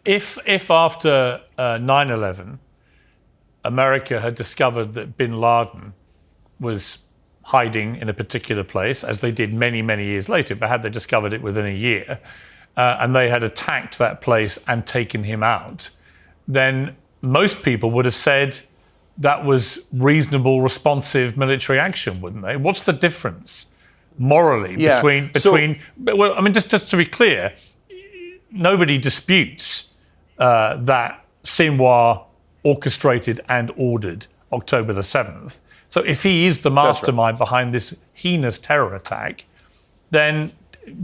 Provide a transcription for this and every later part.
If after 9/11, America had discovered that bin Laden was hiding in a particular place, as they did many, many years later, but had they discovered it within a year, and they had attacked that place and taken him out, then most people would have said that was reasonable, responsive military action, wouldn't they? What's the difference morally between? Well, I mean, just to be clear, nobody disputes that Sinwar orchestrated and ordered October the 7th. So if he is the mastermind behind this heinous terror attack, then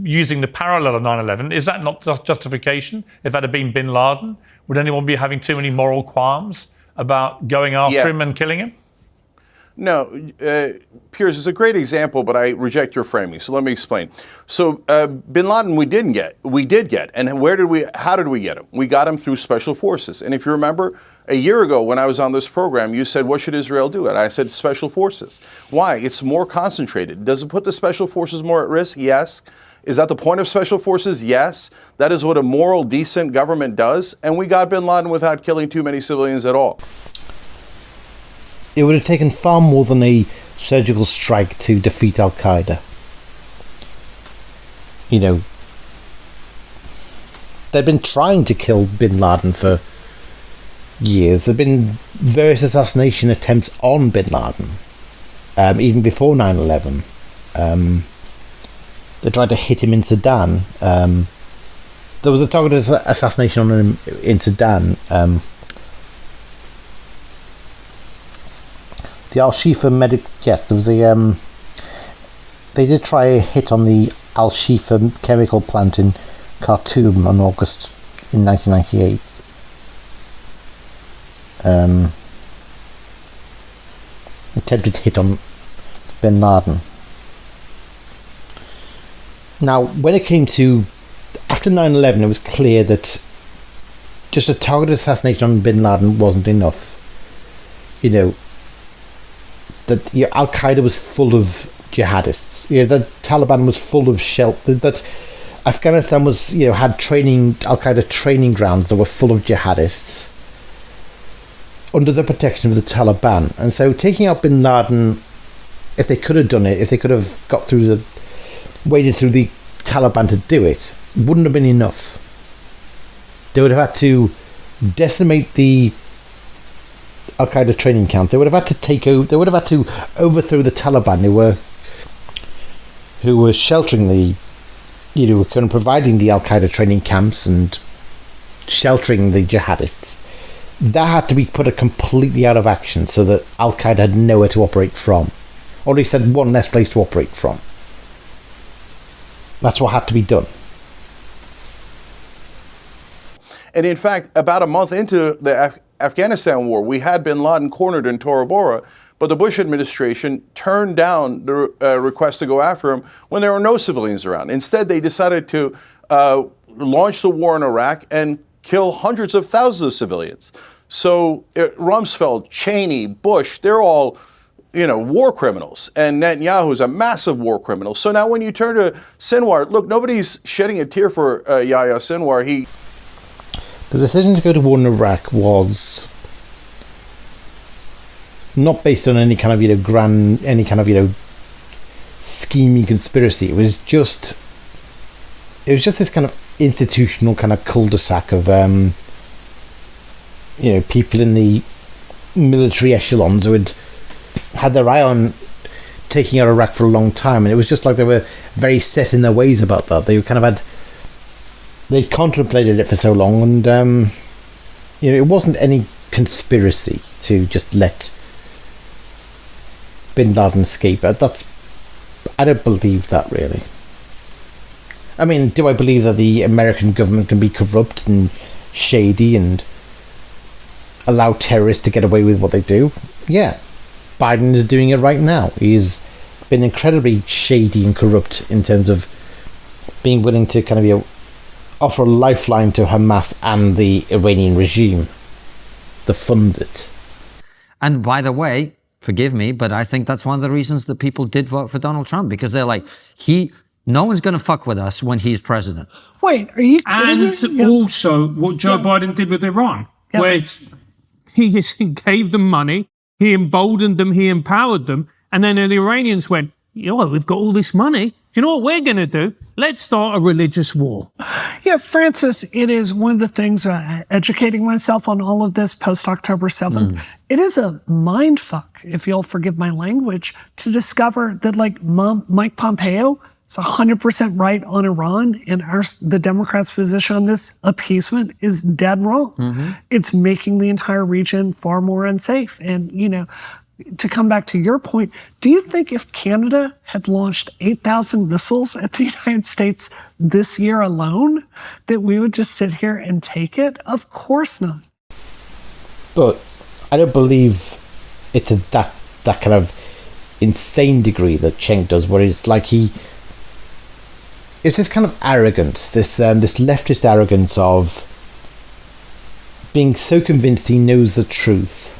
using the parallel of 9/11, is that not just justification? If that had been bin Laden, would anyone be having too many moral qualms about going after him and killing him? No, Piers is a great example, but I reject your framing. So let me explain. So bin Laden, we did get, and how did we get him? We got him through special forces. And if you remember, a year ago when I was on this program, you said, what should Israel do? And I said, special forces. Why? It's more concentrated. Does it put the special forces more at risk? Yes. Is that the point of special forces? Yes. That is what a moral, decent government does. And we got bin Laden without killing too many civilians at all. It would have taken far more than a surgical strike to defeat Al-Qaeda. You know, they've been trying to kill bin Laden for years. There have been various assassination attempts on bin Laden, even before 9/11. They tried to hit him in Sudan. There was a targeted assassination on him in Sudan. The Al-Shifa yes, there was a. They did try a hit on the Al-Shifa chemical plant in Khartoum on August in 1998. Attempted hit on bin Laden. Now, when it came to after 9/11, it was clear that just a targeted assassination on bin Laden wasn't enough. You know, that Al-Qaeda was full of jihadists. You know, that Taliban was full of that Afghanistan was, had Al-Qaeda training grounds that were full of jihadists under the protection of the Taliban. And so taking out bin Laden, if they could have done it, if they could have waded through the Taliban to do it, wouldn't have been enough. They would have had to decimate the Al-Qaeda training camp. They would have had to overthrow the Taliban who were sheltering were kind of providing the Al-Qaeda training camps and sheltering the jihadists. That had to be put completely out of action so that Al-Qaeda had nowhere to operate from, or at least had one less place to operate from. That's what had to be done. And in fact, about a month into the Afghanistan war, we had bin Laden cornered in Tora Bora, but the Bush administration turned down the request to go after him when there were no civilians around. Instead, they decided to launch the war in Iraq and kill hundreds of thousands of civilians. So Rumsfeld, Cheney, Bush, they're all war criminals, and Netanyahu is a massive war criminal. So now when you turn to Sinwar, look, nobody's shedding a tear for Yahya Sinwar. The decision to go to war in Iraq was not based on any kind of scheming conspiracy. It was just this kind of institutional kind of cul-de-sac of people in the military echelons who had their eye on taking out Iraq for a long time, and it was just like they were very set in their ways about that. They kind of they'd contemplated it for so long, and it wasn't any conspiracy to just let bin Laden escape. I don't believe that, really. I mean, do I believe that the American government can be corrupt and shady and allow terrorists to get away with what they do? Yeah. Biden is doing it right now. He's been incredibly shady and corrupt in terms of being willing to kind of offer a lifeline to Hamas and the Iranian regime that funds it. And by the way, forgive me, but I think that's one of the reasons that people did vote for Donald Trump, because they're like, he No one's going to fuck with us when he's president. Wait, are you kidding me? And also what Joe Biden did with Iran, where he gave them money, he emboldened them, he empowered them, and then the Iranians went, you know what, we've got all this money. You know what we're going to do? Let's start a religious war. Yeah, Francis, it is one of the things, educating myself on all of this post-October 7th, it is a mind fuck, if you'll forgive my language, to discover that like Mike Pompeo is 100% right on Iran, and the Democrats' position on this appeasement is dead wrong. It's making the entire region far more unsafe. And, you know, to come back to your point, do you think if Canada had launched 8,000 missiles at the United States this year alone, that we would just sit here and take it? Of course not. But I don't believe it's that kind of insane degree that Cenk does, where it's like it's this kind of arrogance, this leftist arrogance of being so convinced he knows the truth,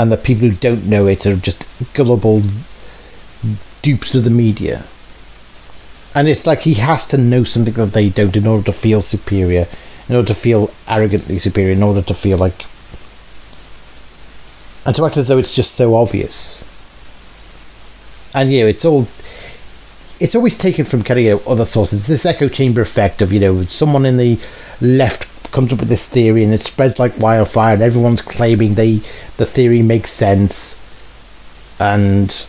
and that people who don't know it are just gullible dupes of the media. And it's like he has to know something that they don't in order to feel superior, in order to feel arrogantly superior, in order to feel like... and to act as though it's just so obvious. And, you know, it's always taken from kind of, you know, other sources. This echo chamber effect of, you know, someone in the left comes up with this theory and it spreads like wildfire and everyone's claiming the theory makes sense, and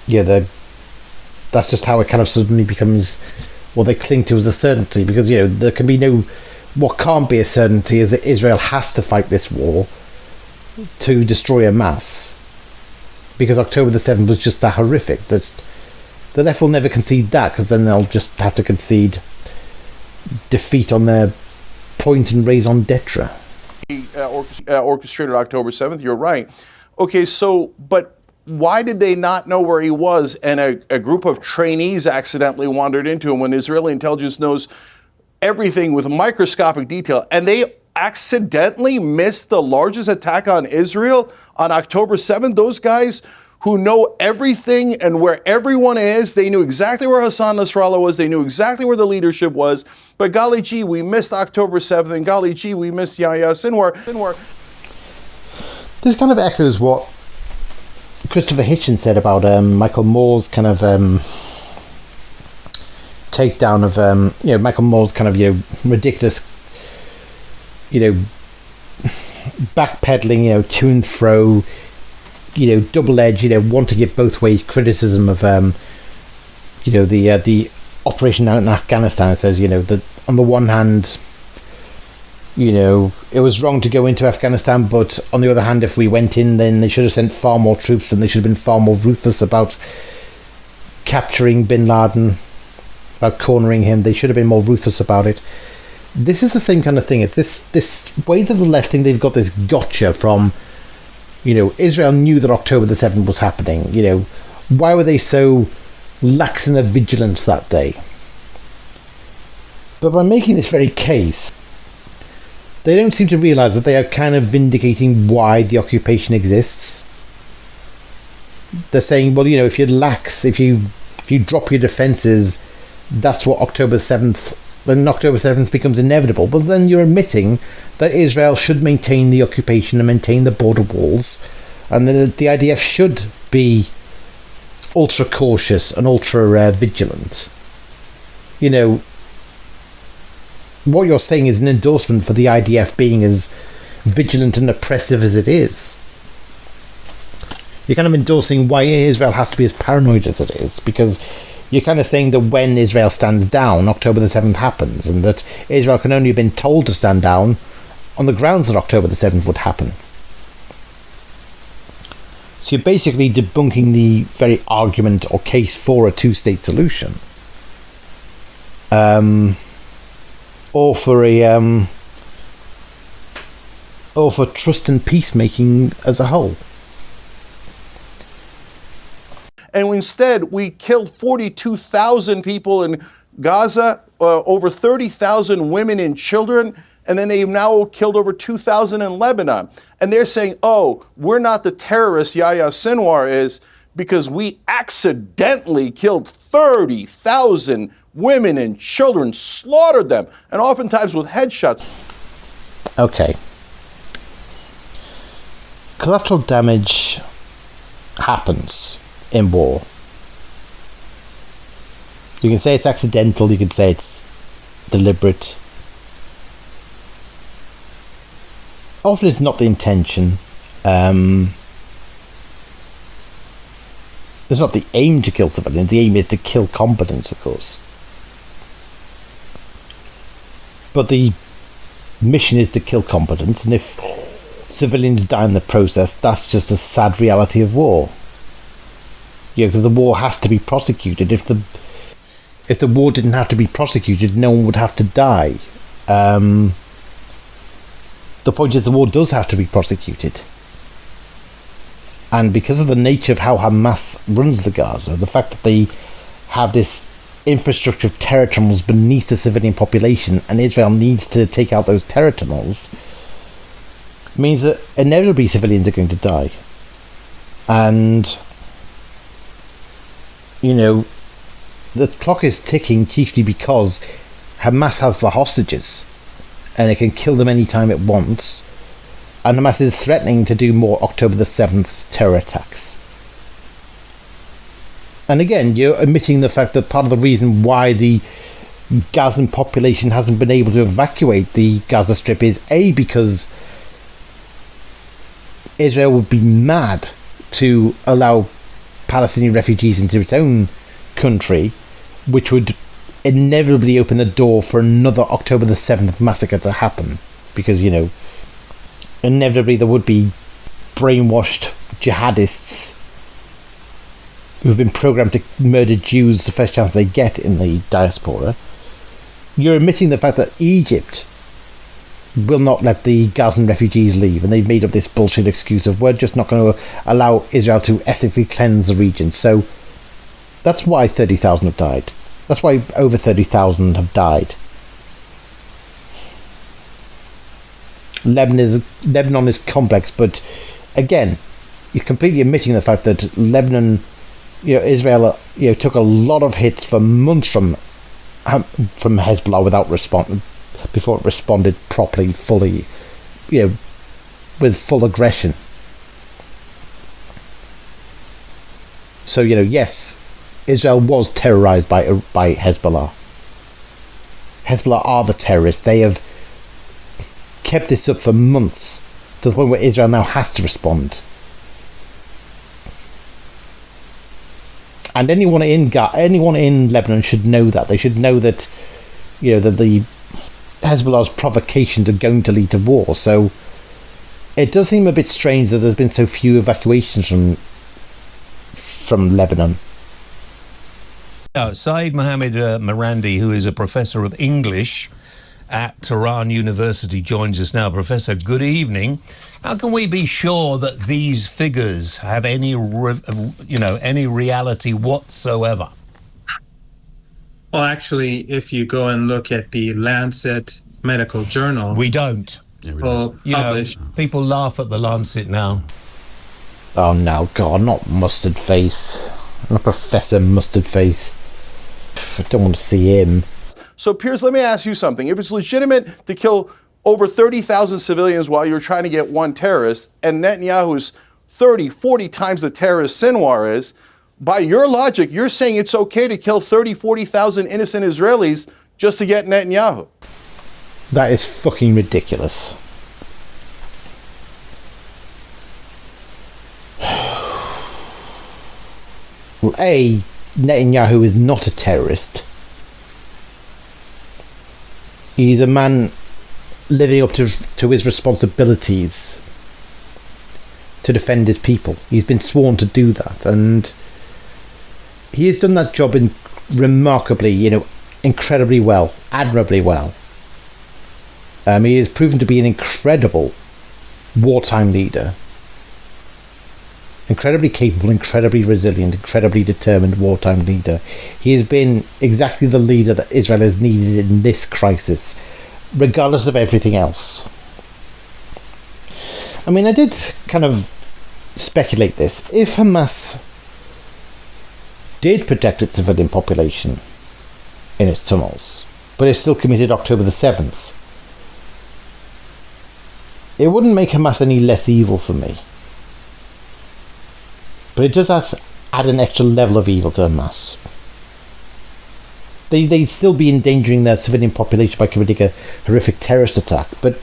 yeah, that's just how it kind of suddenly becomes what they cling to as a certainty, because, you know, there can be what can't be a certainty is that Israel has to fight this war to destroy Hamas, because October the 7th was just that horrific. The left will never concede that, because then they'll just have to concede defeat on their point and raison d'etre. Orchestrated October 7th, you're right. Okay, so, but why did they not know where he was, and a group of trainees accidentally wandered into him when Israeli intelligence knows everything with microscopic detail, and they accidentally missed the largest attack on Israel on October 7th? Those guys who know everything and where everyone is, they knew exactly where Hassan Nasrallah was, they knew exactly where the leadership was, but golly gee, we missed October 7th, and golly gee, we missed Yahya Sinwar. This kind of echoes what Christopher Hitchens said about Michael Moore's kind of takedown of, you know, Michael Moore's kind of, you know, ridiculous, you know, backpedaling, you know, to and fro, you know, double-edged, you know, wanting it both ways criticism of, you know, the operation out in Afghanistan. It says, you know, that on the one hand, you know, it was wrong to go into Afghanistan, but on the other hand, if we went in, then they should have sent far more troops and they should have been far more ruthless about capturing bin Laden, about cornering him. They should have been more ruthless about it. This is the same kind of thing. It's this way that the left think they've got this gotcha from, you know, Israel knew that October the 7th was happening. You know, why were they so lax in their vigilance that day? But by making this very case, they don't seem to realise that they are kind of vindicating why the occupation exists. They're saying, well, you know, if you're lax, if you drop your defences, that's what October 7th, then October 7th becomes inevitable. But then you're admitting that Israel should maintain the occupation and maintain the border walls, and that the IDF should be ultra cautious and ultra vigilant. You know, what you're saying is an endorsement for the IDF being as vigilant and oppressive as it is. You're kind of endorsing why Israel has to be as paranoid as it is, because you're kind of saying that when Israel stands down, October the 7th happens, and that Israel can only have been told to stand down on the grounds that October the 7th would happen. So you're basically debunking the very argument or case for a two-state solution. Or for trust and peacemaking as a whole. And instead, we killed 42,000 people in Gaza, over 30,000 women and children, and then they've now killed over 2,000 in Lebanon. And they're saying, oh, we're not the terrorists Yahya Sinwar is, because we accidentally killed 30,000 women and children, slaughtered them, and oftentimes with headshots. Okay. Collateral damage happens in war. You can say it's accidental, you can say it's deliberate. Often it's not the intention. It's not the aim to kill civilians, the aim is to kill combatants, of course. But the mission is to kill combatants, and if civilians die in the process, that's just a sad reality of war. Because the war has to be prosecuted. If the war didn't have to be prosecuted, no one would have to die. The point is, the war does have to be prosecuted. And because of the nature of how Hamas runs the Gaza, the fact that they have this infrastructure of terror tunnels beneath the civilian population, and Israel needs to take out those terror tunnels, means that inevitably civilians are going to die. And, you know, the clock is ticking chiefly because Hamas has the hostages and it can kill them anytime it wants, and Hamas is threatening to do more October the 7th terror attacks. And again, you're omitting the fact that part of the reason why the Gazan population hasn't been able to evacuate the Gaza Strip is A, because Israel would be mad to allow Palestinian refugees into its own country, which would inevitably open the door for another October the 7th massacre to happen, because, you know, inevitably there would be brainwashed jihadists who've been programmed to murder Jews the first chance they get in the diaspora. You're omitting the fact that Egypt will not let the Gazan refugees leave, and they've made up this bullshit excuse of we're just not going to allow Israel to ethnically cleanse the region. So that's why 30,000 have died. That's why over 30,000 have died. Lebanon is complex, but again, he's completely omitting the fact that Lebanon, you know, Israel, you know, took a lot of hits for months from Hezbollah without responding, before it responded properly, fully, you know, with full aggression. So, you know, yes, Israel was terrorized by Hezbollah. Hezbollah are the terrorists. They have kept this up for months, to the point where Israel now has to respond. And anyone in Lebanon should know that. They should know that, you know, that the Hezbollah's provocations are going to lead to war. So it does seem a bit strange that there's been so few evacuations from Lebanon. Saeed Mohammed Marandi, who is a professor of English at Tehran University, joins us now. Professor, good evening. How can we be sure that these figures have any reality whatsoever? Well, actually, if you go and look at the Lancet Medical Journal, we don't. People laugh at the Lancet now. Oh no, God, not Mustard Face. Not Professor Mustard Face. I don't want to see him. So, Piers, let me ask you something. If it's legitimate to kill over 30,000 civilians while you're trying to get one terrorist, and Netanyahu's 30, 40 times the terrorist Sinwar is, by your logic, you're saying it's okay to kill 30, 40,000 innocent Israelis just to get Netanyahu. That is fucking ridiculous. Well, A, Netanyahu is not a terrorist. He's a man living up to his responsibilities to defend his people. He's been sworn to do that, and he has done that job remarkably, you know, incredibly well, admirably well. He has proven to be an incredible wartime leader. Incredibly capable, incredibly resilient, incredibly determined wartime leader. He has been exactly the leader that Israel has needed in this crisis, regardless of everything else. I mean, I did kind of speculate this. If Hamas did protect its civilian population in its tunnels, but it still committed October the 7th. It wouldn't make Hamas any less evil for me. But it does add an extra level of evil to Hamas. They'd still be endangering their civilian population by committing a horrific terrorist attack, but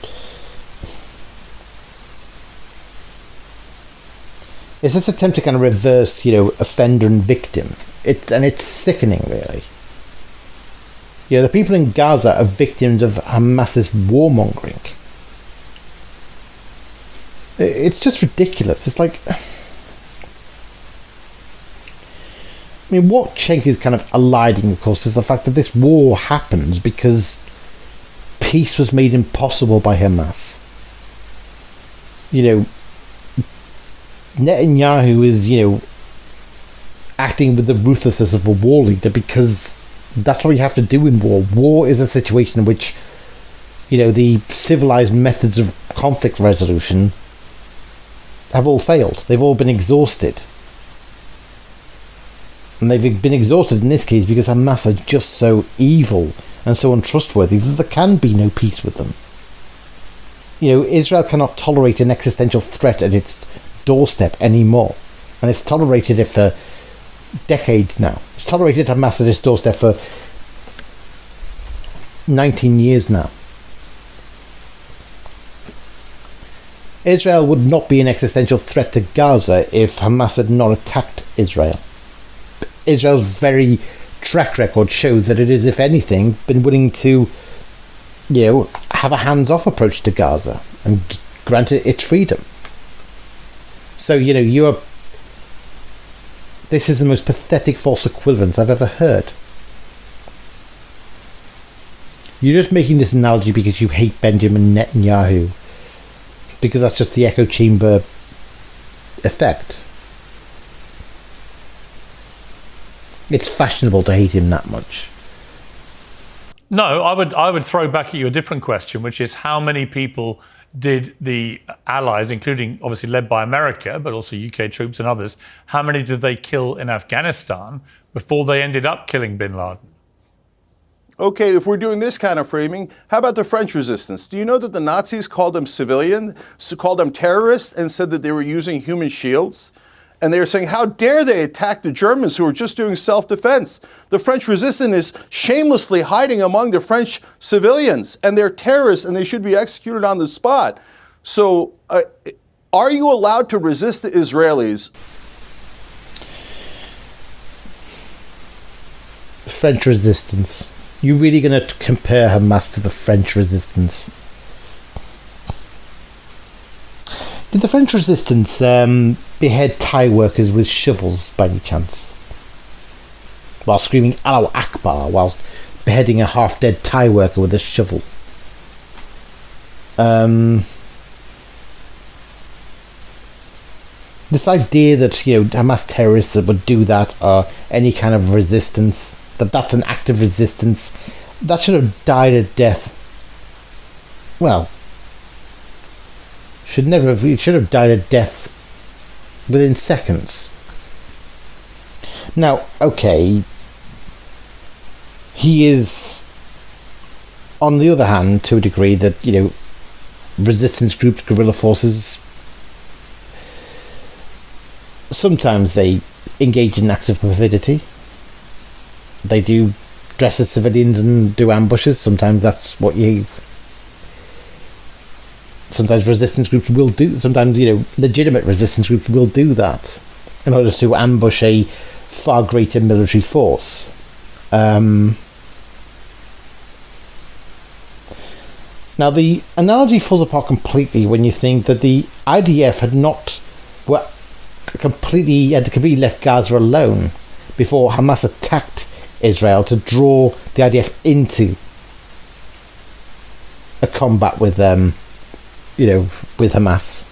it's this attempt to kind of reverse, offender and victim. It's sickening, really. The people in Gaza are victims of Hamas's warmongering. It's just ridiculous. It's like, what Cenk is kind of eliding, of course, is the fact that this war happens because peace was made impossible by Hamas. Netanyahu is, acting with the ruthlessness of a war leader because that's what you have to do in war. War is a situation in which, the civilized methods of conflict resolution have all failed. They've all been exhausted. And they've been exhausted in this case because Hamas are just so evil and so untrustworthy that there can be no peace with them. Israel cannot tolerate an existential threat at its doorstep anymore. And it's tolerated it for decades now. It's tolerated Hamas at its doorstep for 19 years now. Israel would not be an existential threat to Gaza if Hamas had not attacked Israel. Israel's very track record shows that it is, if anything, been willing to, have a hands-off approach to Gaza and grant it its freedom. So, this is the most pathetic false equivalence I've ever heard. You're just making this analogy because you hate Benjamin Netanyahu, because that's just the echo chamber effect. It's fashionable to hate him that much. No, I would throw back at you a different question, which is how many people did the Allies, including obviously led by America, but also UK troops and others, how many did they kill in Afghanistan before they ended up killing bin Laden? Okay, if we're doing this kind of framing, how about the French resistance? Do you know that the Nazis called them called them terrorists, and said that they were using human shields? And they were saying, how dare they attack the Germans who were just doing self-defense? The French resistance is shamelessly hiding among the French civilians, and they're terrorists, and they should be executed on the spot. So, are you allowed to resist the Israelis? The French resistance. You really going to compare Hamas to the French resistance? Did the French resistance behead Thai workers with shovels by any chance? While screaming Allahu Akbar whilst beheading a half-dead Thai worker with a shovel? This idea that, Hamas terrorists that would do that, or any kind of resistance, that's an act of resistance, that should have died a death. Well, it should have died a death within seconds. Now, okay, he is, on the other hand, to a degree, that, resistance groups, guerrilla forces, sometimes they engage in acts of perfidy. They do dress as civilians and do ambushes. Sometimes that's what sometimes resistance groups will do. Sometimes, legitimate resistance groups will do that in order to ambush a far greater military force. Now, the analogy falls apart completely when you think that the IDF had completely left Gaza alone before Hamas attacked Israel to draw the IDF into a combat with with Hamas.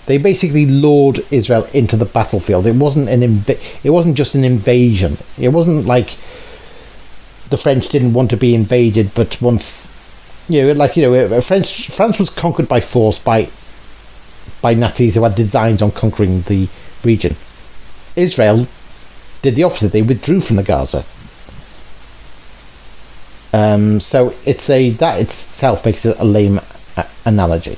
They basically lured Israel into the battlefield. It wasn't just an invasion. It wasn't like the French didn't want to be invaded, but once France was conquered by force by Nazis who had designs on conquering the region. Israel did the opposite. They withdrew from the Gaza. So that itself makes it a lame analogy.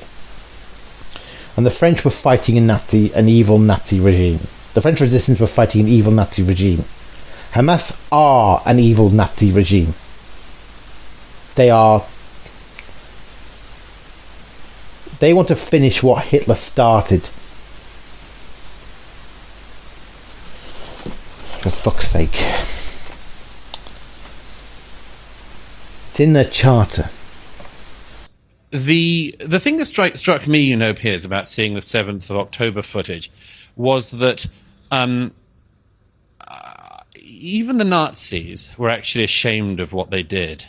And the French were fighting an evil Nazi regime. The French resistance were fighting an evil Nazi regime. Hamas are an evil Nazi regime. They want to finish what Hitler started. For fuck's sake. It's in their charter. The thing that struck me, Piers, about seeing the 7th of October footage was that even the Nazis were actually ashamed of what they did.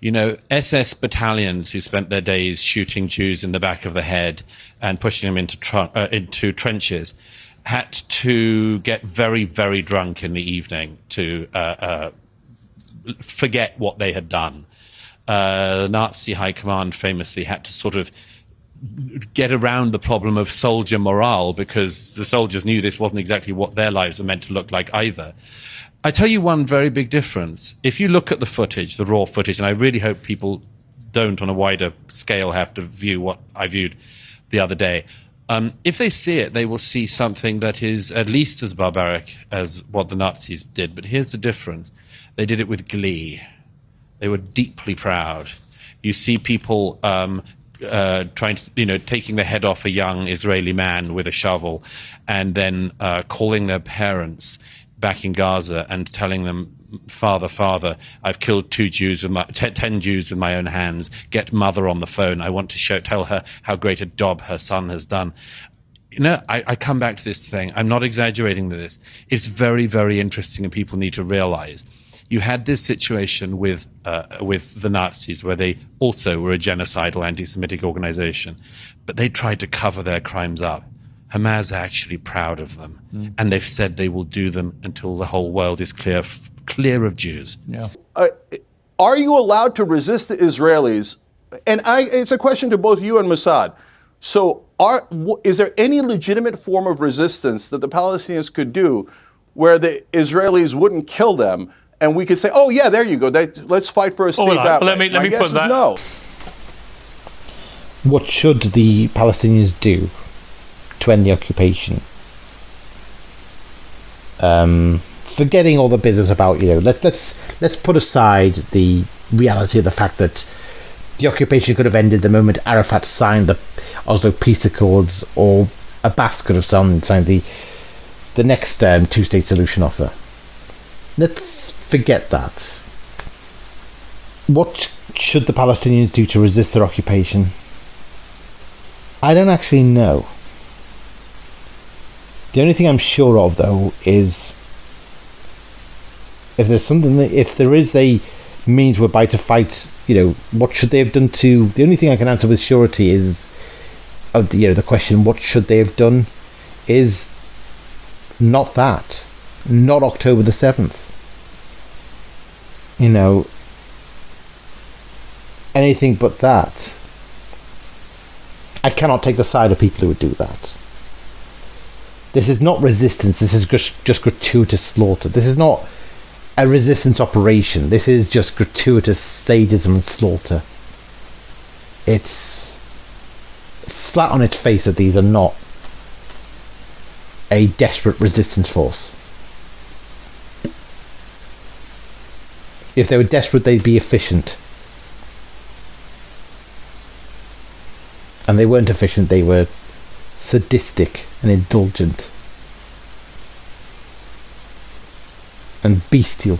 SS battalions who spent their days shooting Jews in the back of the head and pushing them into trenches had to get very, very drunk in the evening to forget what they had done. The Nazi high command famously had to sort of get around the problem of soldier morale because the soldiers knew this wasn't exactly what their lives were meant to look like either. I tell you one very big difference. If you look at the footage, the raw footage, and I really hope people don't on a wider scale have to view what I viewed the other day, if they see it, they will see something that is at least as barbaric as what the Nazis did. But here's the difference. They did it with glee. They were deeply proud. You see people trying to, taking the head off a young Israeli man with a shovel and then calling their parents back in Gaza and telling them, Father, I've killed 10 Jews with my own hands. Get mother on the phone. I want to tell her how great a job her son has done. I come back to this thing. I'm not exaggerating this. It's very, very interesting, and people need to realize you had this situation with the Nazis, where they also were a genocidal anti-Semitic organization, but they tried to cover their crimes up. Hamas are actually proud of them, and they've said they will do them until the whole world is clear of Jews. Yeah. Are you allowed to resist the Israelis? And it's a question to both you and Mossad. So is there any legitimate form of resistance that the Palestinians could do where the Israelis wouldn't kill them, and we could say, oh, yeah, there you go, let's fight for a state that way? Let me put that. No. What should the Palestinians do to end the occupation? Forgetting all the business about, let's put aside the reality of the fact that the occupation could have ended the moment Arafat signed the Oslo Peace Accords, or Abbas could have signed the next two-state solution offer. Let's forget that. What should the Palestinians do to resist their occupation? I don't actually know. The only thing I'm sure of, though, is if there is a means whereby to fight, what should they have done to... The only thing I can answer with surety is, the question, what should they have done, is not that. Not October the 7th. Anything but that. I cannot take the side of people who would do that. This is not resistance. This is just gratuitous slaughter. This is not a resistance operation. This is just gratuitous sadism and slaughter. It's flat on its face that these are not a desperate resistance force. If they were desperate, they'd be efficient. And they weren't efficient, they were sadistic and indulgent. And bestial.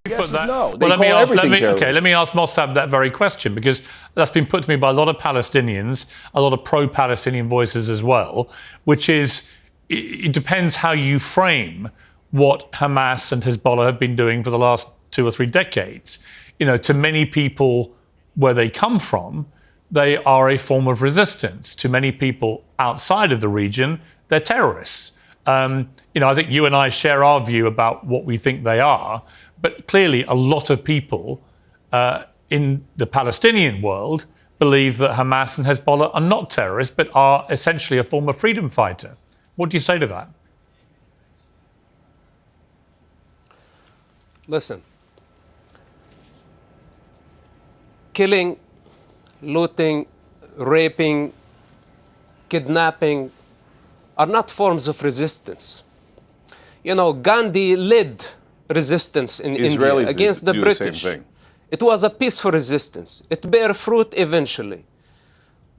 No. Let me ask Mosab that very question, because that's been put to me by a lot of Palestinians, a lot of pro-Palestinian voices as well, which is, it depends how you frame what Hamas and Hezbollah have been doing for the last 2 or 3 decades. To many people where they come from, they are a form of resistance. To many people outside of the region, they're terrorists. I think you and I share our view about what we think they are, but clearly a lot of people in the Palestinian world believe that Hamas and Hezbollah are not terrorists, but are essentially a form of freedom fighter. What do you say to that? Listen, killing, looting, raping, kidnapping are not forms of resistance. You know, Gandhi led resistance in India against the British. It was a peaceful resistance. It bare fruit eventually.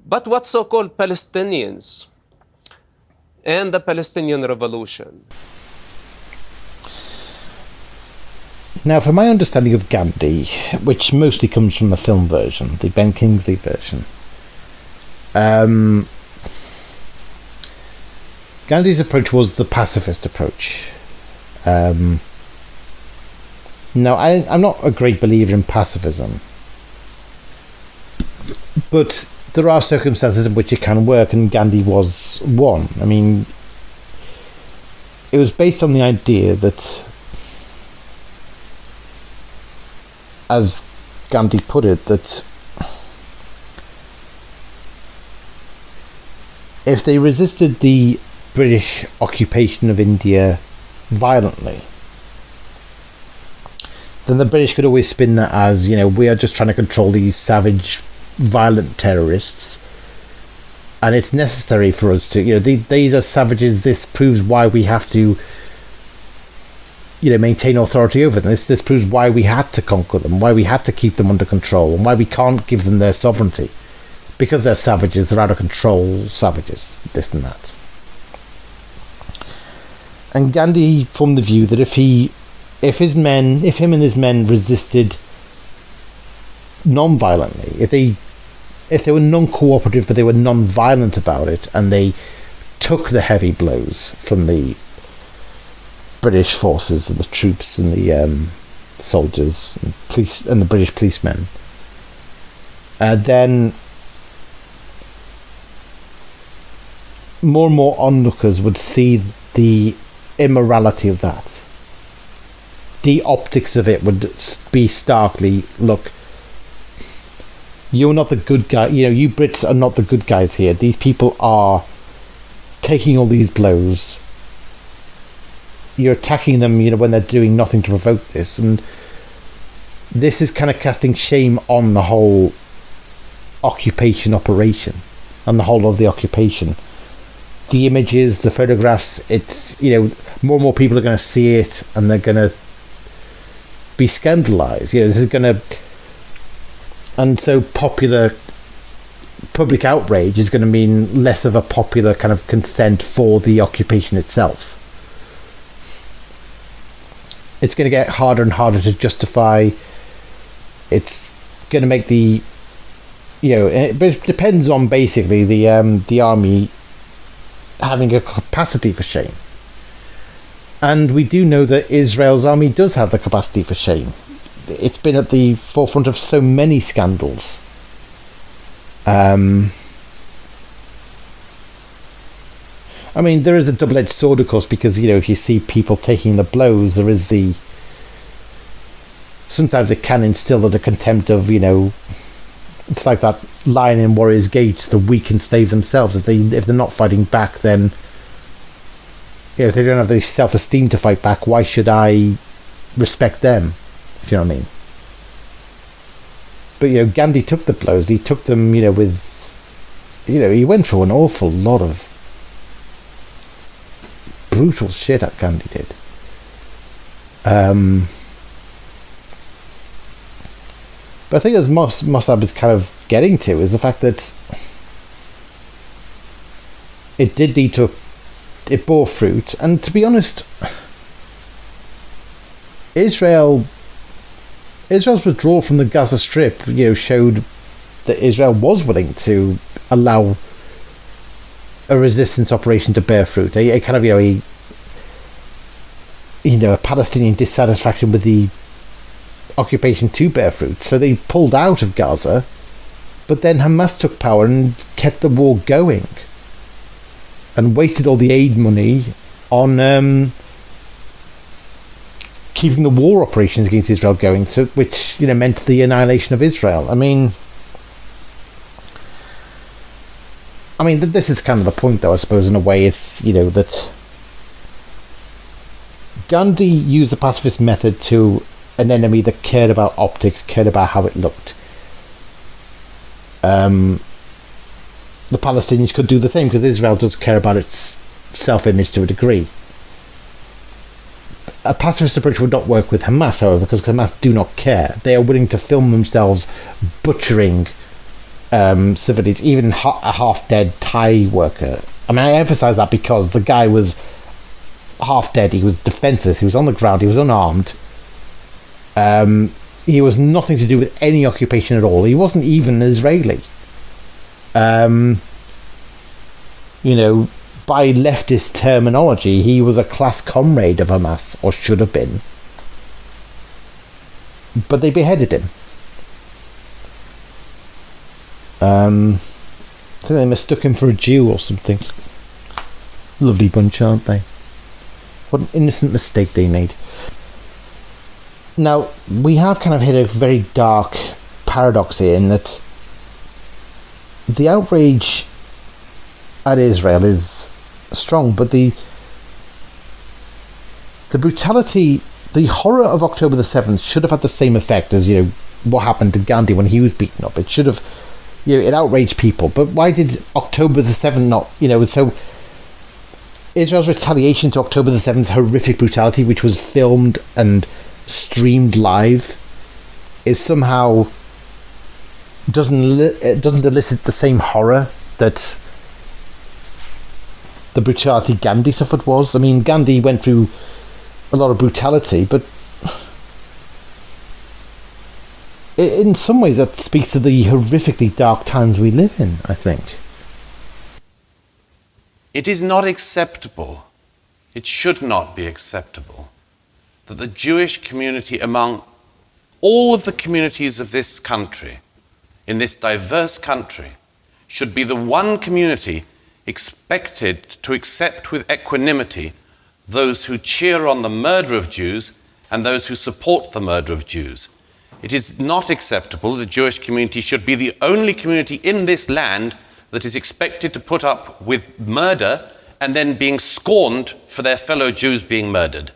But what so-called Palestinians and the Palestinian Revolution. Now, from my understanding of Gandhi, which mostly comes from the film version, the Ben Kingsley version, Gandhi's approach was the pacifist approach. Now, I'm not a great believer in pacifism, but there are circumstances in which it can work, and Gandhi was one. I mean, it was based on the idea that, as Gandhi put it, that if they resisted the British occupation of India violently, then the British could always spin that as, you know, we are just trying to control these savage, violent terrorists, and it's necessary for us to, you know, these are savages, this proves why we have to, you know, maintain authority over them. This proves why we had to conquer them, why we had to keep them under control, and why we can't give them their sovereignty. Because they're savages, they're out of control savages, this and that. And Gandhi formed the view that if him and his men resisted non-violently, if they were non-cooperative but they were non-violent about it, and they took the heavy blows from the British forces and the troops and the soldiers and police and the British policemen, then more and more onlookers would see the immorality of that. The optics of it would be starkly, look, you're not the good guy, you know, you Brits are not the good guys here. These people are taking all these blows. You're attacking them, you know, when they're doing nothing to provoke this, and this is kind of casting shame on the whole occupation operation and the whole of the occupation. The images, the photographs, it's, you know, more and more people are going to see it and they're going to be scandalized. You know, this is going to, and so public outrage is going to mean less of a popular kind of consent for the occupation itself. It's going to get harder and harder to justify. It's going to make the, you know, but it depends on basically the army having a capacity for shame. And we do know that Israel's army does have the capacity for shame. It's been at the forefront of so many scandals. I mean, there is a double-edged sword, of course, because, you know, if you see people taking the blows, there is the... Sometimes it can instill the contempt of, you know... It's like that line in Warrior's Gate, the weak enslave themselves. If they're not fighting back, then... You know, if they don't have the self-esteem to fight back, why should I respect them? If you know what I mean. But, you know, Gandhi took the blows. He took them, you know, with... You know, he went through an awful lot of brutal shit that Gandhi did. But I think as Mosab is kind of getting to is the fact that it did lead to it bore fruit, and to be honest, Israel's withdrawal from the Gaza Strip, you know, showed that Israel was willing to allow a resistance operation to bear fruit. A kind of, you know, a Palestinian dissatisfaction with the occupation to bear fruit. So they pulled out of Gaza, but then Hamas took power and kept the war going and wasted all the aid money on keeping the war operations against Israel going, so which, you know, meant the annihilation of Israel. I mean, I mean, this is kind of the point, though, I suppose, in a way, is, that Gandhi used the pacifist method to an enemy that cared about optics, cared about how it looked. The Palestinians could do the same, because Israel does care about its self-image to a degree. A pacifist approach would not work with Hamas, however, because Hamas do not care. They are willing to film themselves butchering civilians, even a half-dead Thai worker. I mean, I emphasize that because the guy was half dead, he was defenseless, he was on the ground, he was unarmed. He was nothing to do with any occupation at all. He wasn't even an Israeli. By leftist terminology, he was a class comrade of Hamas, or should have been. But they beheaded him. I think they mistook him for a Jew or something. Lovely bunch, aren't they? What an innocent mistake they made. Now, we have kind of hit a very dark paradox here, in that the outrage at Israel is strong, but the brutality, the horror of October the 7th should have had the same effect as, what happened to Gandhi when he was beaten up. It should have, it outraged people. But why did October the 7th not, so Israel's retaliation to October the 7th's horrific brutality, which was filmed and streamed live, is somehow doesn't elicit the same horror that the brutality Gandhi suffered was. I mean, Gandhi went through a lot of brutality, but in some ways that speaks to the horrifically dark times we live in, I think. It is not acceptable, it should not be acceptable, that the Jewish community, among all of the communities of this country, in this diverse country, should be the one community expected to accept with equanimity those who cheer on the murder of Jews and those who support the murder of Jews. It is not acceptable that the Jewish community should be the only community in this land that is expected to put up with murder and then being scorned for their fellow Jews being murdered.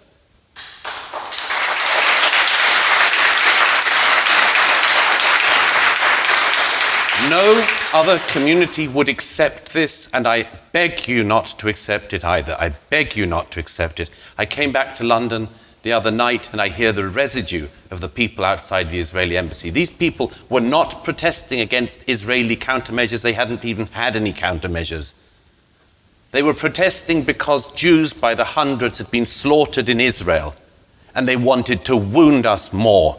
No other community would accept this, and I beg you not to accept it either. I beg you not to accept it. I came back to London the other night and I hear the residue of the people outside the Israeli embassy. These people were not protesting against Israeli countermeasures. They hadn't even had any countermeasures. They were protesting because Jews by the hundreds had been slaughtered in Israel, and they wanted to wound us more.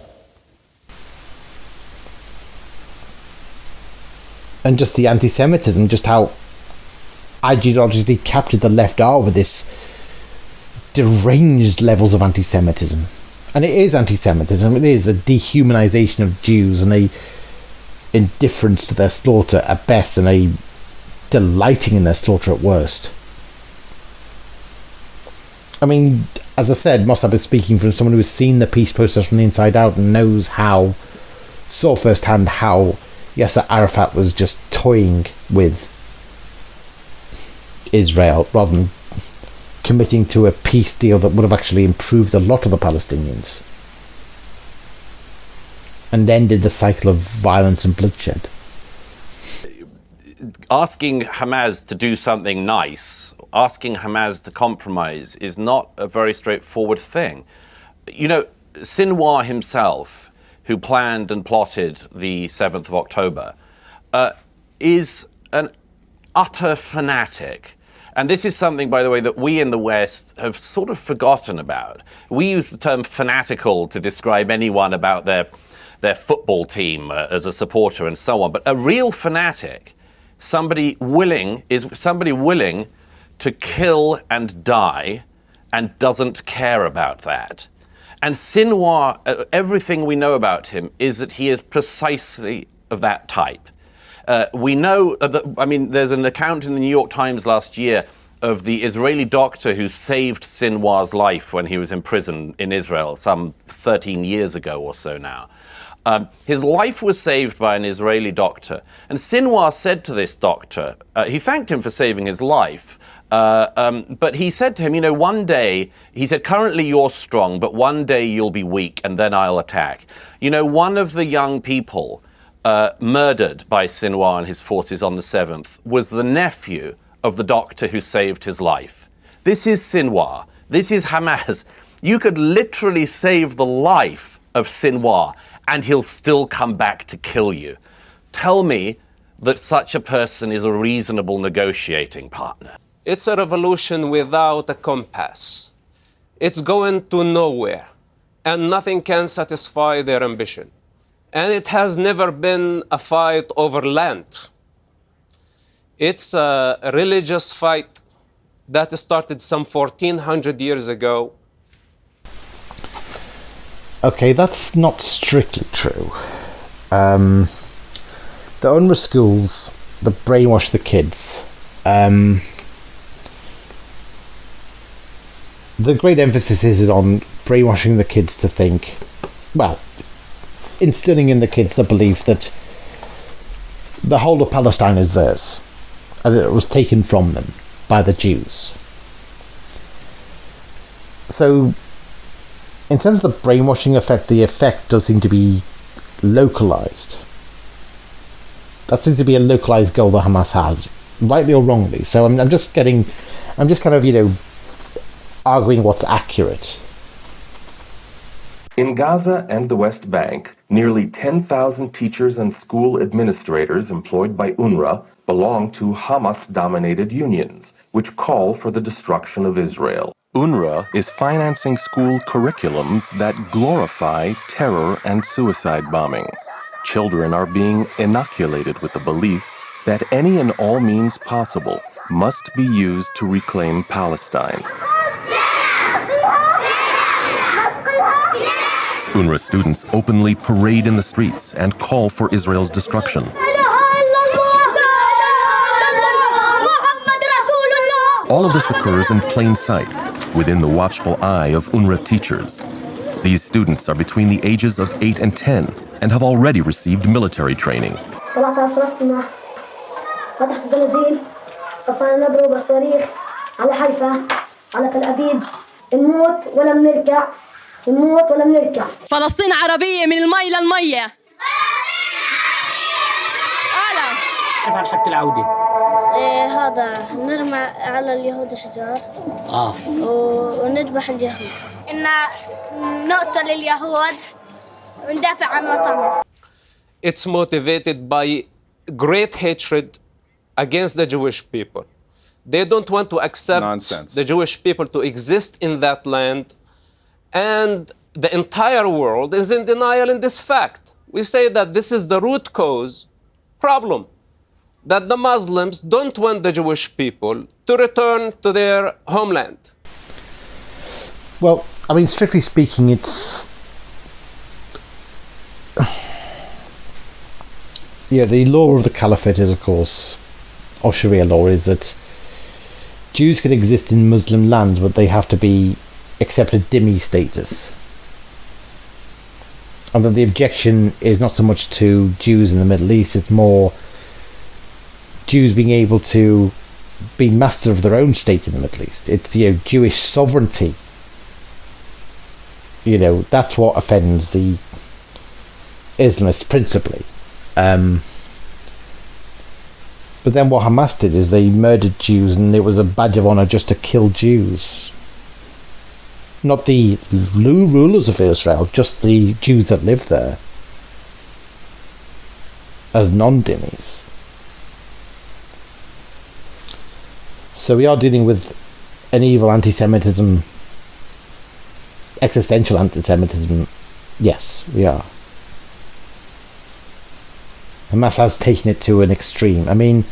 And just the anti-Semitism, just how ideologically captured the left are with this deranged levels of anti-Semitism. And it is anti-Semitism, it is a dehumanization of Jews and a indifference to their slaughter at best, and a delighting in their slaughter at worst. I mean, as I said, Mosab is speaking from someone who has seen the peace process from the inside out and knows how, saw firsthand how Yasser Arafat was just toying with Israel rather than committing to a peace deal that would have actually improved a lot of the Palestinians and ended the cycle of violence and bloodshed. Asking Hamas to do something nice, asking Hamas to compromise, is not a very straightforward thing. Sinwar himself, who planned and plotted the 7th of October, is an utter fanatic. And this is something, by the way, that we in the West have sort of forgotten about. We use the term fanatical to describe anyone about their football team as a supporter and so on. But a real fanatic, somebody willing to kill and die and doesn't care about that. And Sinwar, everything we know about him is that he is precisely of that type. We know there's an account in the New York Times last year of the Israeli doctor who saved Sinwar's life when he was in prison in Israel some 13 years ago or so now. His life was saved by an Israeli doctor. And Sinwar said to this doctor, he thanked him for saving his life, but he said to him, you know, one day, he said, currently you're strong, but one day you'll be weak and then I'll attack. You know, one of the young people murdered by Sinwar and his forces on the 7th was the nephew of the doctor who saved his life. This is Sinwar. This is Hamas. You could literally save the life of Sinwar and he'll still come back to kill you. Tell me that such a person is a reasonable negotiating partner. It's a revolution without a compass. It's going to nowhere, and nothing can satisfy their ambition. And it has never been a fight over land. It's a religious fight that started some 1400 years ago. Okay, that's not strictly true. The UNRWA schools that brainwash the kids, the great emphasis is on brainwashing the kids to think, well, instilling in the kids the belief that the whole of Palestine is theirs, and that it was taken from them by the Jews. So, in terms of the brainwashing effect, the effect does seem to be localized. That seems to be a localized goal that Hamas has, rightly or wrongly. So I'm just kind of, you know, arguing what's accurate. In Gaza and the West Bank, nearly 10,000 teachers and school administrators employed by UNRWA belong to Hamas-dominated unions, which call for the destruction of Israel. UNRWA is financing school curriculums that glorify terror and suicide bombing. Children are being inoculated with the belief that any and all means possible must be used to reclaim Palestine. UNRWA students openly parade in the streets and call for Israel's destruction. All of this occurs in plain sight, within the watchful eye of UNRWA teachers. These students are between the ages of 8 and 10 and have already received military training. فلسطين عربية من المي للمية. كيف عن حق العودة؟ هذا نرمى على اليهود حجار وندبح اليهود إن نقتل اليهود وندافع عن وطننا. It's motivated by great hatred against the Jewish people. They don't want to accept the Jewish people to exist in that land, and the entire world is in denial in this fact. We say that this is the root cause problem, that the Muslims don't want the Jewish people to return to their homeland. Well, I mean, strictly speaking, it's... yeah, the law of the Caliphate is, of course, or Sharia law, is that Jews can exist in Muslim lands, but they have to be accepted dhimmi status. And then the objection is not so much to Jews in the Middle East, it's more Jews being able to be master of their own state in the Middle East. It's, you know, Jewish sovereignty. You know, that's what offends the Islamists principally. But then what Hamas did is they murdered Jews, and it was a badge of honor just to kill Jews. Not the rulers of Israel, just the Jews that lived there as non-dhimmis. So we are dealing with an evil anti-Semitism, existential anti-Semitism. Yes, we are. Hamas has taken it to an extreme. I mean,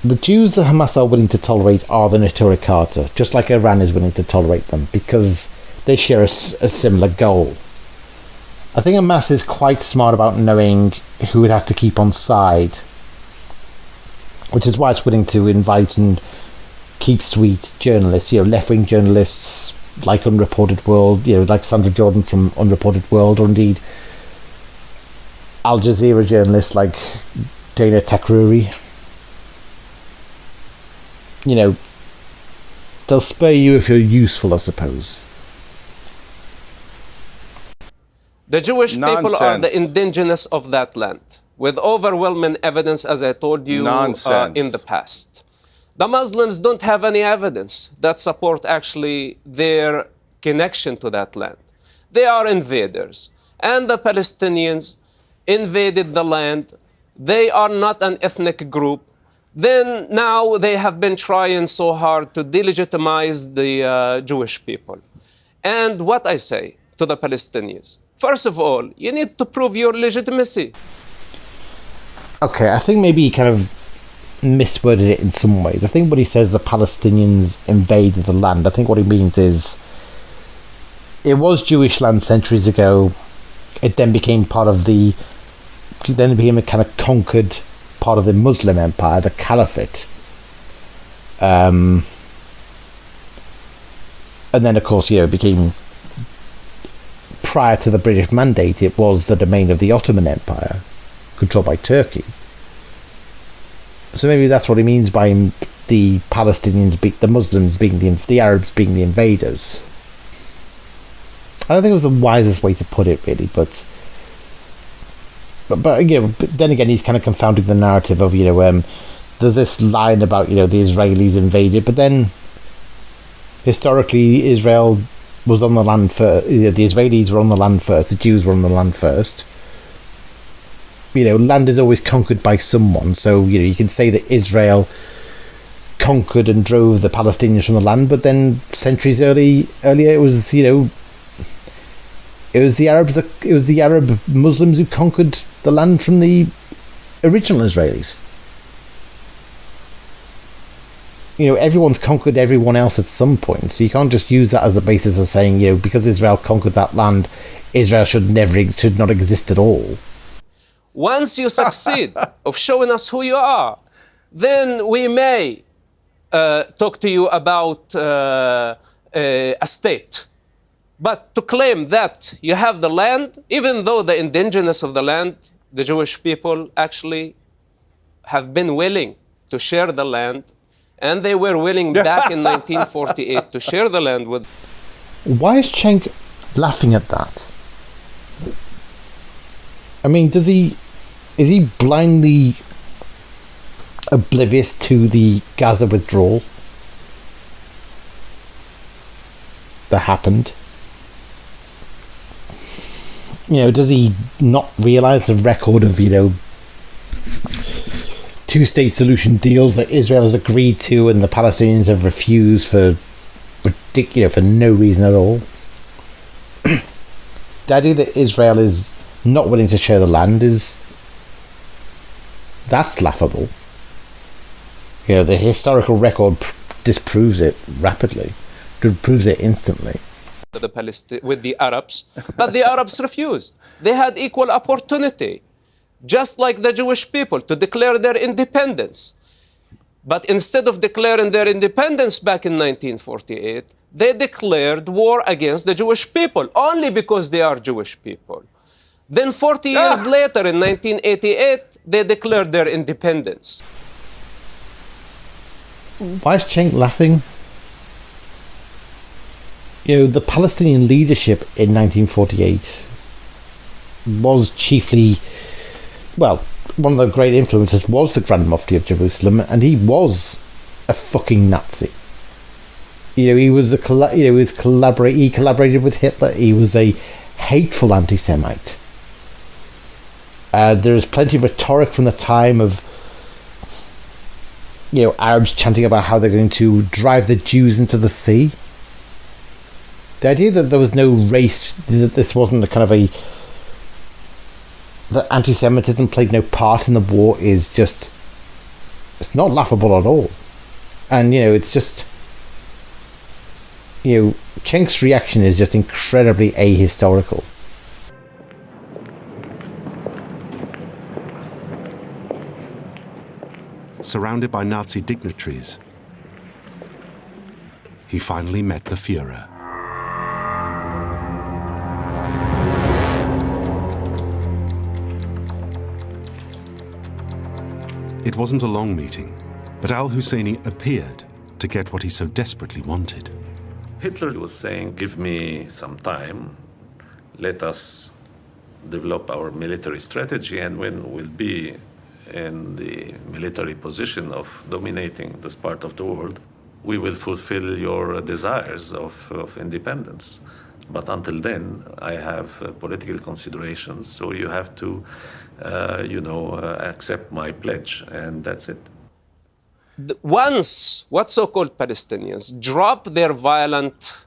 the Jews that Hamas are willing to tolerate are the Neturei Karta, just like Iran is willing to tolerate them, because they share a similar goal. I think Hamas is quite smart about knowing who it has to keep on side, which is why it's willing to invite and keep sweet journalists, left-wing journalists like Unreported World, like Sandra Jordan from Unreported World, or indeed Al Jazeera journalists like Dana Takruri. They'll spare you if you're useful, I suppose. The Jewish people are the indigenous of that land, with overwhelming evidence, as I told you in the past. The Muslims don't have any evidence that support actually their connection to that land. They are invaders, and the Palestinians invaded the land. They are not an ethnic group. Then now they have been trying so hard to delegitimize the Jewish people. And what I say to the Palestinians, first of all, you need to prove your legitimacy. Okay, I think maybe he kind of misworded it in some ways. I think what he says, the Palestinians invaded the land, I think what he means is it was Jewish land centuries ago. It then became a kind of conquered part of the Muslim empire, the Caliphate. And then, of course, it became, prior to the British Mandate, it was the domain of the Ottoman Empire, controlled by Turkey. So maybe that's what he means by the Palestinians, the Muslims being the Arabs being the invaders. I don't think it was the wisest way to put it, really, but then again, he's kind of confounding the narrative of, there's this line about, the Israelis invaded, but then historically Israel was on the land first. The Israelis were on the land first, the Jews were on the land first. Land is always conquered by someone, so, you can say that Israel conquered and drove the Palestinians from the land, but then centuries earlier it was, it was the Arabs, it was the Arab Muslims who conquered the land from the original Israelis. Everyone's conquered everyone else at some point, so you can't just use that as the basis of saying, because Israel conquered that land, Israel should not exist at all. Once you succeed of showing us who you are, then we may talk to you about a state. But to claim that you have the land, even though the indigenous of the land, the Jewish people, actually have been willing to share the land, and they were willing back in 1948 to share the land with... Why is Cenk laughing at that? I mean, is he blindly oblivious to the Gaza withdrawal that happened? Does he not realise the record of, two-state solution deals that Israel has agreed to and the Palestinians have refused for no reason at all? The idea that Israel is not willing to share the land that's laughable. The historical record disproves it rapidly, disproves it instantly. With the Arabs, but the Arabs refused. They had equal opportunity, just like the Jewish people, to declare their independence. But instead of declaring their independence back in 1948, they declared war against the Jewish people, only because they are Jewish people. Then 40 years later, in 1988, they declared their independence. Why is Cenk laughing? The Palestinian leadership in 1948 was chiefly, one of the great influences was the Grand Mufti of Jerusalem, and he was a fucking Nazi. He collaborated with Hitler. He was a hateful anti-Semite. There is plenty of rhetoric from the time of Arabs chanting about how they're going to drive the Jews into the sea. The idea that there was no race, that this wasn't a kind of that anti-Semitism played no part in the war is just, it's not laughable at all. And, it's just, Cenk's reaction is just incredibly ahistorical. Surrounded by Nazi dignitaries, he finally met the Führer. It wasn't a long meeting, but al-Husseini appeared to get what he so desperately wanted. Hitler was saying, give me some time, let us develop our military strategy, and when we'll be in the military position of dominating this part of the world, we will fulfill your desires of independence. But until then, I have political considerations, so you have to, accept my pledge, and that's it. Once what so-called Palestinians drop their violent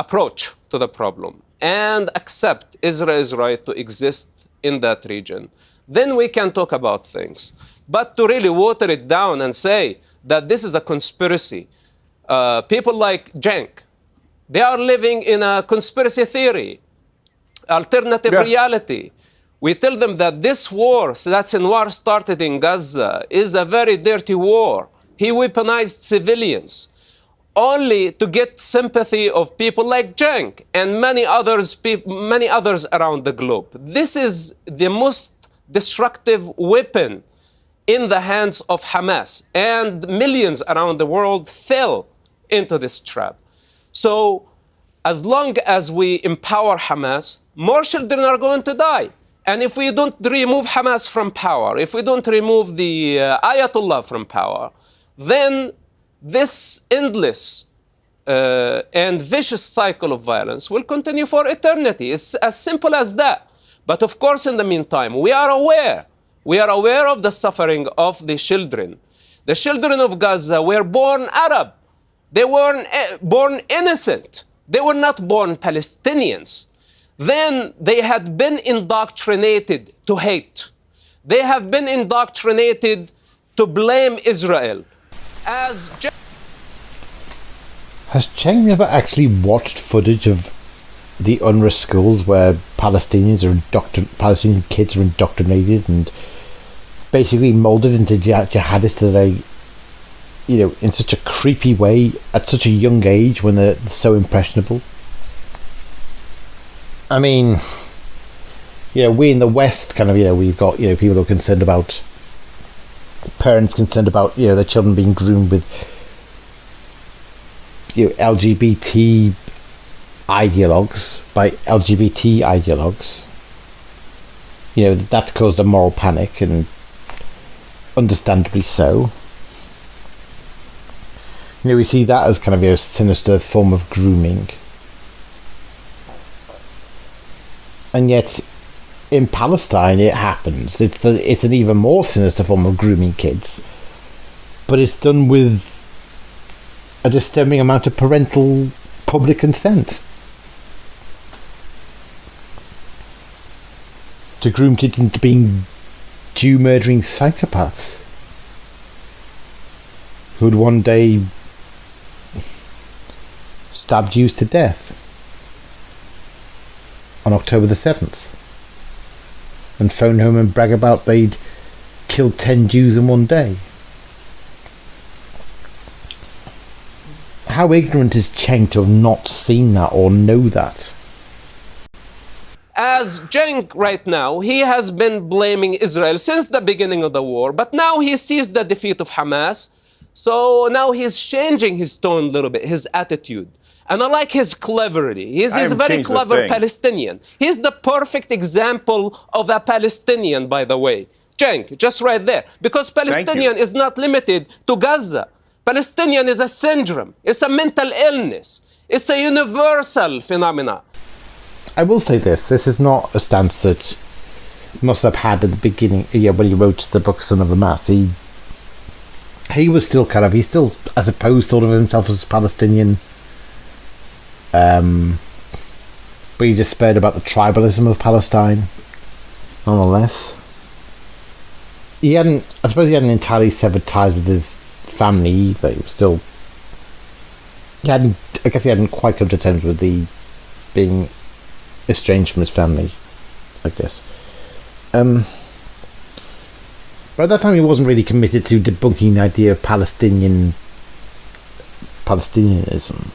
approach to the problem and accept Israel's right to exist in that region, then we can talk about things. But to really water it down and say that this is a conspiracy, people like Cenk, they are living in a conspiracy theory, alternative reality. We tell them that this war, that Sinwar started in Gaza, is a very dirty war. He weaponized civilians only to get sympathy of people like Cenk and many others around the globe. This is the most destructive weapon in the hands of Hamas, and millions around the world fell into this trap. So as long as we empower Hamas, more children are going to die. And if we don't remove Hamas from power, if we don't remove the Ayatollah from power, then this endless and vicious cycle of violence will continue for eternity. It's as simple as that. But of course, in the meantime, we are aware of the suffering of the children. The children of Gaza were born Arab. They were born innocent. They were not born Palestinians. Then they had been indoctrinated to hate. They have been indoctrinated to blame Israel. Has Cenk never actually watched footage of the UNRWA schools where Palestinian kids are indoctrinated and basically molded into jihadists today, in such a creepy way at such a young age when they're so impressionable? I mean, we in the West we've got, people who are concerned about, parents concerned about, their children being groomed with, LGBT ideologues by LGBT ideologues. That's caused a moral panic, and understandably so. We see that as kind of a sinister form of grooming. And yet, in Palestine, it happens. It's an even more sinister form of grooming kids, but it's done with a disturbing amount of parental public consent. To groom kids into being Jew-murdering psychopaths who'd one day stab Jews to death on October the 7th and phone home and brag about they'd killed 10 Jews in one day. How ignorant is Cenk to have not seen that or know that? As Cenk right now, he has been blaming Israel since the beginning of the war, but now he sees the defeat of Hamas, so now he's changing his tone a little bit, his attitude. And I like his cleverity. He's a very clever Palestinian. He's the perfect example of a Palestinian, by the way. Cenk, just right there. Because Palestinian is not limited to Gaza. Palestinian is a syndrome. It's a mental illness. It's a universal phenomenon. I will say this is not a stance that Mosab had at the beginning, when he wrote the book Son of the Mass. He was still he still, I suppose, thought of himself as Palestinian, but he despaired about the tribalism of Palestine, nonetheless. I suppose he hadn't entirely severed ties with his family either. He was still, I guess he hadn't quite come to terms with being estranged from his family, I guess. But at that time he wasn't really committed to debunking the idea of Palestinian Palestinianism.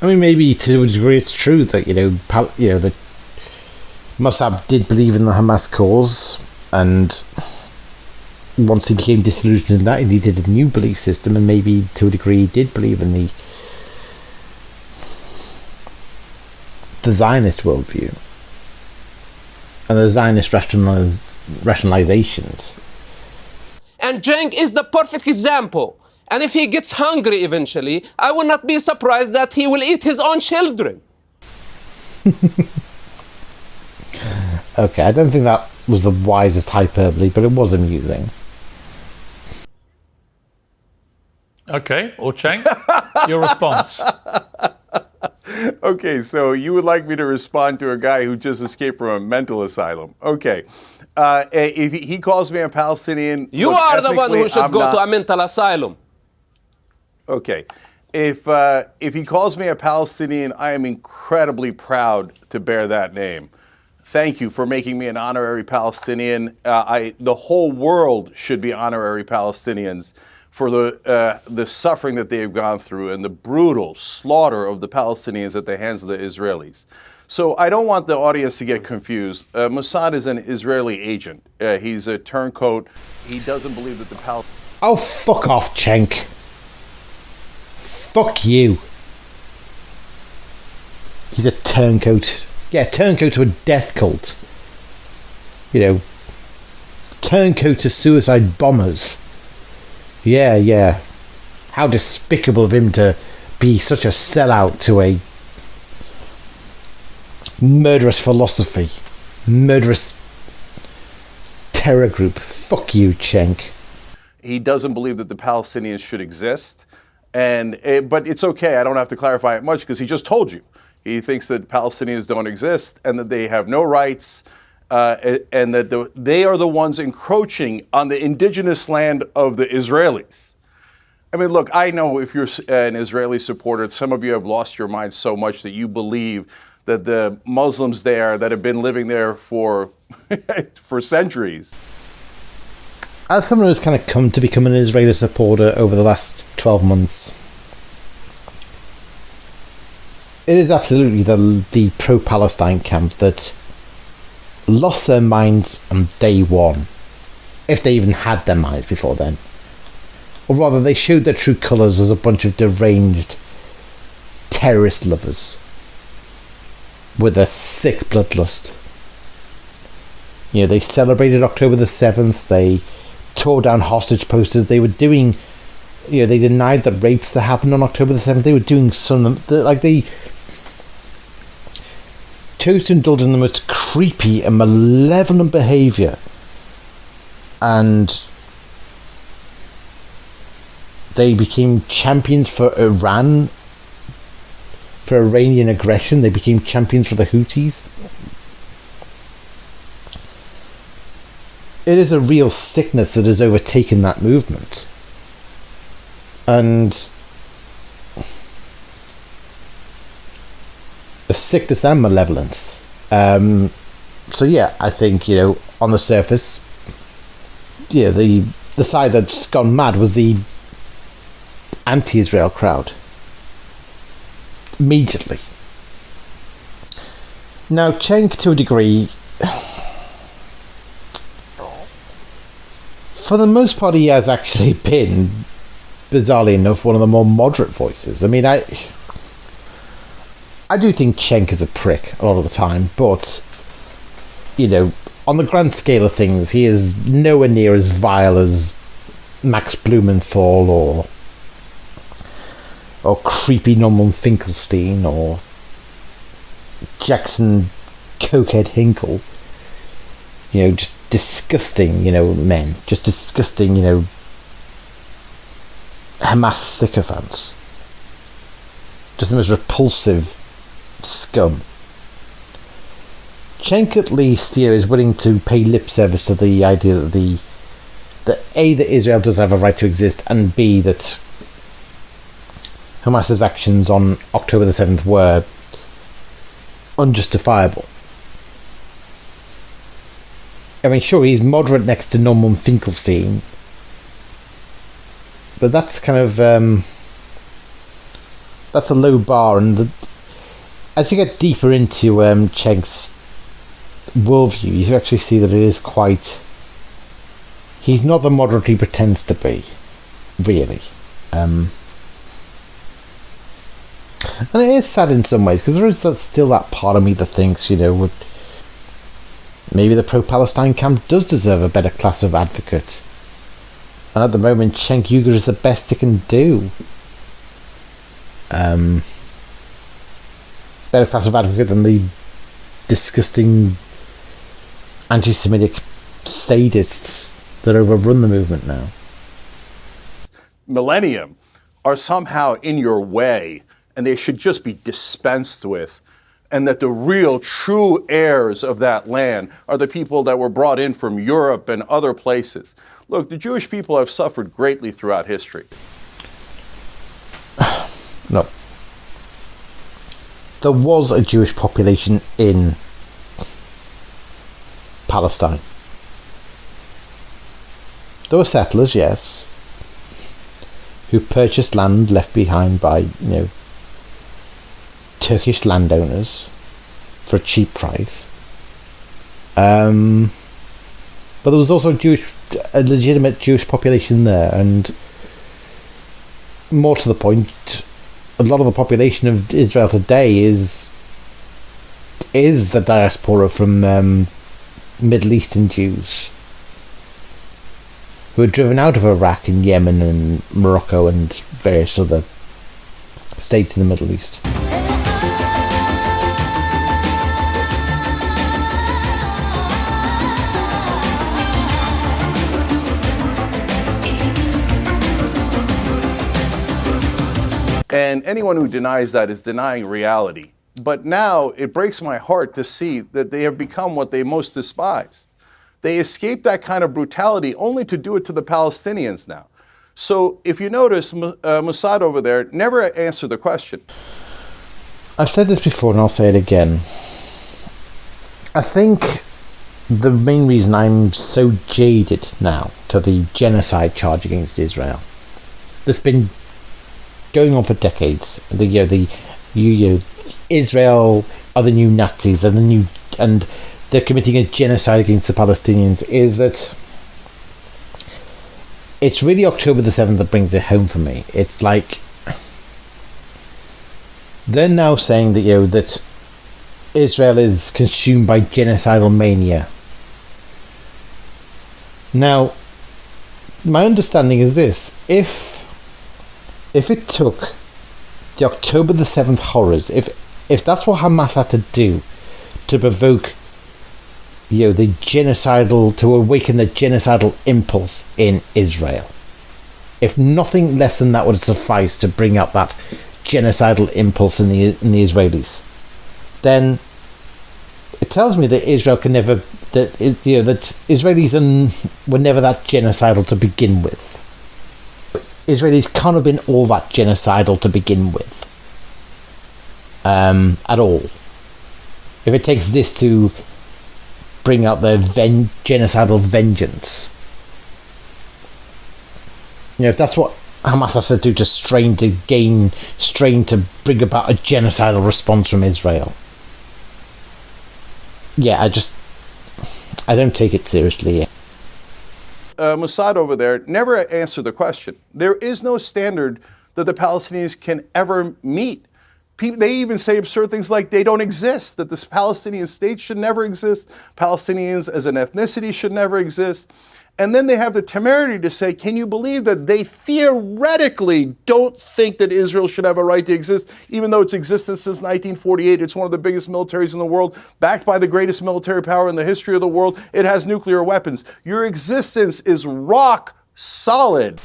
I mean, maybe to a degree it's true that, that Mosab did believe in the Hamas cause, and once he became disillusioned in that, he needed a new belief system, and maybe to a degree he did believe in the Zionist worldview and the Zionist rationalizations. And Cenk is the perfect example. And if he gets hungry eventually, I will not be surprised that he will eat his own children. Okay, I don't think that was the wisest hyperbole, but it was amusing. Okay, or Cenk, your response. Okay, so you would like me to respond to a guy who just escaped from a mental asylum. Okay. If he calls me a Palestinian... You are the one who should go to a mental asylum. Okay. If he calls me a Palestinian, I am incredibly proud to bear that name. Thank you for making me an honorary Palestinian. The whole world should be honorary Palestinians for the suffering that they have gone through and the brutal slaughter of the Palestinians at the hands of the Israelis. So I don't want the audience to get confused. Mossad is an Israeli agent. He's a turncoat. He doesn't believe that the Palestinians... Oh, fuck off, Cenk. Fuck you. He's a turncoat. Yeah, turncoat to a death cult. Turncoat to suicide bombers. Yeah. How despicable of him to be such a sellout to a murderous philosophy. Murderous terror group. Fuck you, Cenk. He doesn't believe that the Palestinians should exist. But it's okay. I don't have to clarify it much because he just told you. He thinks that Palestinians don't exist and that they have no rights and that they are the ones encroaching on the indigenous land of the Israelis. I mean, look, I know if you're an Israeli supporter, some of you have lost your mind so much that you believe that the Muslims there that have been living there for centuries. As someone who's kind of come to become an Israeli supporter over the last 12 months, it is absolutely the pro-Palestine camp that lost their minds on day one, if they even had their minds before then. Or rather, they showed their true colours as a bunch of deranged terrorist lovers with a sick bloodlust. They celebrated October the 7th, they tore down hostage posters, they were doing, they denied the rapes that happened on October the 7th, they were doing they chose to indulge in the most creepy and malevolent behaviour, and they became champions for Iran, for Iranian aggression. They became champions for the Houthis. It is a real sickness that has overtaken that movement. And the sickness and malevolence. So yeah, I think, on the surface, the side that's gone mad was the anti-Israel crowd. Immediately. Now, Cenk, to a degree, for the most part, he has actually been, bizarrely enough, one of the more moderate voices. I mean, I do think Cenk is a prick a lot of the time, but, on the grand scale of things, he is nowhere near as vile as Max Blumenthal or creepy Norman Finkelstein or Jackson Cokehead Hinkle. Just disgusting, men. Just disgusting, Hamas sycophants. Just the most repulsive scum. Cenk, at least, is willing to pay lip service to the idea that A, that Israel does have a right to exist, and B, that Hamas's actions on October the 7th were unjustifiable. I mean, sure, he's moderate next to Norman Finkelstein, But that's kind of that's a low bar, and as you get deeper into Chenk's worldview, you actually see that it is quite. He's not the moderate he pretends to be, really. And it is sad in some ways, because there is still that part of me that thinks, maybe the pro-Palestine camp does deserve a better class of advocate. And at the moment, Cenk Uygur is the best it can do. Better class of advocate than the disgusting anti-Semitic sadists that overrun the movement now. Millennium are somehow in your way, and they should just be dispensed with, and that the real true heirs of that land are the people that were brought in from Europe and other places. Look, the Jewish people have suffered greatly throughout history. No. There was a Jewish population in Palestine. There were settlers, yes, who purchased land left behind by, Turkish landowners for a cheap price. But there was also a legitimate Jewish population there, and more to the point, a lot of the population of Israel today is the diaspora from Middle Eastern Jews who were driven out of Iraq and Yemen and Morocco and various other states in the Middle East. And anyone who denies that is denying reality. But now it breaks my heart to see that they have become what they most despised. They escaped that kind of brutality only to do it to the Palestinians now. So if you notice, Mossad over there never answered the question. I've said this before and I'll say it again. I think the main reason I'm so jaded now to the genocide charge against Israel that's been going on for decades, Israel are the new Nazis, and they're committing a genocide against the Palestinians, is that it's really October the 7th that brings it home for me. It's like they're now saying that that Israel is consumed by genocidal mania. Now, my understanding is this: if it took the October the 7th horrors, if that's what Hamas had to do to provoke, to awaken the genocidal impulse in Israel, if nothing less than that would suffice to bring out that genocidal impulse in the Israelis, then it tells me that Israel can never, that Israelis were never that genocidal to begin with. Israelis can't have been all that genocidal to begin with, at all. If it takes this to bring out their genocidal vengeance, if that's what Hamas has to do to strain to bring about a genocidal response from Israel, I don't take it seriously. Mossad over there never answered the question. There is no standard that the Palestinians can ever meet. They even say absurd things like they don't exist, that this Palestinian state should never exist, Palestinians as an ethnicity should never exist. And then they have the temerity to say, can you believe that they theoretically don't think that Israel should have a right to exist, even though it's existed since 1948. It's one of the biggest militaries in the world, backed by the greatest military power in the history of the world. It has nuclear weapons. Your existence is rock solid.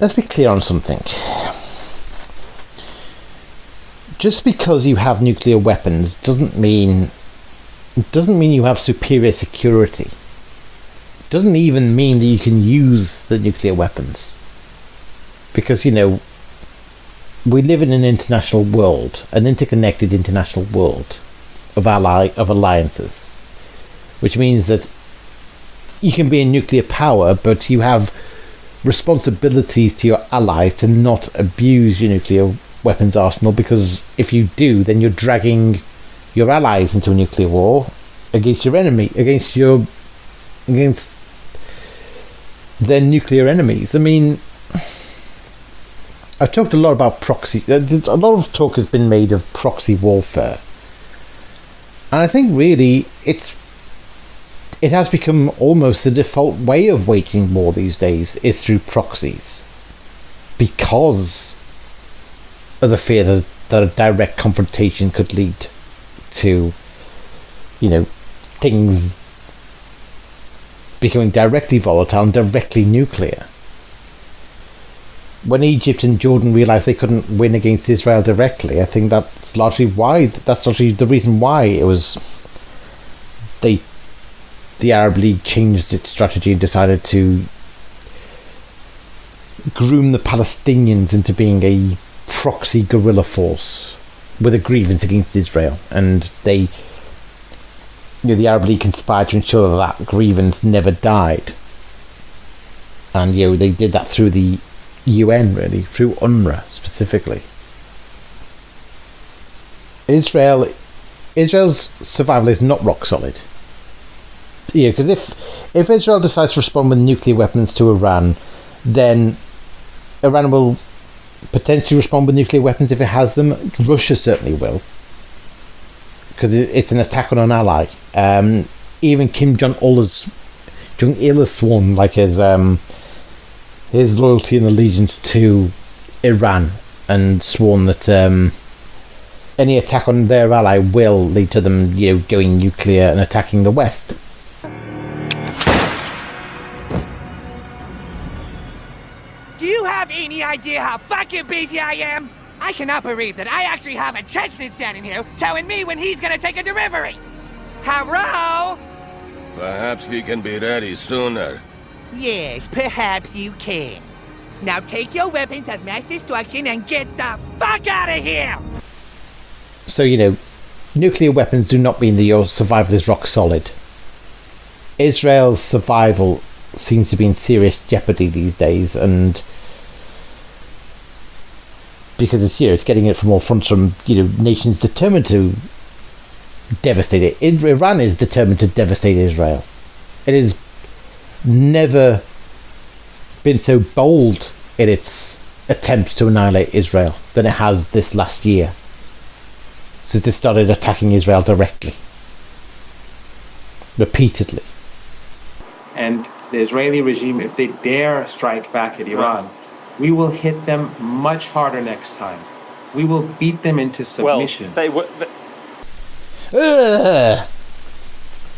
Let's be clear on something. Just because you have nuclear weapons doesn't mean you have superior security. It doesn't even mean that you can use the nuclear weapons. Because, we live in an international world, an interconnected international world of alliances. Which means that you can be a nuclear power, but you have responsibilities to your allies to not abuse your nuclear weapons arsenal, because if you do, then you're dragging your allies into a nuclear war against your enemy, against their nuclear enemies. I mean, I've talked a lot about proxy. A lot of talk has been made of proxy warfare, and I think really it has become almost the default way of waging war these days is through proxies, because of the fear that a direct confrontation could lead to, things becoming directly volatile and directly nuclear. When Egypt and Jordan realised they couldn't win against Israel directly, I think that's largely the reason why the Arab League changed its strategy and decided to groom the Palestinians into being a proxy guerrilla force with a grievance against Israel, and the Arab League conspired to ensure that grievance never died, and they did that through the UN, really, through UNRWA specifically. Israel's survival is not rock solid. Because if Israel decides to respond with nuclear weapons to Iran, then Iran will potentially respond with nuclear weapons if it has them. Russia certainly will, because it's an attack on an ally. Even Kim Jong-il has sworn his loyalty and allegiance to Iran, and sworn that any attack on their ally will lead to them going nuclear and attacking the West. Do you have any idea how fucking busy I am? I cannot believe that I actually have a Chechen standing here telling me when he's gonna take a delivery. Hello? Perhaps we can be ready sooner. Yes, perhaps you can. Now take your weapons of mass destruction and get the fuck out of here! So, nuclear weapons do not mean that your survival is rock solid. Israel's survival seems to be in serious jeopardy these days, and because it's getting it from all fronts from nations determined to devastate it. Iran is determined to devastate Israel. It has never been so bold in its attempts to annihilate Israel than it has this last year, since it started attacking Israel directly, repeatedly. And the Israeli regime, if they dare strike back at Iran, we will hit them much harder next time. We will beat them into submission.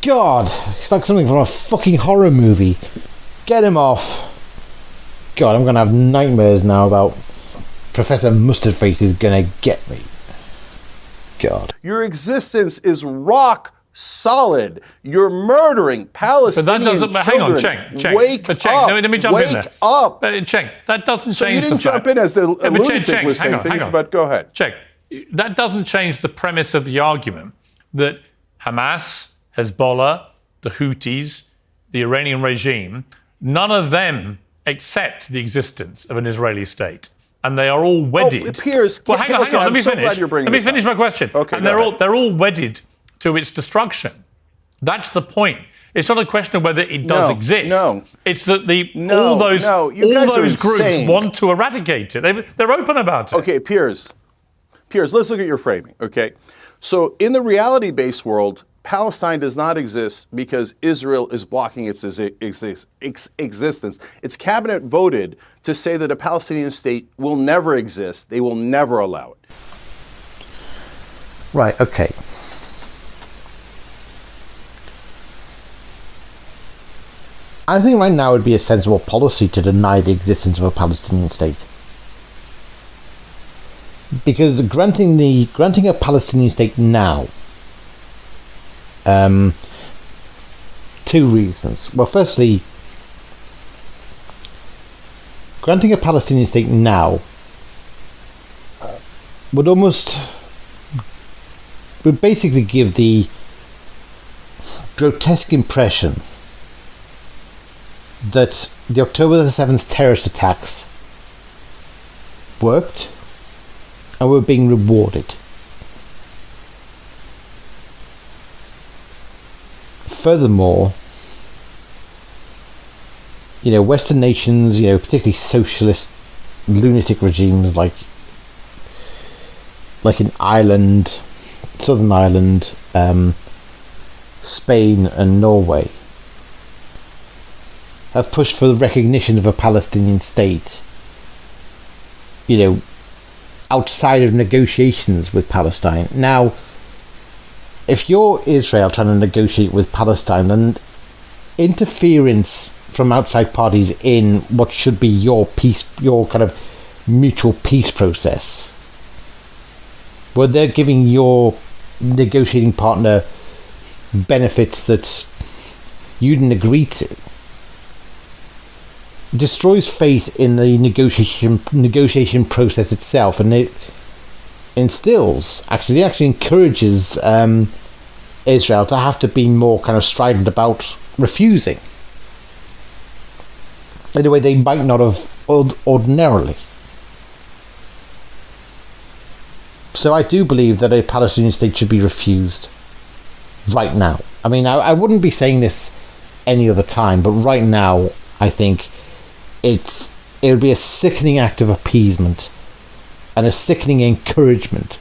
God, it's like something from a fucking horror movie. Get him off. God, I'm gonna have nightmares now about Professor Mustardface is gonna get me. God. Your existence is rock solid. You're murdering Palestinian children. Hang on, Cheng. Wake up. Let me jump in there. Wake up. Cheng, that doesn't So change you didn't the jump fact. in as the lunatic Cheng, was saying things about, go ahead. Cheng, that doesn't change the premise of the argument that Hamas, Hezbollah, the Houthis, the Iranian regime, none of them accept the existence of an Israeli state. And they are all wedded. It appears. Well, hang on. Let me finish. Glad you're bringing Let me finish my question. Okay, and they're all wedded to its destruction. That's the point. It's not a question of whether it does exist. No. It's that all those groups want to eradicate it. They're open about it. Okay, Piers, let's look at your framing, okay? So in the reality-based world, Palestine does not exist because Israel is blocking its existence. Its cabinet voted to say that a Palestinian state will never exist. They will never allow it. Right, okay. I think right now it would be a sensible policy to deny the existence of a Palestinian state. Because granting a Palestinian state now, two reasons. Well, firstly, granting a Palestinian state now would basically give the grotesque impression that the October the 7th terrorist attacks worked and were being rewarded. Furthermore, Western nations, particularly socialist lunatic regimes like in Ireland, Southern Ireland, Spain and Norway, have pushed for the recognition of a Palestinian state, outside of negotiations with Palestine. Now, if you're Israel trying to negotiate with Palestine, then interference from outside parties in what should be your kind of mutual peace process, where they're giving your negotiating partner benefits that you didn't agree to, destroys faith in the negotiation process itself, and it actually encourages Israel to have to be more kind of strident about refusing in a way they might not have ordinarily. So I do believe that a Palestinian state should be refused right now. I mean, I wouldn't be saying this any other time, but right now I think it would be a sickening act of appeasement and a sickening encouragement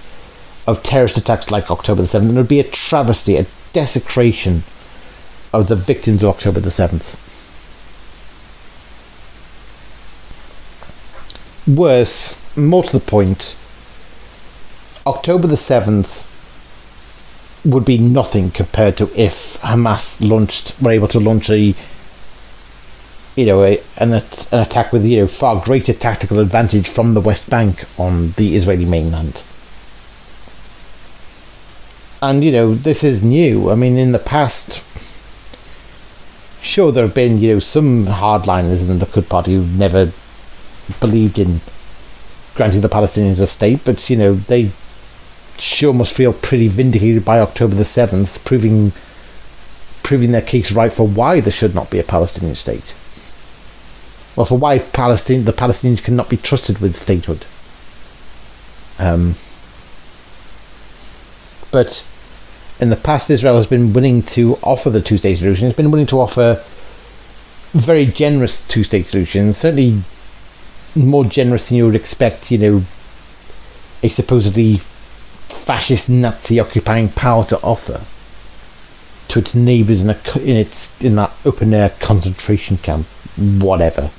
of terrorist attacks like October the 7th. And it would be a travesty, a desecration of the victims of October the 7th. Worse, more to the point, October the 7th would be nothing compared to if Hamas were able to launch an attack with far greater tactical advantage from the West Bank on the Israeli mainland. And this is new. I mean, in the past, sure, there have been some hardliners in the Likud party who've never believed in granting the Palestinians a state, but they sure must feel pretty vindicated by October the 7th, proving their case right for why there should not be a Palestinian state. Or for why the Palestinians cannot be trusted with statehood. But in the past, Israel has been willing to offer the two-state solution. It's been willing to offer very generous two-state solutions, certainly more generous than you would expect, a supposedly fascist Nazi occupying power to offer to its neighbours in that open-air concentration camp, whatever.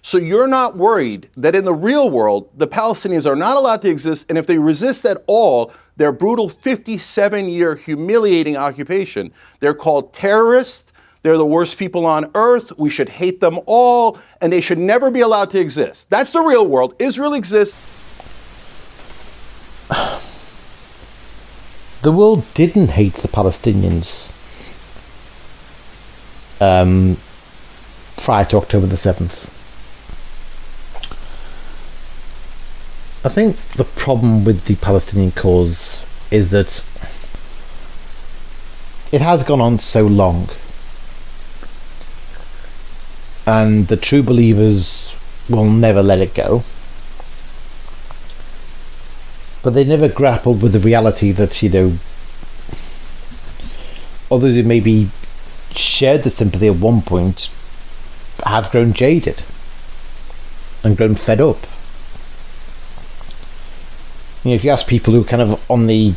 So you're not worried that in the real world, the Palestinians are not allowed to exist, and if they resist at all their brutal 57-year humiliating occupation, they're called terrorists, they're the worst people on earth, we should hate them all, and they should never be allowed to exist. That's the real world. Israel exists. The world didn't hate the Palestinians prior to October the 7th. I think the problem with the Palestinian cause is that it has gone on so long, and the true believers will never let it go. But they never grappled with the reality that, others who maybe shared the sympathy at one point have grown jaded and grown fed up. If you ask people who are kind of on the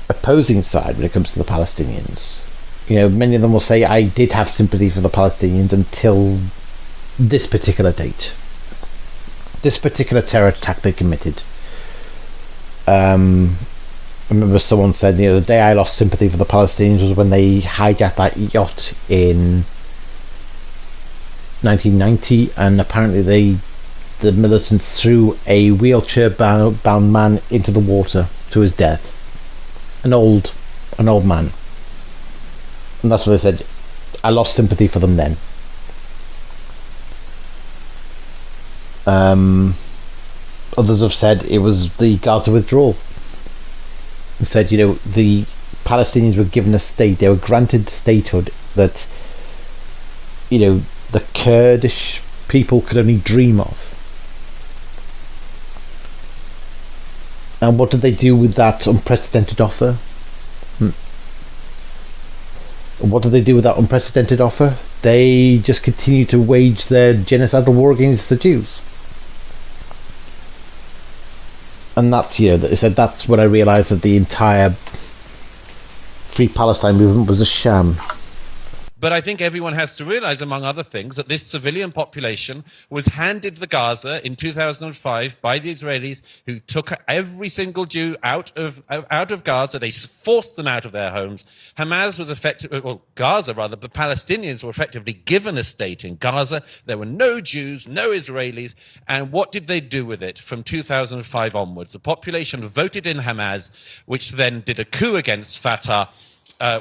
opposing side when it comes to the Palestinians, many of them will say, I did have sympathy for the Palestinians until this particular date. This particular terror attack they committed. I remember someone said, the day I lost sympathy for the Palestinians was when they hijacked that yacht in 1990, and apparently the militants threw a wheelchair-bound man into the water to his death. An old man. And that's what they said. I lost sympathy for them then. Others have said it was the Gaza withdrawal. They said, the Palestinians were given a state, they were granted statehood that the Kurdish people could only dream of. And what did they do with that unprecedented offer? What did they do with that unprecedented offer? They just continue to wage their genocidal war against the Jews. And that's, that's when I realised that the entire Free Palestine movement was a sham. But I think everyone has to realize, among other things, that this civilian population was handed the Gaza in 2005 by the Israelis, who took every single Jew out of Gaza. They forced them out of their homes. Hamas was Gaza rather, the Palestinians were effectively given a state in Gaza. There were no Jews, no Israelis. And what did they do with it from 2005 onwards? The population voted in Hamas, which then did a coup against Fatah,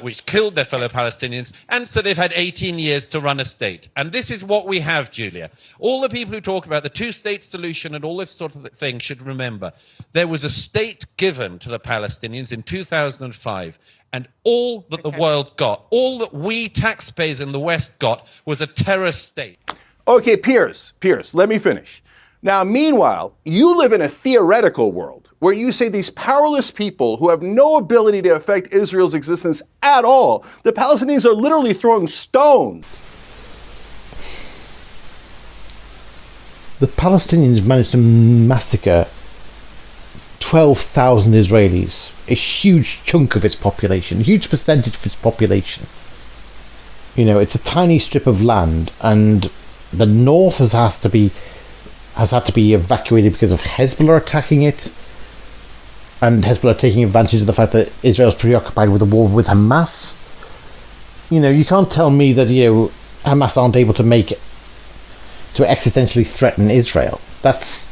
which killed their fellow Palestinians, and so they've had 18 years to run a state. And this is what we have, Julia. All the people who talk about the two-state solution and all this sort of thing should remember there was a state given to the Palestinians in 2005, and all that the world got, all that we taxpayers in the West got, was a terror state. Okay, Piers, let me finish. Now, meanwhile, you live in a theoretical world where you say these powerless people who have no ability to affect Israel's existence at all, the Palestinians are literally throwing stones. The Palestinians managed to massacre 12,000 Israelis, a huge chunk of its population, a huge percentage of its population. It's a tiny strip of land, and the north has had to be evacuated because of Hezbollah attacking it, and Hezbollah taking advantage of the fact that Israel's preoccupied with a war with Hamas. You can't tell me that Hamas aren't able to existentially threaten Israel. That's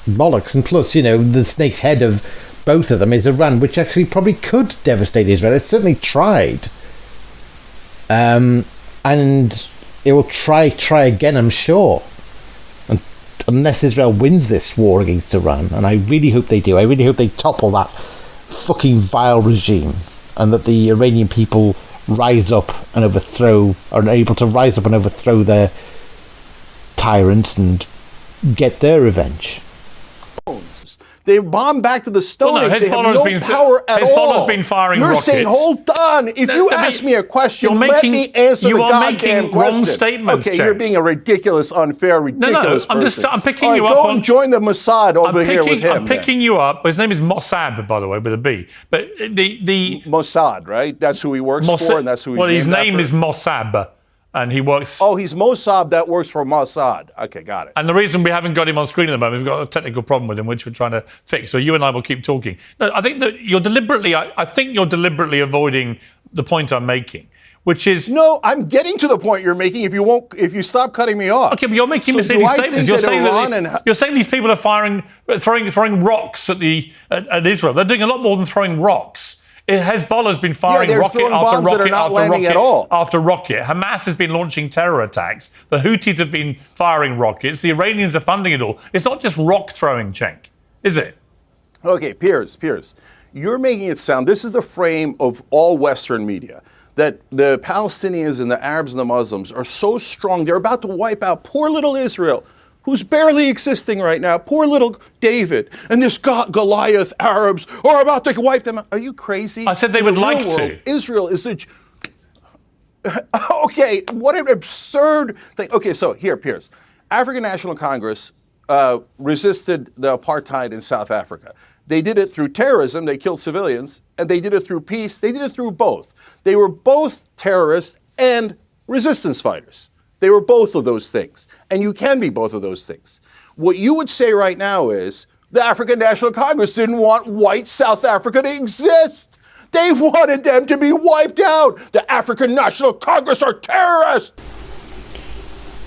bollocks. And plus, the snake's head of both of them is Iran, which actually probably could devastate Israel. It's certainly tried, and it will try again, I'm sure. Unless Israel wins this war against Iran, and I really hope they do. I really hope they topple that fucking vile regime, and that the Iranian people rise up and are able to rise up and overthrow their tyrants and get their revenge. They bomb back to the Stone Age. They have no power at all. Hezbollah's been firing rockets. You're saying, hold on. If you ask me a question, let me answer the goddamn question. You are making wrong statements, Okay, you're being a ridiculous, unfair, ridiculous person. I'm picking you up on... Go and join the Mossad over here with him. I'm picking you up. His name is Mosab, by the way, with a B. But the Mossad, right? That's who he works for, and that's who he's his name is Mosab. And he works... Oh, he's Mosab that works for Mossad. Okay, got it. And the reason we haven't got him on screen at the moment, we've got a technical problem with him, which we're trying to fix. So you and I will keep talking. No, I think that you're deliberately... I think you're deliberately avoiding the point I'm making, which is... No, I'm getting to the point you're making if you stop cutting me off. Okay, but you're making misleading statements. You're saying these people are throwing rocks at Israel. They're doing a lot more than throwing rocks. Hezbollah's been firing rocket after rocket after rocket. Hamas has been launching terror attacks. The Houthis have been firing rockets. The Iranians are funding it all. It's not just rock throwing, Cenk, is it? Okay, Piers, you're making it sound, this is the frame of all Western media, that the Palestinians and the Arabs and the Muslims are so strong, they're about to wipe out poor little Israel, who's barely existing right now, poor little David, and this Goliath Arabs are about to wipe them out. Are you crazy? I said they would like to. Israel is the... Okay, what an absurd thing. Okay, so here, Piers. African National Congress resisted the apartheid in South Africa. They did it through terrorism, they killed civilians, and they did it through peace, they did it through both. They were both terrorists and resistance fighters. They were both of those things. And you can be both of those things. What you would say right now is the African National Congress didn't want white South Africa to exist. They wanted them to be wiped out. The African National Congress are terrorists.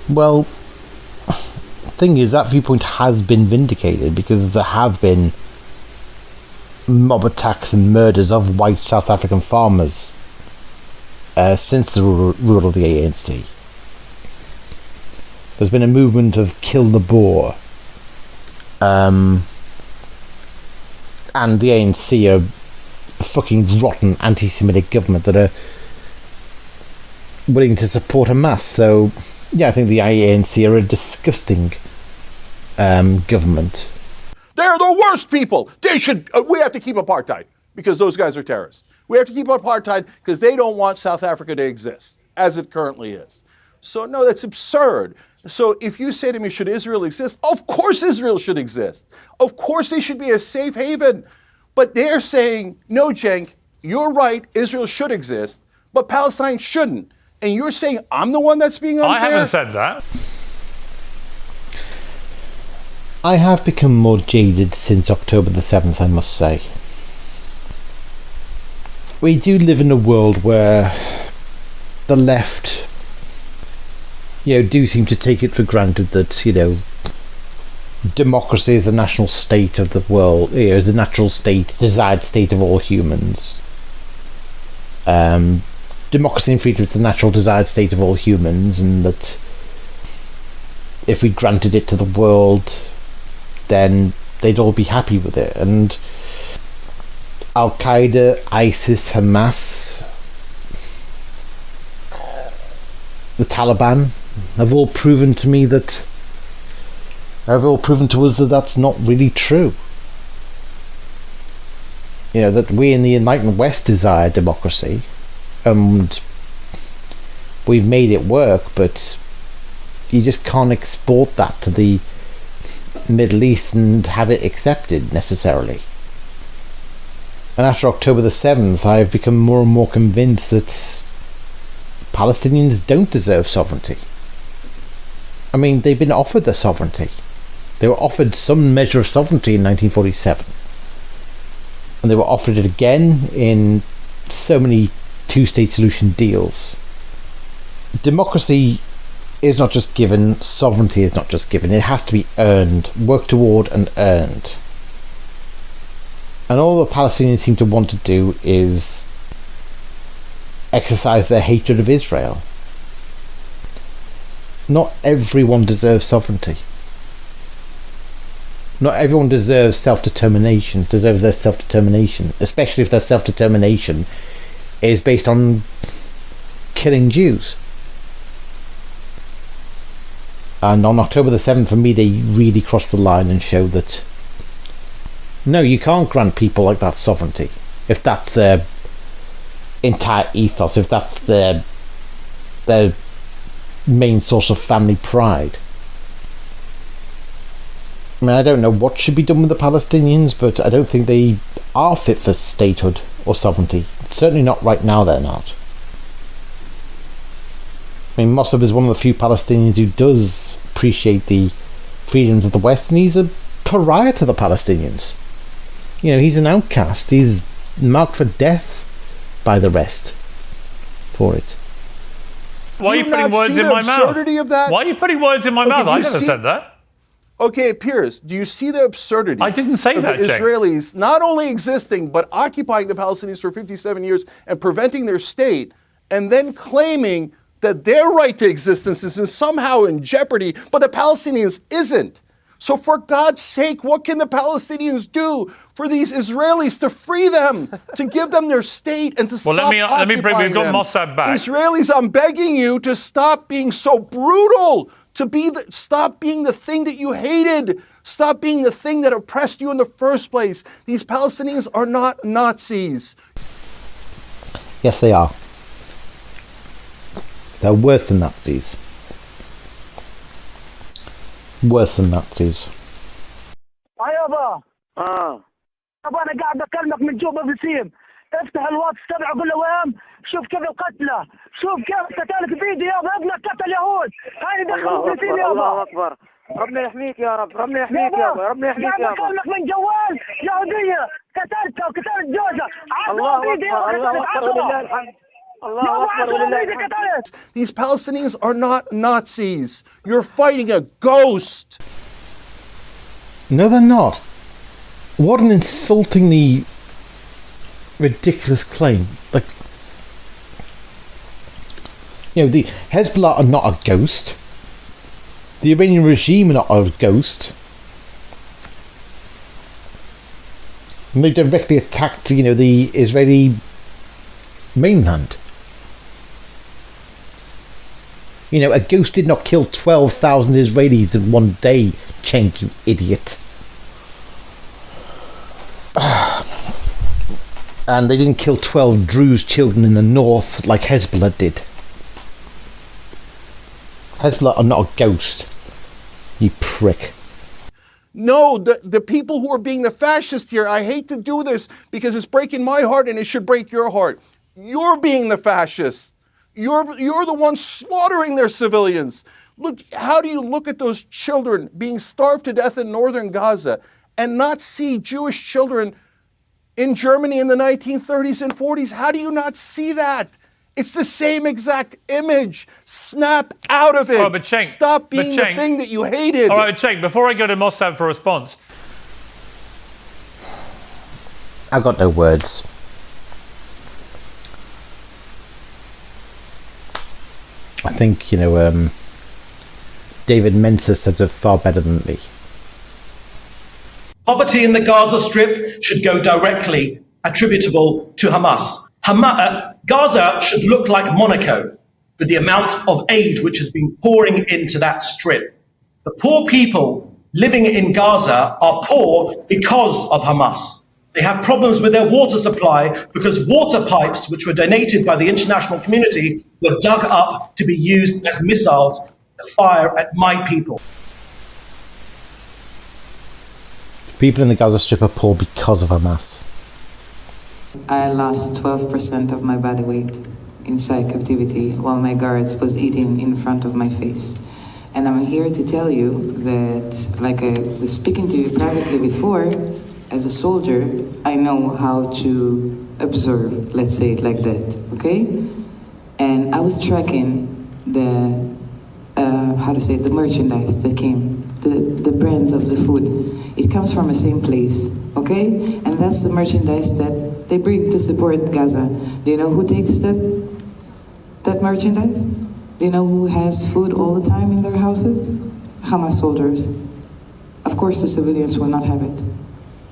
Well, the thing is, that viewpoint has been vindicated because there have been mob attacks and murders of white South African farmers since the rule of the ANC. There's been a movement of kill the Boer. And the ANC are a fucking rotten anti-Semitic government that are willing to support Hamas. So, yeah, I think the ANC are a disgusting government. They're the worst people. They should. We have to keep apartheid because those guys are terrorists. We have to keep apartheid because they don't want South Africa to exist as it currently is. So no, that's absurd. So if you say to me, should Israel exist? Of course Israel should exist. Of course they should be a safe haven. But they're saying, no, Cenk, you're right, Israel should exist, but Palestine shouldn't. And you're saying I'm the one that's being unfair? I haven't said that. I have become more jaded since October the 7th, I must say. We do live in a world where the left, do seem to take it for granted that, democracy is the national state of the world, is the natural state, desired state of all humans. Democracy and freedom is the natural desired state of all humans, and that if we granted it to the world, then they'd all be happy with it. And Al-Qaeda, ISIS, Hamas, the Taliban have all proven to us that that's not really true. That we in the enlightened West desire democracy, and we've made it work, but you just can't export that to the Middle East and have it accepted necessarily. And after October the 7th, I've become more and more convinced that Palestinians don't deserve sovereignty. I mean, they've been offered the sovereignty. They were offered some measure of sovereignty in 1947. And they were offered it again in so many two-state solution deals. Democracy is not just given, sovereignty is not just given, it has to be earned, worked toward and earned. And all the Palestinians seem to want to do is exercise their hatred of Israel. Not everyone deserves sovereignty. Not everyone deserves self-determination, especially if their self-determination is based on killing Jews. And on October the 7th, for me, they really crossed the line and showed that no, you can't grant people like that sovereignty if that's their entire ethos, if that's their main source of family pride. I mean, I don't know what should be done with the Palestinians, but I don't think they are fit for statehood or sovereignty. Certainly not right now, they're not. I mean, Mosab is one of the few Palestinians who does appreciate the freedoms of the West, and he's a pariah to the Palestinians. He's an outcast. He's marked for death by the rest for it. Why are you putting words in my mouth? Absurdity of that? Why are you putting words in my mouth? I never said that. Okay, Piers, do you see the absurdity? I didn't say that, the Israelis not only existing, but occupying the Palestinians for 57 years and preventing their state, and then claiming that their right to existence is somehow in jeopardy, but the Palestinians isn't. So for God's sake, what can the Palestinians do for these Israelis to free them, to give them their state and to stop occupying them? Let me bring, we've got Mosab back. Israelis, I'm begging you to stop being so brutal, stop being the thing that you hated, stop being the thing that oppressed you in the first place. These Palestinians are not Nazis. Yes, they are. They're worse than Nazis. Worse than Nazis. يابا طب انا قاعد اكلمك من جوبا بسيم افتح الواتس تبعه قول له وين شوف كيف القتله شوف كيف قتلك فيديو يابا ابنك قتل يهود هاي دخلوا بسيم يابا الله اكبر ربنا يحميك يا رب ربنا يحميك يابا ربنا يحميك يابا قاعد اكلمك من جوال يهوديه قتلتها وقتلت جوزها الله اكبر الله اكبر ولله الحمد. These Palestinians are not Nazis. You're fighting a ghost. No, they're not. What an insultingly ridiculous claim. Like, the Hezbollah are not a ghost. The Iranian regime are not a ghost. And they directly attacked, the Israeli mainland. You know, a ghost did not kill 12,000 Israelis in one day, Cenk, you idiot. And they didn't kill 12 Druze children in the north like Hezbollah did. Hezbollah are not a ghost, you prick. No, the people who are being the fascists here, I hate to do this because it's breaking my heart and it should break your heart. You're being the fascists. You're the ones slaughtering their civilians. Look, how do you look at those children being starved to death in northern Gaza and not see Jewish children in Germany in the 1930s and 40s? How do you not see that? It's the same exact image. Snap out of it. Oh, but Cenk, stop being the thing that you hated. All right, Cenk, before I go to Mosab for a response. I've got no words. I think, you know, David Mensa says it far better than me. Poverty in the Gaza Strip should go directly attributable to Hamas. Gaza should look like Monaco with the amount of aid which has been pouring into that strip. The poor people living in Gaza are poor because of Hamas. They have problems with their water supply because water pipes which were donated by the international community were dug up to be used as missiles to fire at my people. People in the Gaza Strip are poor because of Hamas. I lost 12% of my body weight inside captivity while my guards was eating in front of my face. And I'm here to tell you that, like I was speaking to you privately before, as a soldier, I know how to observe, let's say it like that, okay? And I was tracking the, the merchandise that came, the brands of the food. It comes from the same place, okay? And that's the merchandise that they bring to support Gaza. Do you know who takes that merchandise? Do you know who has food all the time in their houses? Hamas soldiers. Of course the civilians will not have it.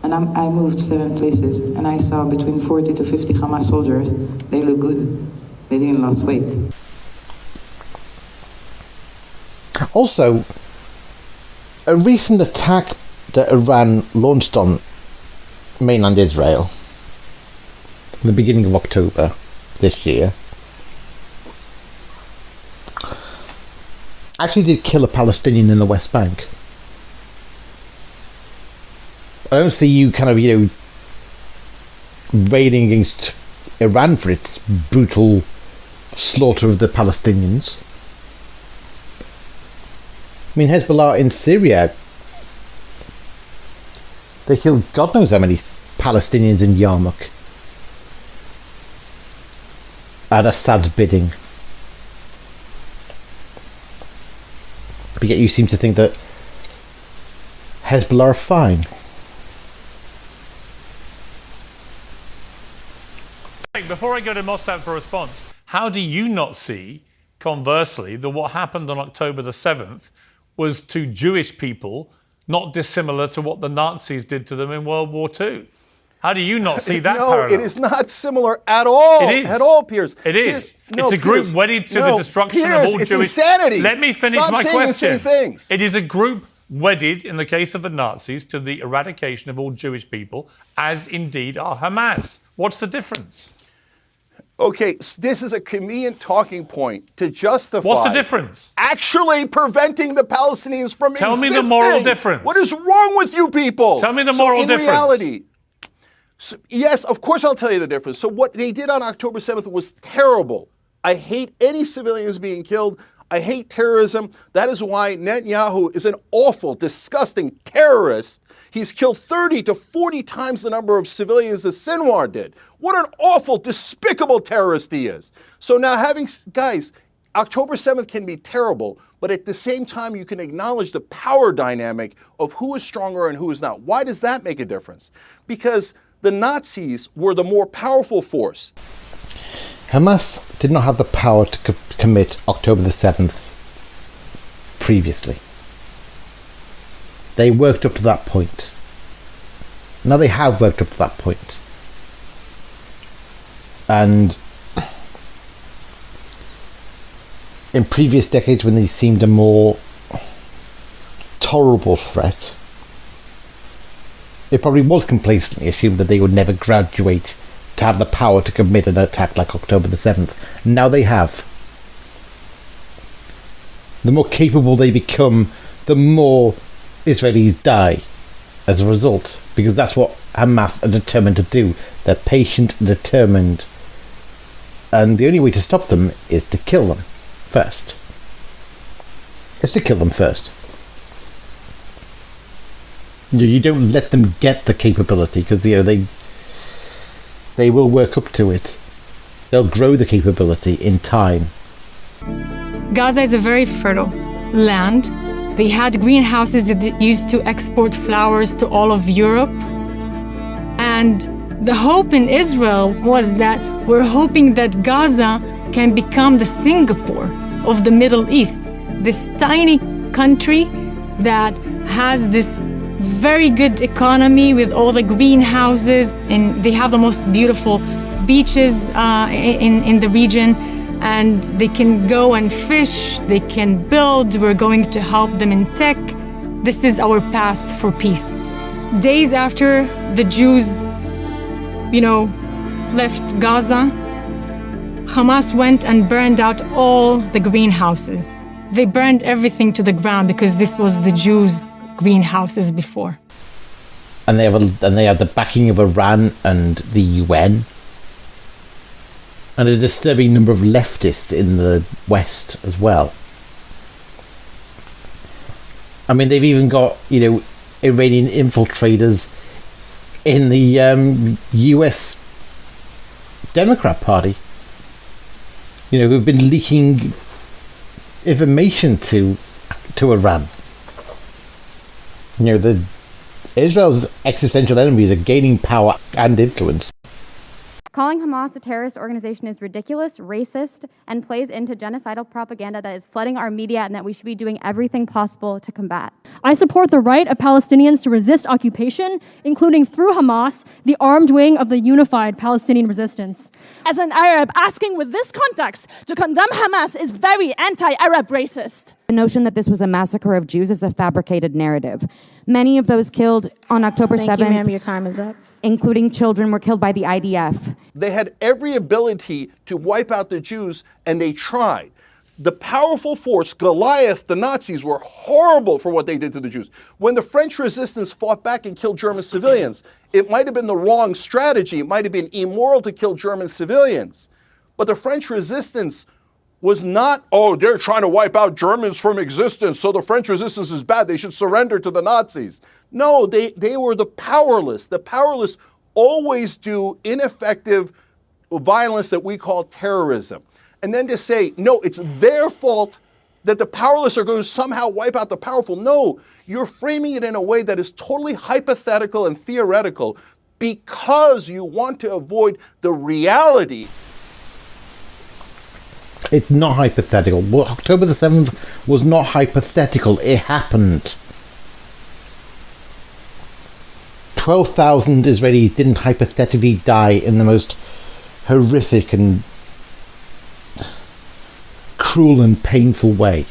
And I moved 7 places and I saw between 40 to 50 Hamas soldiers. They look good. They didn't lose weight. Also, a recent attack that Iran launched on mainland Israel in the beginning of October this year actually did kill a Palestinian in the West Bank. I don't see you kind of, you know, railing against Iran for its brutal slaughter of the Palestinians. I mean, Hezbollah in Syria, they killed God knows how many Palestinians in Yarmouk at Assad's bidding. But yet you seem to think that Hezbollah are fine. Before I go to Mosab for a response, how do you not see, conversely, that what happened on October the 7th was to Jewish people not dissimilar to what the Nazis did to them in World War II? How do you not see that parallel? No, it is not similar at all. It is. At all, Piers. It is. No, it's a group Piers, wedded to no, the destruction Piers, of all it's Jewish... insanity. Let me finish Stop my saying question. the same things. It is a group wedded, in the case of the Nazis, to the eradication of all Jewish people, as indeed are Hamas. What's the difference? Okay, so this is a convenient talking point to justify... What's the difference? Actually preventing the Palestinians from Tell existing. me the moral difference. What is wrong with you people? Tell me the moral difference. In reality, yes, of course I'll tell you the difference. So what they did on October 7th was terrible. I hate any civilians being killed. I hate terrorism. That is why Netanyahu is an awful, disgusting terrorist. He's killed 30 to 40 times the number of civilians that Sinwar did. What an awful, despicable terrorist he is. So now guys, October 7th can be terrible, but at the same time, you can acknowledge the power dynamic of who is stronger and who is not. Why does that make a difference? Because the Nazis were the more powerful force. Hamas did not have the power to commit October the 7th previously. They worked up to that point. Now they have worked up to that point. And in previous decades when they seemed a more tolerable threat, it probably was complacently assumed that they would never graduate to have the power to commit an attack like October the 7th. Now they have. The more capable they become, the more Israelis die as a result, because that's what Hamas are determined to do. They're patient and determined, and the only way to stop them is to kill them first. Is to kill them first. You don't let them get the capability, because they will work up to it. They'll grow the capability in time. Gaza is a very fertile land. They had greenhouses that used to export flowers to all of Europe. And the hope in Israel was that we're hoping that Gaza can become the Singapore of the Middle East, this tiny country that has this very good economy with all the greenhouses, and they have the most beautiful beaches in the region, and they can go and fish, they can build, we're going to help them in tech. This is our path for peace. Days after the Jews, left Gaza, Hamas went and burned out all the greenhouses. They burned everything to the ground because this was the Jews' greenhouses before. And they have the backing of Iran and the UN, and a disturbing number of leftists in the West as well. I mean, they've even got Iranian infiltrators in the US Democrat Party, who've been leaking information to Iran. Israel's existential enemies are gaining power and influence. Calling Hamas a terrorist organization is ridiculous, racist, and plays into genocidal propaganda that is flooding our media and that we should be doing everything possible to combat. I support the right of Palestinians to resist occupation, including through Hamas, the armed wing of the unified Palestinian resistance. As an Arab, asking with this context to condemn Hamas is very anti-Arab racist. The notion that this was a massacre of Jews is a fabricated narrative. Many of those killed on October 7th, Thank you, ma'am. Your time is up. Including children, were killed by the IDF. They had every ability to wipe out the Jews, and they tried. The powerful force, Goliath, the Nazis, were horrible for what they did to the Jews. When the French resistance fought back and killed German civilians, it might have been the wrong strategy. It might have been immoral to kill German civilians. But the French resistance was not, they're trying to wipe out Germans from existence, so the French resistance is bad, they should surrender to the Nazis. No, they were the powerless. The powerless always do ineffective violence that we call terrorism. And then to say, no, it's their fault that the powerless are going to somehow wipe out the powerful. No, you're framing it in a way that is totally hypothetical and theoretical because you want to avoid the reality. It's not hypothetical. Well, October the 7th was not hypothetical. It happened. 12,000 Israelis didn't hypothetically die in the most horrific and cruel and painful way.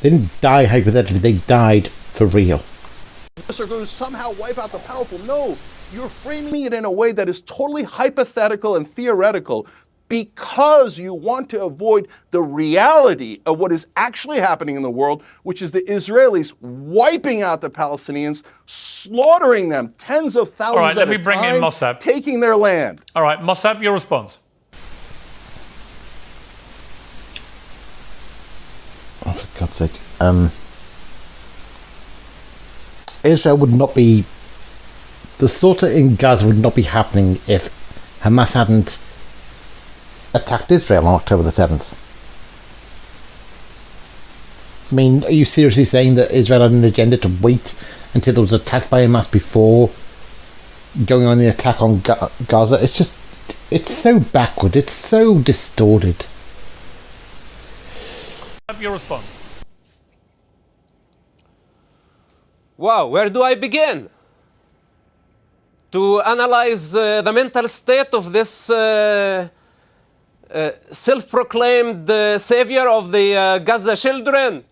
They didn't die hypothetically, they died for real. Are going to somehow wipe out the powerful. No, you're framing it in a way that is totally hypothetical and theoretical because you want to avoid the reality of what is actually happening in the world, which is the Israelis wiping out the Palestinians, slaughtering them, tens of thousands All right, let me at a bring time, in Mosab. taking their land. All right, Mosab, your response. Oh, for God's sake. Israel would not be... The slaughter in Gaza would not be happening if Hamas hadn't attacked Israel on October the 7th. I mean, are you seriously saying that Israel had an agenda to wait until it was attacked by Hamas before going on the attack on Gaza? It's just... It's so backward. It's so distorted. Your response. Wow, where do I begin? to analyze the mental state of this self-proclaimed savior of the Gaza children.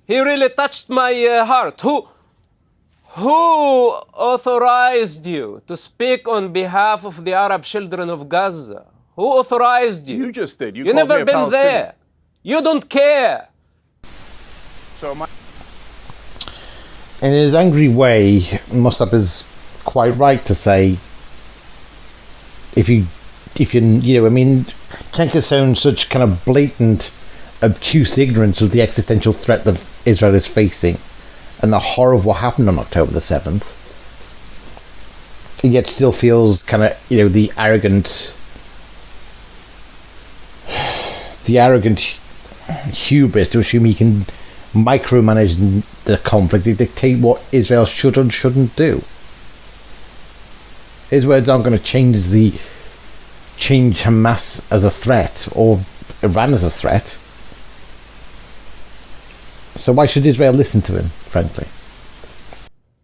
He really touched my heart. Who authorized you to speak on behalf of the Arab children of Gaza? Who authorized you? You just did. You never been there. You don't care. So in his angry way, Mosab is quite right to say, if you I mean, Chenka's shown such kind of blatant, obtuse ignorance of the existential threat that Israel is facing and the horror of what happened on October the 7th, he yet still feels kind of, the arrogant hubris to assume he can micromanage the conflict and dictate what Israel should and shouldn't do. His words aren't going to change Hamas as a threat or Iran as a threat. So why should Israel listen to him, frankly?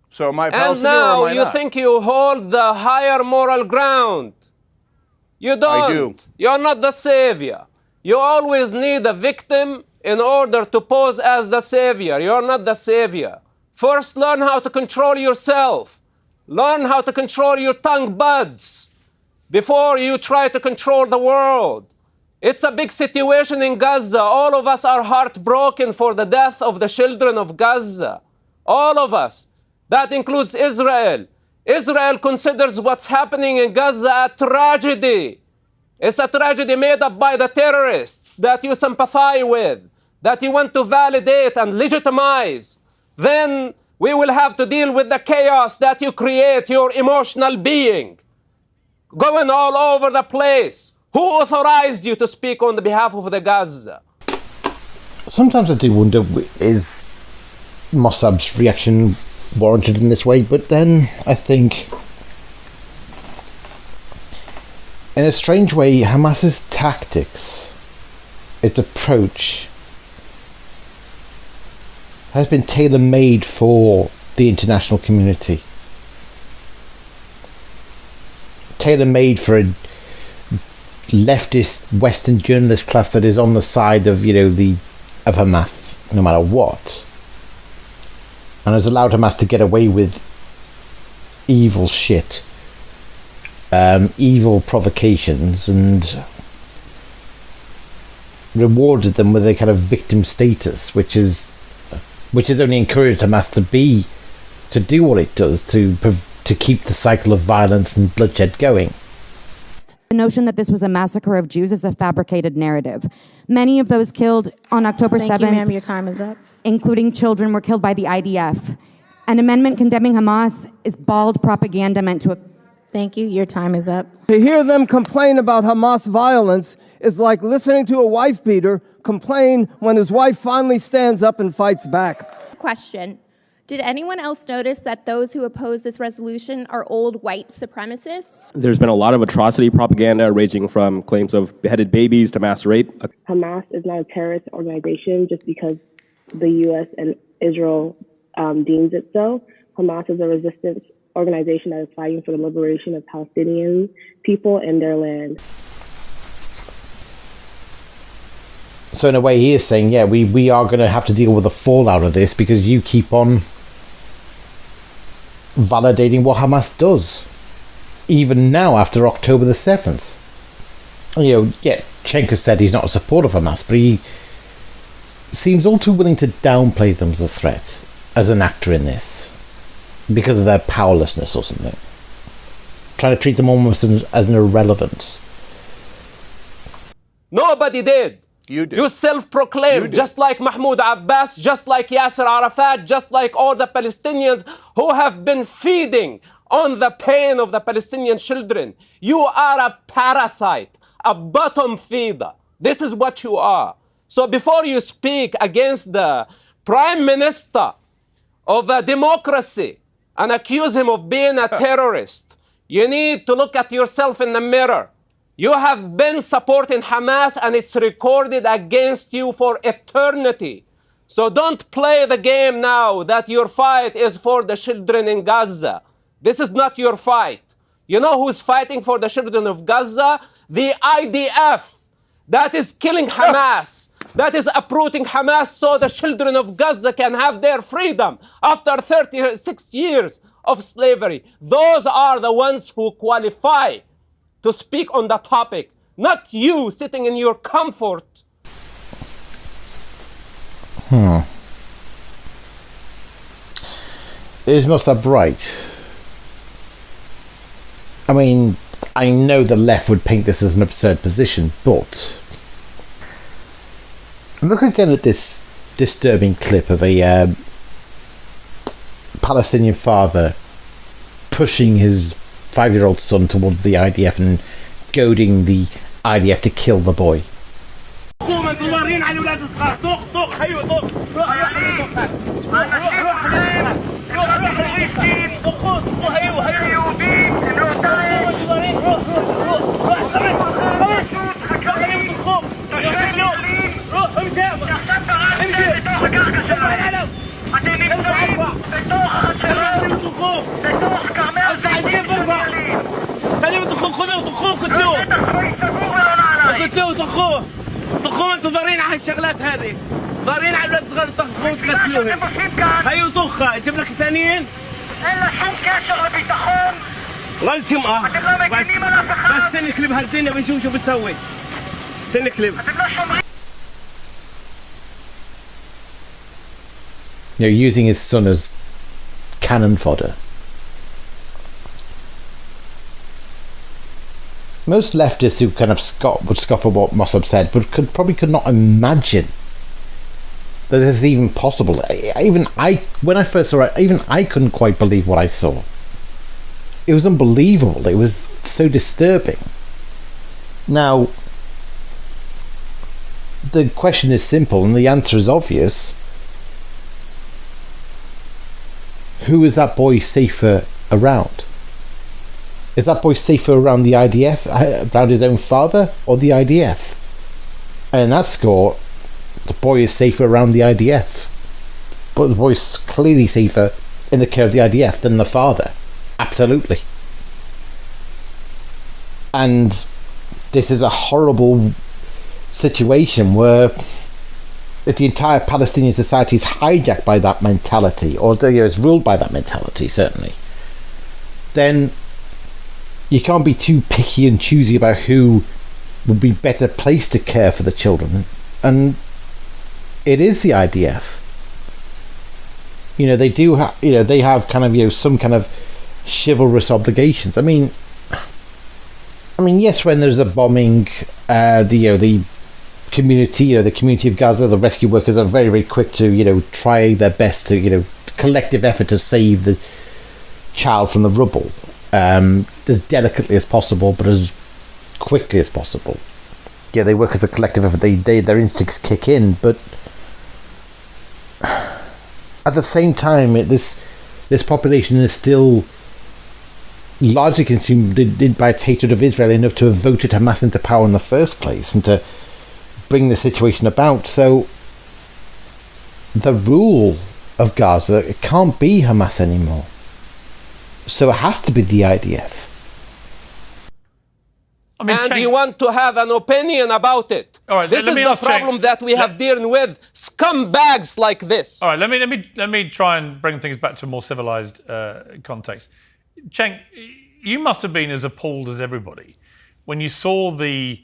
So am I And Palestinian now or am I you not? think you hold the higher moral ground. You don't. I do. You're not the savior. You always need a victim in order to pose as the savior. You're not the savior. First, learn how to control yourself. Learn how to control your tongue buds before you try to control the world. It's a big situation in Gaza. All of us are heartbroken for the death of the children of Gaza. All of us. That includes Israel. Israel considers what's happening in Gaza a tragedy. It's a tragedy made up by the terrorists that you sympathize with, that you want to validate and legitimize. Then we will have to deal with the chaos that you create, your emotional being, going all over the place. Who authorized you to speak on the behalf of the Gaza? Sometimes I do wonder, is Mosab's reaction warranted in this way? But then I think, in a strange way, Hamas's tactics, its approach, has been tailor-made for the international community. Tailor-made for a leftist Western journalist class that is on the side of, of Hamas, no matter what, and has allowed Hamas to get away with evil shit, evil provocations, and rewarded them with a kind of victim status, which has only encouraged Hamas to do what it does to keep the cycle of violence and bloodshed going. The notion that this was a massacre of Jews is a fabricated narrative. Many of those killed on October 7th, Thank you, ma'am. Your time is up. including children, were killed by the IDF. An amendment condemning Hamas is bald propaganda meant to... Thank you. Your time is up. To hear them complain about Hamas violence is like listening to a wife beater complain when his wife finally stands up and fights back. Question. Did anyone else notice that those who oppose this resolution are old white supremacists? There's been a lot of atrocity propaganda ranging from claims of beheaded babies to mass rape. Hamas is not a terrorist organization just because the U.S. and Israel deems it so. Hamas is a resistance organization that is fighting for the liberation of Palestinian people and their land. So in a way he is saying, yeah, we are going to have to deal with the fallout of this because you keep on validating what Hamas does. Even now, after October the 7th. Chenka said he's not a supporter of Hamas, but he seems all too willing to downplay them as a threat, as an actor in this, because of their powerlessness or something. Trying to treat them almost as an irrelevance. Nobody did. You did. You self-proclaimed, just like Mahmoud Abbas, just like Yasser Arafat, just like all the Palestinians who have been feeding on the pain of the Palestinian children. You are a parasite, a bottom feeder. This is what you are. So before you speak against the Prime Minister of a democracy and accuse him of being a terrorist, you need to look at yourself in the mirror. You have been supporting Hamas and it's recorded against you for eternity. So don't play the game now that your fight is for the children in Gaza. This is not your fight. You know who's fighting for the children of Gaza? The IDF. That is killing Hamas. That is uprooting Hamas so the children of Gaza can have their freedom after 36 years of slavery. Those are the ones who qualify to speak on the topic, not you sitting in your comfort. Is Mosab right? I mean, I know the left would paint this as an absurd position, but look again at this disturbing clip of a Palestinian father pushing his 5-year-old son towards the IDF and goading the IDF to kill the boy. طخوهم انتوا ضارين على الشغلات هذه ضارين على الولاد الصغار طخوهم تقتلوهم هيو طخه جيب لك ثانيين الا شو كاشغل بيطخون غلط يمقى بس استنى كليب هالدنيا بنشوف شو بتسوي استنى كليب You know, using his son as cannon fodder. Most leftists who kind of would scoff at what Mosab said, but probably could not imagine that this is even possible. When I first saw it, even I couldn't quite believe what I saw. It was unbelievable. It was so disturbing. Now, the question is simple, and the answer is obvious. Who is that boy safer around? Is that boy safer around the IDF, around his own father, or the IDF? And in that score, the boy is safer around the IDF. But the boy is clearly safer in the care of the IDF than the father. Absolutely. And this is a horrible situation where if the entire Palestinian society is hijacked by that mentality, or is ruled by that mentality, certainly, then you can't be too picky and choosy about who would be better placed to care for the children. And it is the IDF. You know, they do have, they have kind of, some kind of chivalrous obligations. I mean, yes, when there's a bombing, the community, the community of Gaza, the rescue workers are very, very quick to, try their best to, collective effort to save the child from the rubble. As delicately as possible, but as quickly as possible. Yeah, they work as a collective effort. Their instincts kick in, but at the same time, this population is still largely consumed by its hatred of Israel enough to have voted Hamas into power in the first place and to bring the situation about. So the rule of Gaza, it can't be Hamas anymore. So it has to be the IDF. And you want to have an opinion about it. All right, this is the problem that we have dealing with scumbags like this. All right, let me try and bring things back to a more civilized context. Cenk, you must have been as appalled as everybody when you saw the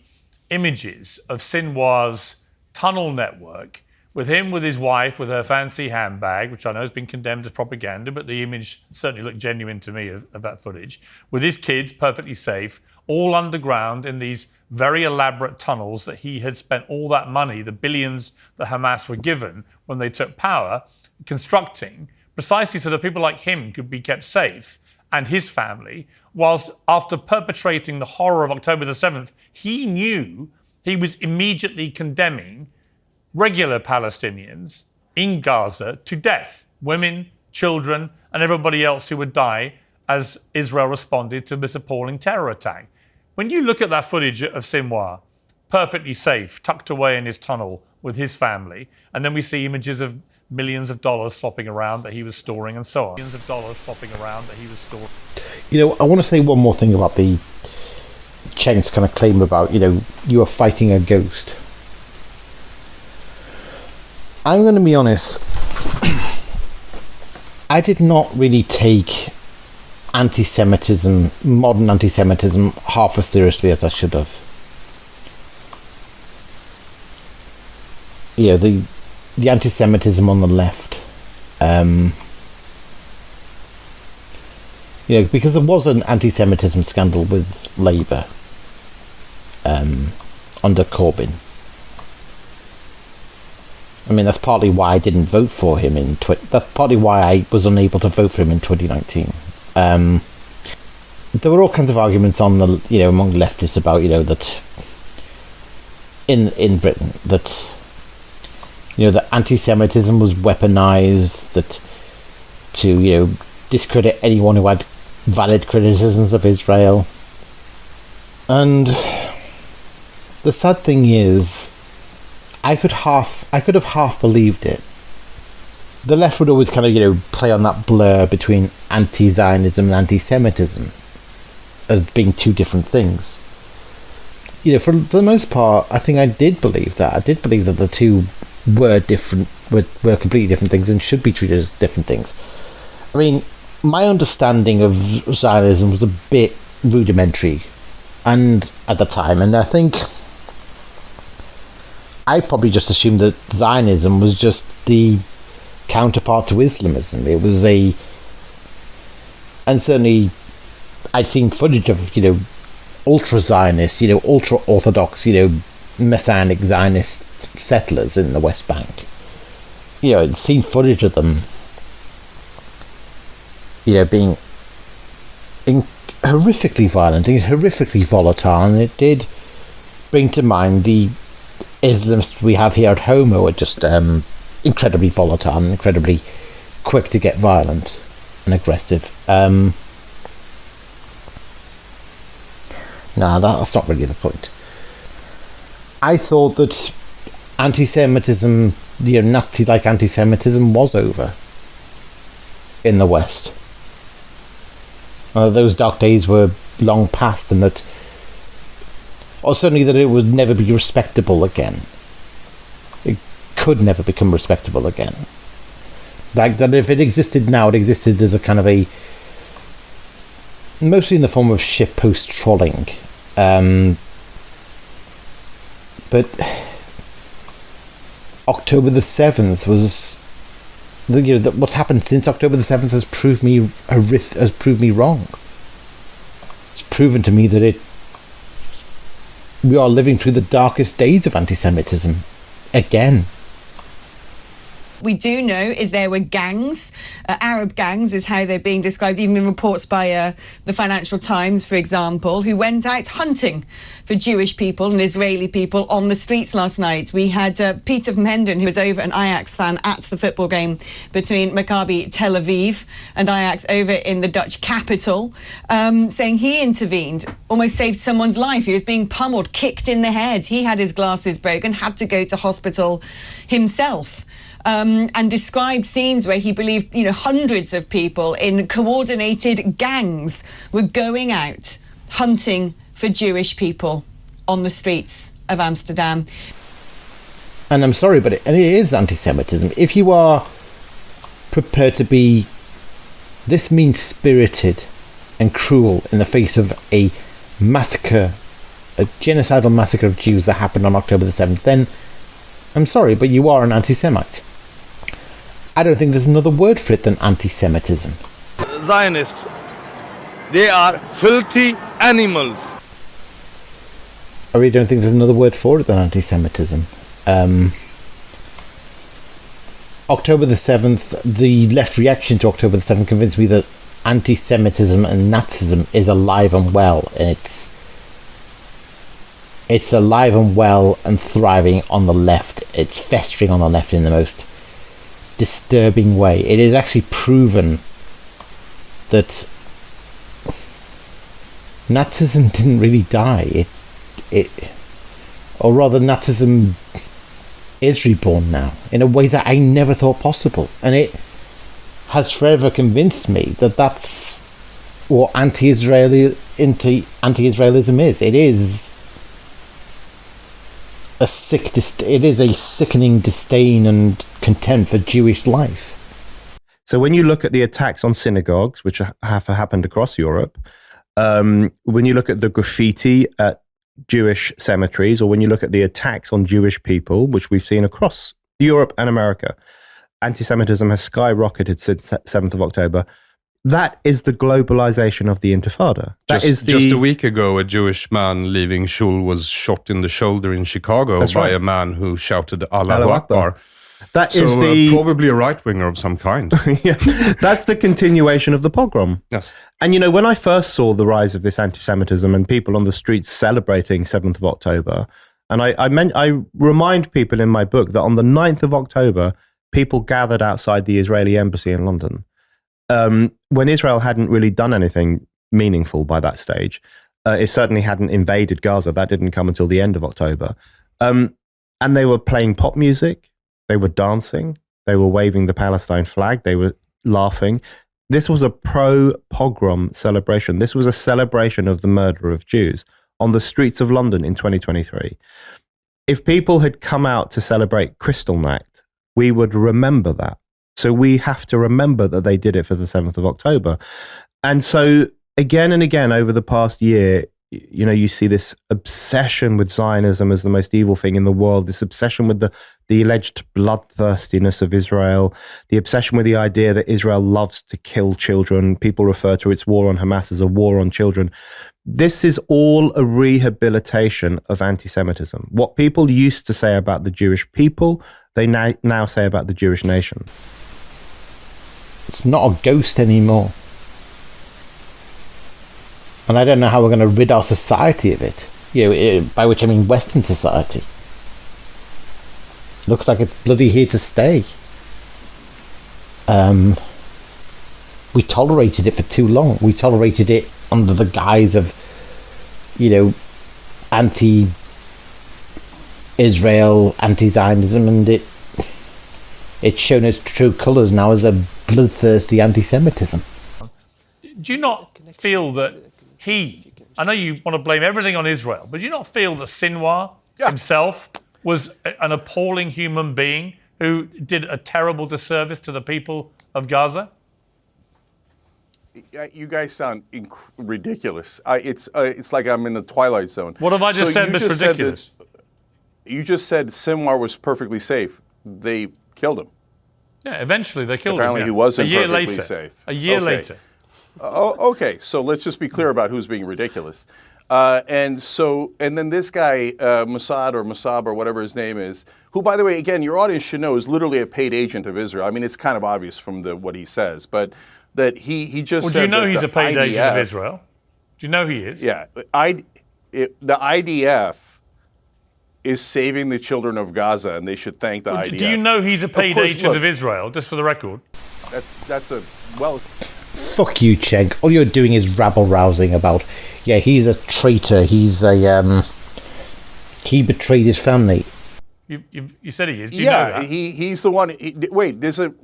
images of Sinwar's tunnel network with him, with his wife, with her fancy handbag, which I know has been condemned as propaganda, but the image certainly looked genuine to me of that footage, with his kids perfectly safe, all underground in these very elaborate tunnels that he had spent all that money, the billions that Hamas were given when they took power, constructing, precisely so that people like him could be kept safe and his family, whilst after perpetrating the horror of October the 7th, he knew he was immediately condemning regular Palestinians in Gaza to death, women, children, and everybody else who would die as Israel responded to this appalling terror attack. When you look at that footage of Sinwar, perfectly safe, tucked away in his tunnel with his family, and then we see images of millions of dollars flopping around that he was storing, and so on. Millions of dollars flopping around that he was storing. You know, I want to say one more thing about the Cheng's kind of claim about, you know, you are fighting a ghost. I'm going to be honest, I did not really take anti-Semitism, modern anti-Semitism, half as seriously as I should have. You know, the anti-Semitism on the left, you know, because there was an anti-Semitism scandal with Labour under Corbyn. I mean, that's partly why I didn't vote for him that's partly why I was unable to vote for him in 2019. There were all kinds of arguments on the, you know, among leftists about, you know, that in Britain, that, you know, that anti-Semitism was weaponized, that to, you know, discredit anyone who had valid criticisms of Israel. And the sad thing is, I could have half believed it. The left would always kind of, you know, play on that blur between anti-Zionism and anti-Semitism as being two different things. You know, for the most part, I think I did believe that. I did believe that the two were different, were completely different things and should be treated as different things. I mean, my understanding of Zionism was a bit rudimentary, and at the time, and I think I probably just assumed that Zionism was just the counterpart to Islamism. It was and certainly I'd seen footage of, you know, ultra-Zionist, you know, ultra-Orthodox, you know, Messianic Zionist settlers in the West Bank. You know, I'd seen footage of them, you know, being horrifically violent and horrifically volatile, and it did bring to mind the Islamists we have here at home who are just incredibly volatile and incredibly quick to get violent and aggressive. No, that's not really the point. I thought that anti-Semitism, you know, Nazi-like anti-Semitism was over in the West. Those dark days were long past, and that, or certainly that it would never be respectable again. It could never become respectable again. Like, that if it existed now, it existed as a kind of a, mostly in the form of shitpost trolling. But October the 7th was, you know, what's happened since October the 7th has proved me wrong. It's proven to me that we are living through the darkest days of anti-Semitism again. We do know is there were gangs, Arab gangs is how they're being described, even in reports by the Financial Times, for example, who went out hunting for Jewish people and Israeli people on the streets last night. We had Peter from Hendon, who was over an Ajax fan at the football game between Maccabi Tel Aviv and Ajax over in the Dutch capital, saying he intervened, almost saved someone's life. He was being pummeled, kicked in the head. He had his glasses broken, had to go to hospital himself. And described scenes where he believed, you know, hundreds of people in coordinated gangs were going out hunting for Jewish people on the streets of Amsterdam. And I'm sorry, but it is anti-Semitism. If you are prepared to be this mean-spirited and cruel in the face of a massacre, a genocidal massacre of Jews that happened on October the 7th, then I'm sorry, but you are an anti-Semite. I don't think there's another word for it than anti-Semitism. Zionists, they are filthy animals. I really don't think there's another word for it than anti-Semitism. October the 7th, the left reaction to October the 7th convinced me that anti-Semitism and Nazism is alive and well. And it's alive and well and thriving on the left. It's festering on the left in the most disturbing way. It is actually proven that Nazism didn't really die. Or rather, Nazism is reborn now in a way that I never thought possible. And it has forever convinced me that that's what anti-Israelism is. It is a sickening disdain and contempt for Jewish life. So when you look at the attacks on synagogues, which have happened across Europe, when you look at the graffiti at Jewish cemeteries, or when you look at the attacks on Jewish people, which we've seen across Europe and America, anti-Semitism has skyrocketed since 7th of October. That is the globalization of the Intifada. Just a week ago, a Jewish man leaving shul was shot in the shoulder in Chicago by a man who shouted Allahu Akbar. That is probably a right-winger of some kind. Yeah, that's the continuation of the pogrom. Yes. And, you know, when I first saw the rise of this anti-Semitism and people on the streets celebrating 7th of October, and I remind people in my book that on the 9th of October, people gathered outside the Israeli embassy in London. When Israel hadn't really done anything meaningful by that stage, it certainly hadn't invaded Gaza. That didn't come until the end of October. And they were playing pop music. They were dancing. They were waving the Palestine flag. They were laughing. This was a pro-pogrom celebration. This was a celebration of the murder of Jews on the streets of London in 2023. If people had come out to celebrate Kristallnacht, we would remember that. So we have to remember that they did it for the 7th of October. And so again and again over the past year, you know, you see this obsession with Zionism as the most evil thing in the world, this obsession with the alleged bloodthirstiness of Israel, the obsession with the idea that Israel loves to kill children. People refer to its war on Hamas as a war on children. This is all a rehabilitation of anti-Semitism. What people used to say about the Jewish people, they now say about the Jewish nation. It's not a ghost anymore. And I don't know how we're going to rid our society of it. You know, by which I mean Western society. Looks like it's bloody here to stay. We tolerated it for too long. We tolerated it under the guise of, you know, anti-Israel, anti-Zionism, and it's shown its true colours now as a bloodthirsty anti-Semitism. Do you not feel that I know you want to blame everything on Israel, but do you not feel that Sinwar himself was an appalling human being who did a terrible disservice to the people of Gaza? You guys sound ridiculous. It's like I'm in the Twilight Zone. What have I just said that's ridiculous? You just said Sinwar was perfectly safe. They killed him. Yeah, eventually they killed him. Apparently he wasn't perfectly safe. A year later. Okay, so let's just be clear about who's being ridiculous. And then this guy, Mosab or whatever his name is, who, by the way, again, your audience should know is literally a paid agent of Israel. I mean, it's kind of obvious from what he says, but that he just said. Well, do you know he's a paid IDF, agent of Israel? Do you know he is? Yeah. The IDF is saving the children of Gaza, and they should thank the IDF. Do you know he's a paid agent of Israel, just for the record? That's Fuck you, Chegg. All you're doing is rabble-rousing about, he's a traitor, he betrayed his family. You said he is. Do you know that? He's the one.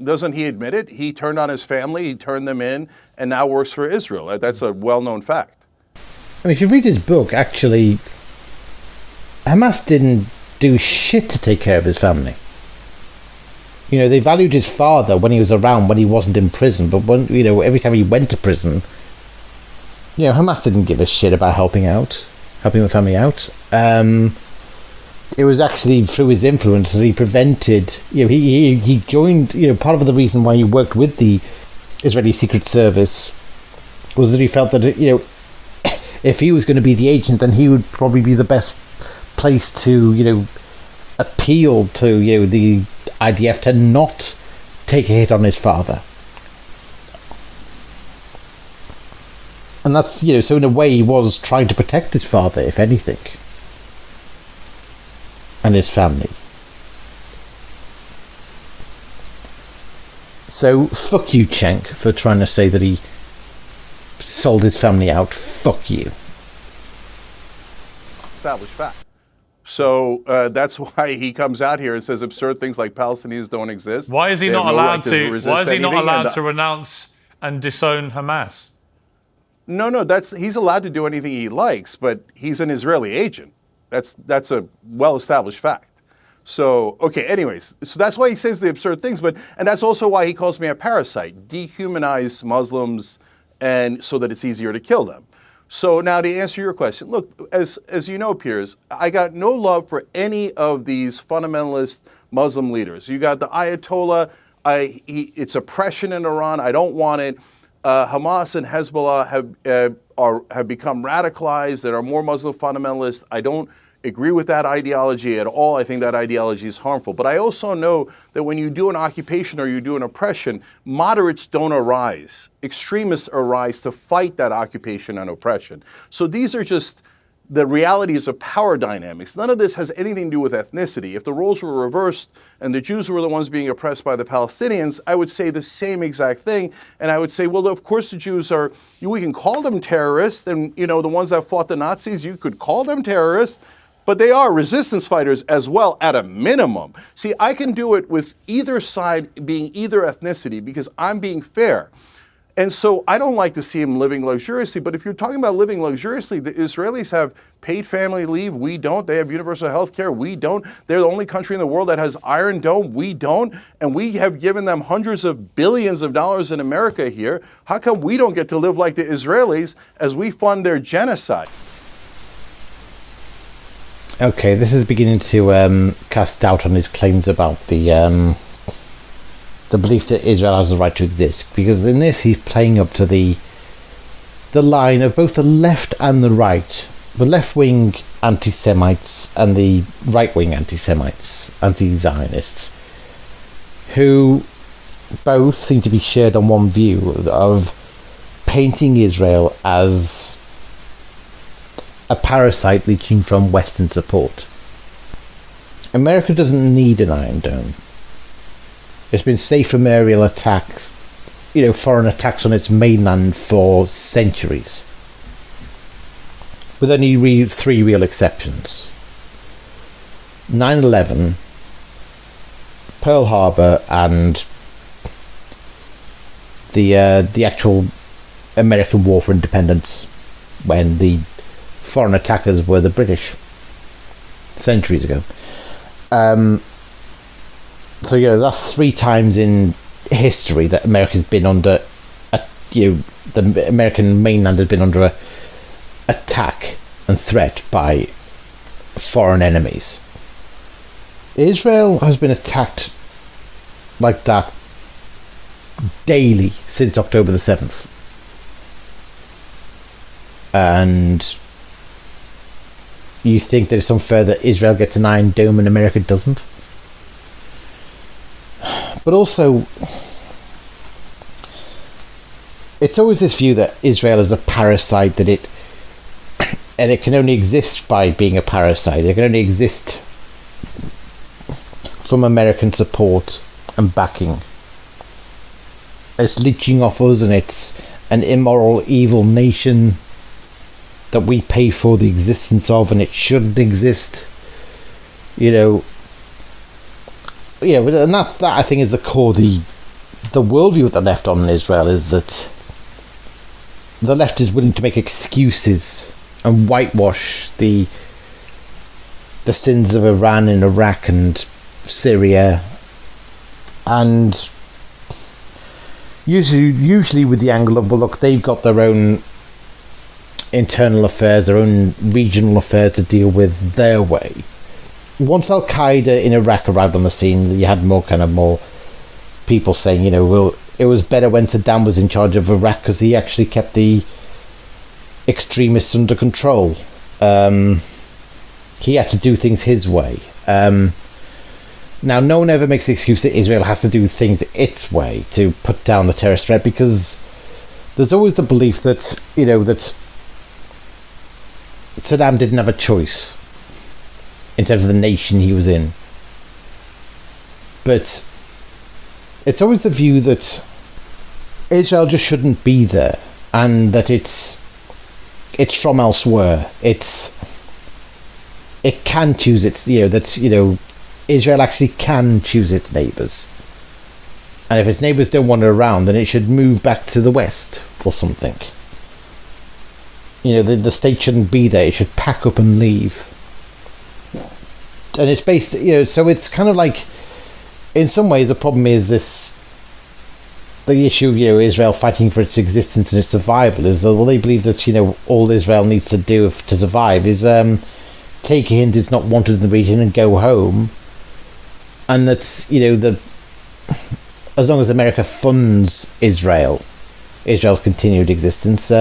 Doesn't he admit it? He turned on his family, he turned them in, and now works for Israel. That's a well-known fact. I mean, if you read his book, actually, Hamas didn't do shit to take care of his family. You know, they valued his father when he was around, when he wasn't in prison. But when, you know, every time he went to prison, you know, Hamas didn't give a shit about helping the family out. It was actually through his influence that he prevented, you know, he joined, you know, part of the reason why he worked with the Israeli Secret Service was that he felt that, you know, if he was going to be the agent, then he would probably be the best place to, you know, appeal to, you know, the IDF to not take a hit on his father. And that's, you know, so in a way he was trying to protect his father, if anything, and his family. So fuck you, Cenk, for trying to say that he sold his family out. Fuck you. Established fact. So that's why he comes out here and says absurd things like Palestinians don't exist. Why is he They have not no allowed right to? resist Why is he not anything, allowed and to renounce and disown Hamas? No, he's allowed to do anything he likes, but he's an Israeli agent. That's a well-established fact. So, okay, anyways, so that's why he says the absurd things, and that's also why he calls me a parasite, dehumanize Muslims, and so that it's easier to kill them. So now to answer your question, look, as you know, Piers, I got no love for any of these fundamentalist Muslim leaders. You got the Ayatollah, it's oppression in Iran, I don't want it. Hamas and Hezbollah have become radicalized and are more Muslim fundamentalists. I don't agree with that ideology at all. I think that ideology is harmful. But I also know that when you do an occupation or you do an oppression, moderates don't arise. Extremists arise to fight that occupation and oppression. So these are just the realities of power dynamics. None of this has anything to do with ethnicity. If the roles were reversed and the Jews were the ones being oppressed by the Palestinians, I would say the same exact thing. And I would say, well, of course the Jews are, we can call them terrorists. And, the ones that fought the Nazis, you could call them terrorists. But they are resistance fighters as well, at a minimum. See, I can do it with either side being either ethnicity because I'm being fair. And so I don't like to see them living luxuriously, but if you're talking about living luxuriously, the Israelis have paid family leave, we don't. They have universal health care, we don't. They're the only country in the world that has Iron Dome, we don't. And we have given them hundreds of billions of dollars in America here. How come we don't get to live like the Israelis as we fund their genocide? Okay, this is beginning to cast doubt on his claims about the belief that Israel has the right to exist, because in this he's playing up to the line of both the left and the right, the left-wing anti-Semites and the right-wing anti-Semites, anti-Zionists, who both seem to be shared on one view of painting Israel as a parasite leeching from Western support. America doesn't need an Iron Dome. It's been safe from aerial attacks, foreign attacks on its mainland for centuries. With only three real exceptions. 9/11, Pearl Harbor, and the actual American War for Independence, when the foreign attackers were the British, centuries ago. So that's 3 times in history that America's been under, the American mainland has been under attack and threat by foreign enemies. Israel has been attacked like that daily since October the 7th. And you think that it's unfair that Israel gets an Iron Dome and America doesn't? But also, it's always this view that Israel is a parasite, that it can only exist by being a parasite. It can only exist from American support and backing. It's leeching off us, and it's an immoral, evil nation that we pay for the existence of, and it shouldn't exist. And that I think is the core, the worldview of the left on Israel is that the left is willing to make excuses and whitewash the sins of Iran and Iraq and Syria, and usually with the angle of, well, look, they've got their own internal affairs, their own regional affairs to deal with their way. Once Al-Qaeda in Iraq arrived on the scene, you had more people saying, well, it was better when Saddam was in charge of Iraq because he actually kept the extremists under control. He had to do things his way. Now, no one ever makes the excuse that Israel has to do things its way to put down the terrorist threat, because there's always the belief that, that Saddam didn't have a choice in terms of the nation he was in. But it's always the view that Israel just shouldn't be there, and that it's from elsewhere. It's it can choose its, Israel actually can choose its neighbours. And if its neighbours don't want it around, then it should move back to the west or something. The state shouldn't be there. It should pack up and leave. And it's based, so it's kind of like, in some ways, the problem is the issue of, Israel fighting for its existence and its survival is that, well, they believe that, all Israel needs to do to survive is take a hint it's not wanted in the region and go home. And that's, as long as America funds Israel's continued existence,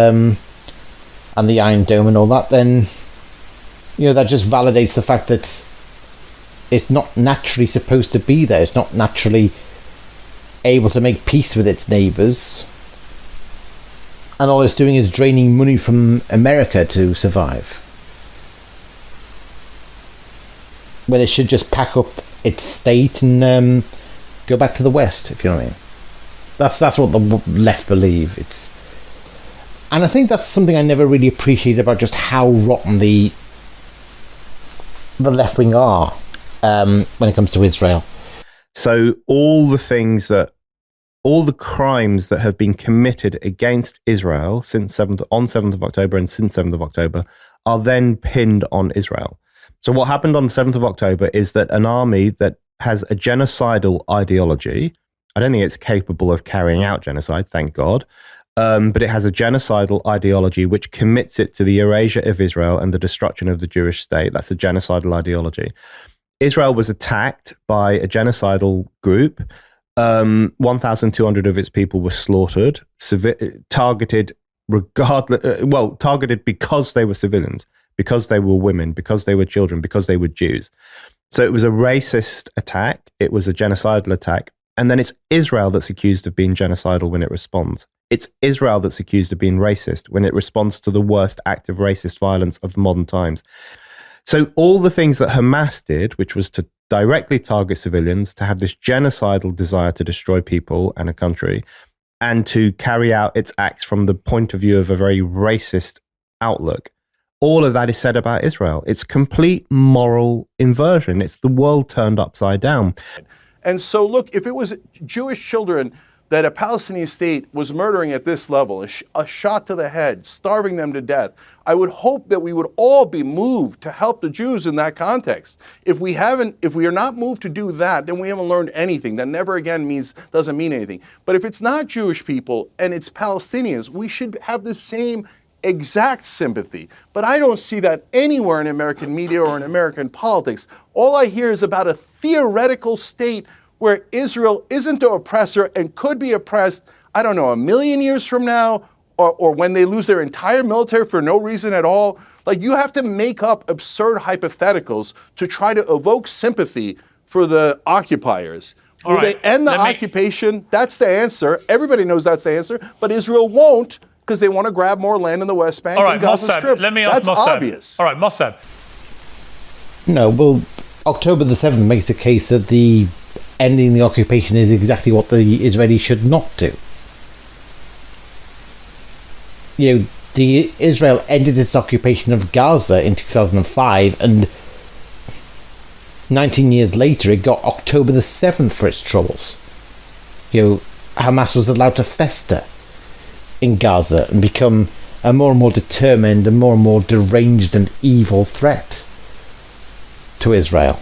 and the Iron Dome and all that, then, that just validates the fact that it's not naturally supposed to be there. It's not naturally able to make peace with its neighbours. And all it's doing is draining money from America to survive. When it should just pack up its state and go back to the West, if you know what I mean. That's what the left believe. And I think that's something I never really appreciated about just how rotten the left wing are when it comes to Israel. So all the crimes that have been committed against Israel since 7th of October and since 7th of October are then pinned on Israel. So what happened on the 7th of October is that an army that has a genocidal ideology, I don't think it's capable of carrying out genocide, thank God, but it has a genocidal ideology which commits it to the erasure of Israel and the destruction of the Jewish state. That's a genocidal ideology. Israel was attacked by a genocidal group. 1,200 of its people were slaughtered, targeted because they were civilians, because they were women, because they were children, because they were Jews. So it was a racist attack. It was a genocidal attack. And then it's Israel that's accused of being genocidal when it responds. It's Israel that's accused of being racist when it responds to the worst act of racist violence of modern times. So all the things that Hamas did, which was to directly target civilians, to have this genocidal desire to destroy people and a country, and to carry out its acts from the point of view of a very racist outlook, all of that is said about Israel. It's complete moral inversion. It's the world turned upside down. And so, look, if it was Jewish children that a Palestinian state was murdering at this level, a shot to the head, starving them to death, I would hope that we would all be moved to help the Jews in that context. If we are not moved to do that, then we haven't learned anything. That never again doesn't mean anything. But if it's not Jewish people and it's Palestinians, we should have the same exact sympathy. But I don't see that anywhere in American media or in American politics. All I hear is about a theoretical state where Israel isn't the oppressor and could be oppressed, I don't know, 1,000,000 years from now, or when they lose their entire military for no reason at all. Like, you have to make up absurd hypotheticals to try to evoke sympathy for the occupiers. Will they end the occupation? That's the answer. Everybody knows that's the answer. But Israel won't, because they want to grab more land in the West Bank and Gaza Strip. Let me ask That's Mosab. obvious. All right, Mosab. No, well, October the 7th makes a case that the ending the occupation is exactly what the Israelis should not do. Israel ended its occupation of Gaza in 2005, and 19 years later it got October the 7th for its troubles. Hamas was allowed to fester in Gaza and become a more and more determined and more deranged and evil threat to Israel.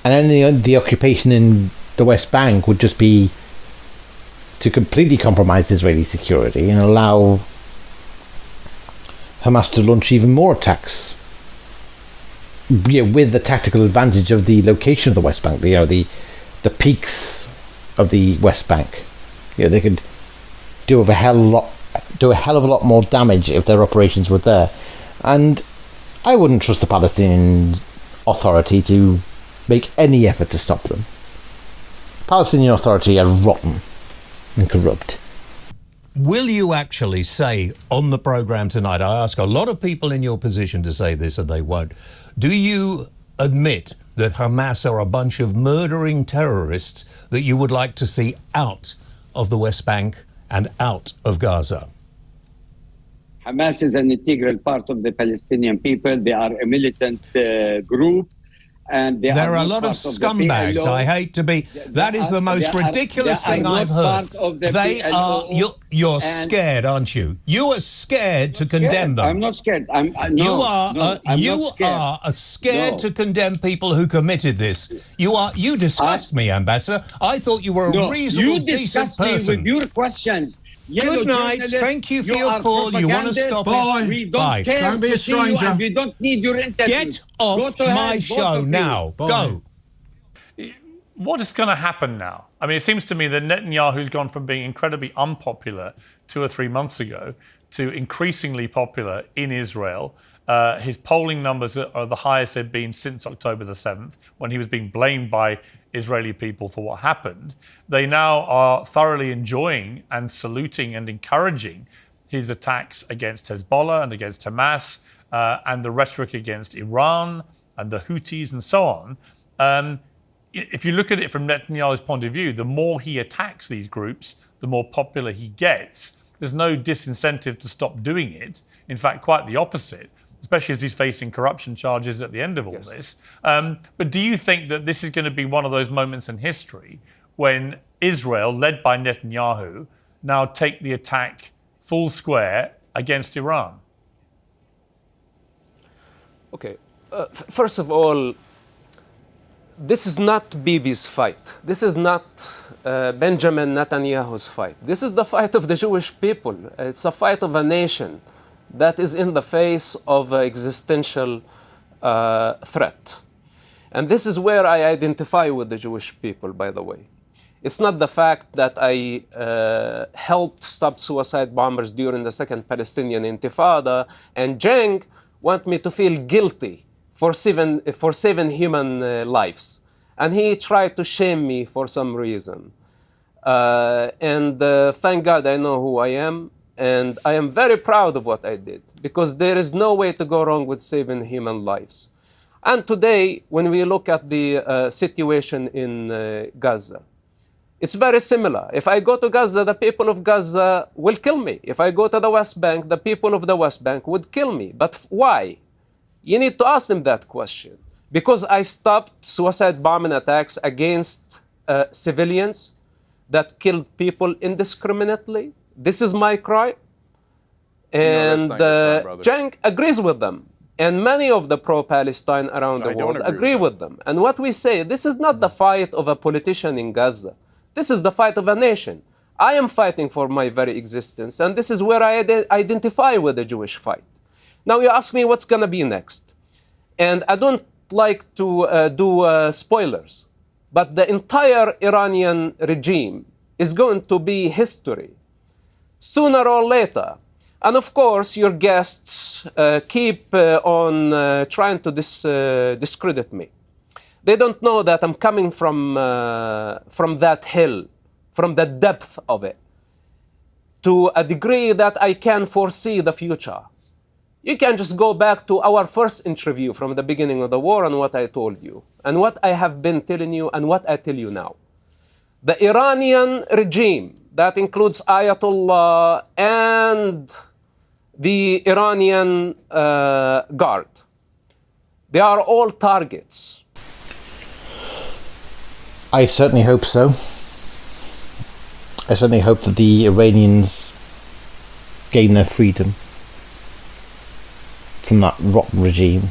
And ending the occupation in the West Bank would just be to completely compromise Israeli security and allow Hamas to launch even more attacks. With the tactical advantage of the location of the West Bank, the peaks of the West Bank. They could do a hell of a lot more damage if their operations were there. And I wouldn't trust the Palestinian Authority to make any effort to stop them. Palestinian Authority are rotten and corrupt. Will you actually say on the programme tonight, I ask a lot of people in your position to say this and they won't, do you admit that Hamas are a bunch of murdering terrorists that you would like to see out of the West Bank and out of Gaza? Hamas is an integral part of the Palestinian people. They are a militant group. And there are a lot of scumbags. I hate to be. That is the most ridiculous thing I've heard. They are. You're scared, aren't you? You are scared to condemn them. I'm not scared. You are scared to condemn people who committed this. You disgust me, Ambassador. I I thought you were a reasonable, decent person. Me with your questions. Good night. Thank you for your call. You want to stop it? We don't Bye. care Don't be a stranger. we don't need your interviews. Get off my show now. Go. What is going to happen now? I mean, it seems to me that Netanyahu's gone from being incredibly unpopular 2 or 3 months ago to increasingly popular in Israel. His polling numbers are the highest they've been since October the 7th, when he was being blamed by Israeli people for what happened. They now are thoroughly enjoying and saluting and encouraging his attacks against Hezbollah and against Hamas and the rhetoric against Iran and the Houthis and so on. If you look at it from Netanyahu's point of view, the more he attacks these groups, the more popular he gets. There's no disincentive to stop doing it. In fact, quite the opposite, especially as he's facing corruption charges at the end of all this. But do you think that this is going to be one of those moments in history when Israel, led by Netanyahu, now take the attack full square against Iran? Okay. First of all, this is not Bibi's fight. This is not Benjamin Netanyahu's fight. This is the fight of the Jewish people. It's a fight of a nation that is in the face of an existential threat. And this is where I identify with the Jewish people, by the way. It's not the fact that I helped stop suicide bombers during the Second Palestinian Intifada, and Jeng want me to feel guilty for saving human lives. And he tried to shame me for some reason. Thank God I know who I am. And I am very proud of what I did, because there is no way to go wrong with saving human lives. And today, when we look at the situation in Gaza, it's very similar. If I go to Gaza, the people of Gaza will kill me. If I go to the West Bank, the people of the West Bank would kill me. But why? You need to ask them that question. Because I stopped suicide bombing attacks against civilians that killed people indiscriminately. This is my crime. And Jeng agrees with them. And many of the pro-Palestine around the world agree with them. And what we say, this is not the fight of a politician in Gaza. This is the fight of a nation. I am fighting for my very existence. And this is where I identify with the Jewish fight. Now you ask me what's going to be next. And I don't like to do spoilers. But the entire Iranian regime is going to be history, sooner or later. And of course, your guests keep on trying to discredit me. They don't know that I'm coming from that hill, from the depth of it, to a degree that I can foresee the future. You can just go back to our first interview from the beginning of the war and what I told you, and what I have been telling you, and what I tell you now. The Iranian regime, that includes Ayatollah and the Iranian Guard, they are all targets. I certainly hope so. I certainly hope that the Iranians gain their freedom from that rotten regime,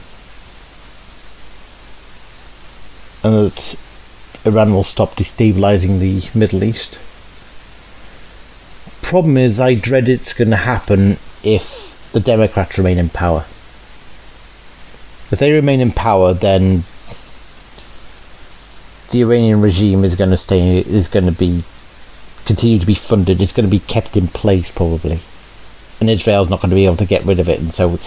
and that Iran will stop destabilizing the Middle East. Problem is, I dread it's going to happen if the Democrats remain in power. If they remain in power, then the Iranian regime is going to continue to be funded. It's going to be kept in place probably, and Israel's not going to be able to get rid of it. And so,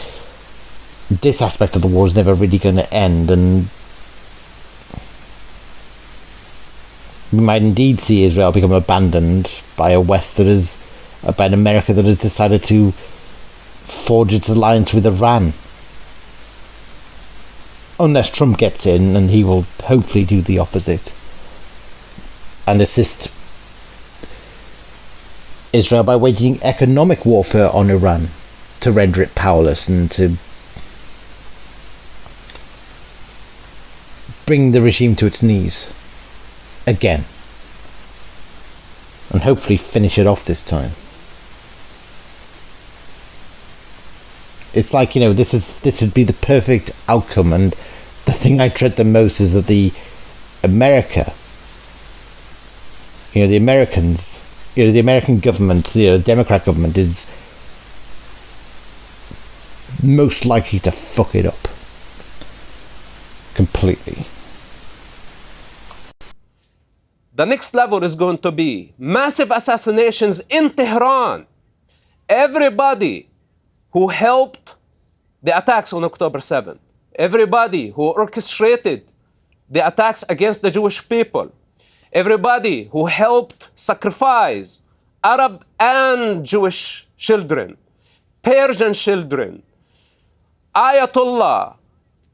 this aspect of the war is never really going to end, and we might indeed see Israel become abandoned by a West by an America that has decided to forge its alliance with Iran. Unless Trump gets in, and he will hopefully do the opposite and assist Israel by waging economic warfare on Iran. to render it powerless and to bring the regime to its knees again, and hopefully finish it off this time. It's like, this would be the perfect outcome, and the thing I dread the most is that the American government, the Democrat government, is most likely to fuck it up completely. The next level is going to be massive assassinations in Tehran. Everybody who helped the attacks on October 7th, everybody who orchestrated the attacks against the Jewish people, everybody who helped sacrifice Arab and Jewish children, Persian children, Ayatollah,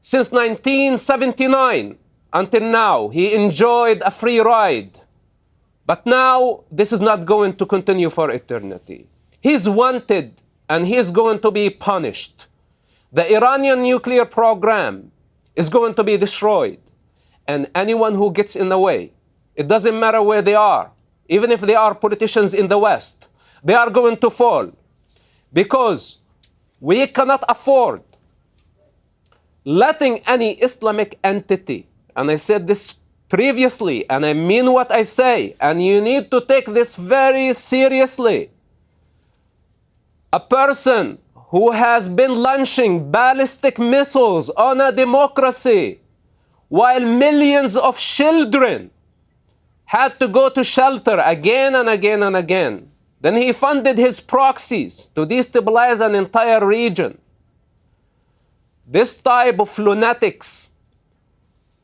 since 1979 until now, he enjoyed a free ride. But now, this is not going to continue for eternity. He's wanted and he is going to be punished. The Iranian nuclear program is going to be destroyed. And anyone who gets in the way, it doesn't matter where they are, even if they are politicians in the West, they are going to fall. Because we cannot afford letting any Islamic entity, and I said this previously, and I mean what I say, and you need to take this very seriously. A person who has been launching ballistic missiles on a democracy while millions of children had to go to shelter again and again and again. Then he funded his proxies to destabilize an entire region. This type of lunatics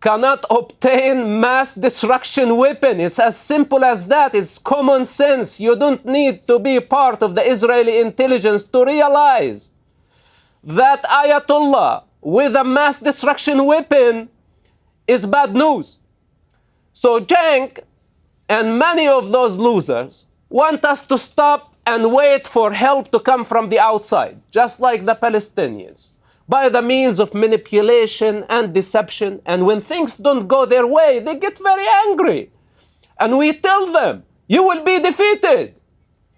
cannot obtain mass destruction weapon. It's as simple as that. It's common sense. You don't need to be part of the Israeli intelligence to realize that Ayatollah with a mass destruction weapon is bad news. So Cenk and many of those losers want us to stop and wait for help to come from the outside, just like the Palestinians, by the means of manipulation and deception. And when things don't go their way, they get very angry. And we tell them, you will be defeated.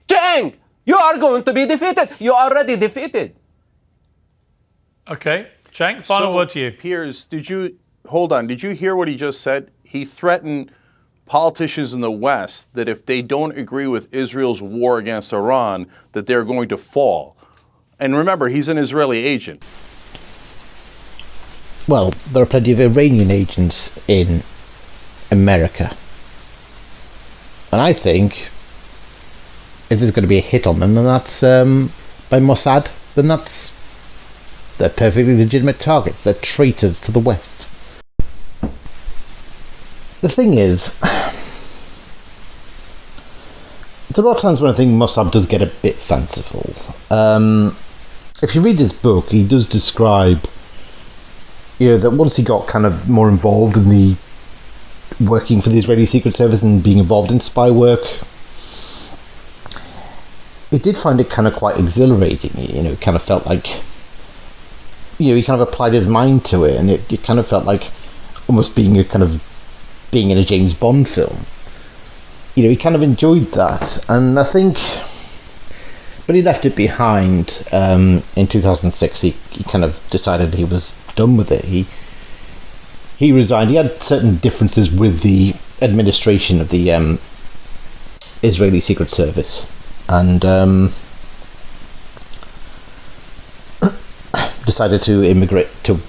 Cenk, you are going to be defeated. You are already defeated. Okay. Cenk, final word to you. Piers, did you hear what he just said? He threatened politicians in the West that if they don't agree with Israel's war against Iran, that they're going to fall. And remember, he's an Israeli agent. Well, there are plenty of Iranian agents in America. And I think if there's going to be a hit on them, then that's by Mossad, then they're perfectly legitimate targets. They're traitors to the West. The thing is, there are times when I think Mossad does get a bit fanciful. If you read his book, he does describe, that once he got kind of more involved in the working for the Israeli Secret Service and being involved in spy work, he did find it kind of quite exhilarating. It kind of felt like, he kind of applied his mind to it, and it kind of felt like almost being in a James Bond film. He kind of enjoyed that, and I think, but he left it behind in 2006. He kind of decided he was done with it. He resigned. He had certain differences with the administration of the Israeli Secret Service, and decided to emigrate to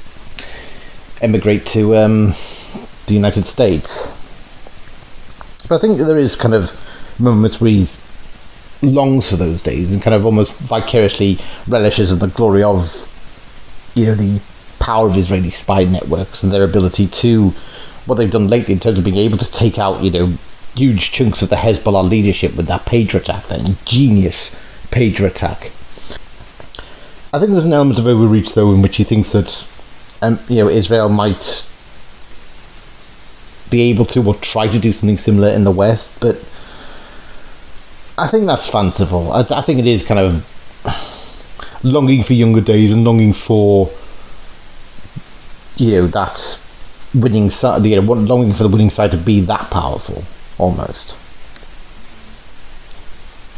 the United States. But I think there is kind of moments where he longs for those days and kind of almost vicariously relishes in the glory of, the power of Israeli spy networks and their ability to, what they've done lately in terms of being able to take out, huge chunks of the Hezbollah leadership with that pager attack, that ingenious pager attack. I think there's an element of overreach, though, in which he thinks that, Israel might be able to or try to do something similar in the West, but I think that's fanciful. I think it is kind of longing for younger days and longing for, that winning side, longing for the winning side to be that powerful, almost.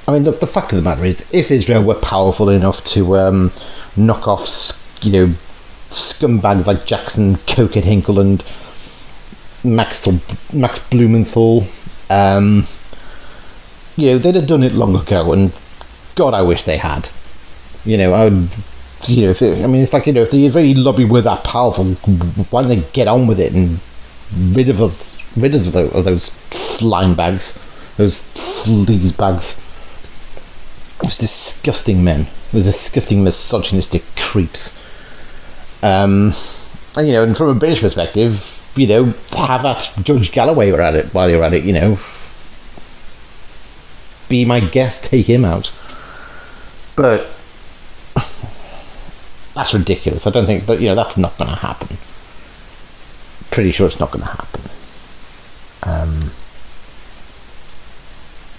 I mean, look, the fact of the matter is, if Israel were powerful enough to knock off, scumbags like Jackson, Cokehead Hinkle, and Max Blumenthal, they'd have done it long ago, and God, I wish they had. It's like, if the Israeli lobby were that powerful, why don't they get on with it and rid us of those slime bags, those sleaze bags, those disgusting men, those disgusting misogynistic creeps. And from a British perspective, have that Judge Galloway while you're at it, be my guest, take him out. But that's ridiculous. I don't think, but that's not going to happen. Pretty sure it's not going to happen.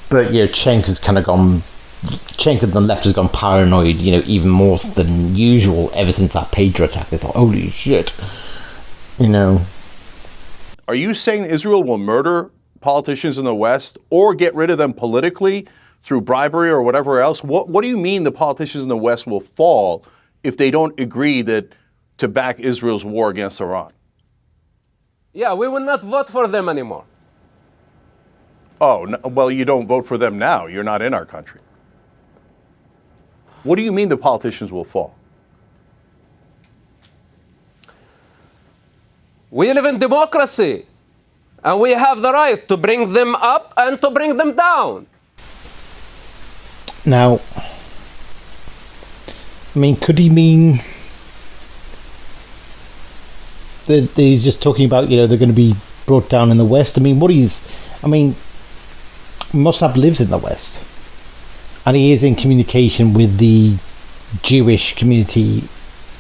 But Cenk has kind of gone. Cenk on the left has gone paranoid, even more than usual ever since that pager attack. They thought, holy shit, Are you saying Israel will murder politicians in the West or get rid of them politically through bribery or whatever else? What do you mean the politicians in the West will fall if they don't agree to back Israel's war against Iran? Yeah, we will not vote for them anymore. Oh, no, well, you don't vote for them now. You're not in our country. What do you mean the politicians will fall? We live in democracy, and we have the right to bring them up and to bring them down. Now, could he mean that he's just talking about, they're going to be brought down in the West? Mosab lives in the West, and he is in communication with the Jewish community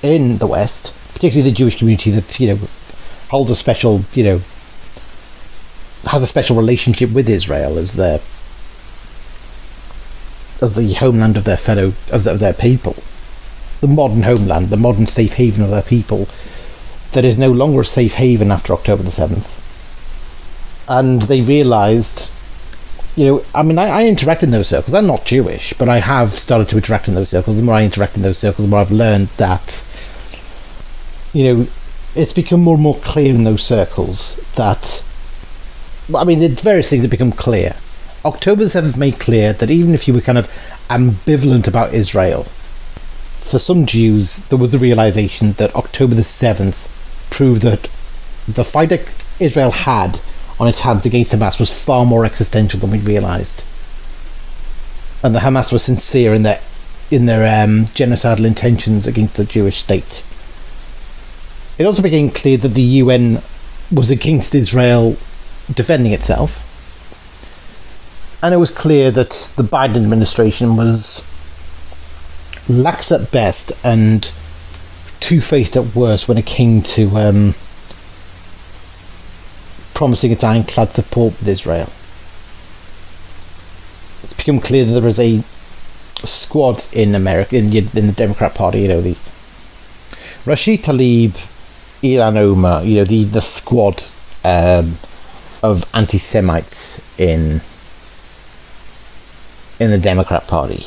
in the West, particularly the Jewish community that, holds a special, has a special relationship with Israel as the homeland of their their people, the modern homeland, the modern safe haven of their people, that is no longer a safe haven after October the 7th. And they realised, I interact in those circles. I'm not Jewish, but I have started to interact in those circles. The more I interact in those circles, the more I've learned that, it's become more and more clear in those circles that, the various things have become clear. October the 7th made clear that even if you were kind of ambivalent about Israel, for some Jews, there was the realization that October the 7th proved that the fight that Israel had on its hands against Hamas was far more existential than we realized. And the Hamas was sincere in their genocidal intentions against the Jewish state. It also became clear that the UN was against Israel defending itself. And it was clear that the Biden administration was lax at best and two-faced at worst when it came to promising its ironclad support with Israel. It's become clear that there is a squad in America, in the Democrat Party, the Rashid Tlaib, Elan Omar, the squad of anti-Semites in the Democrat Party.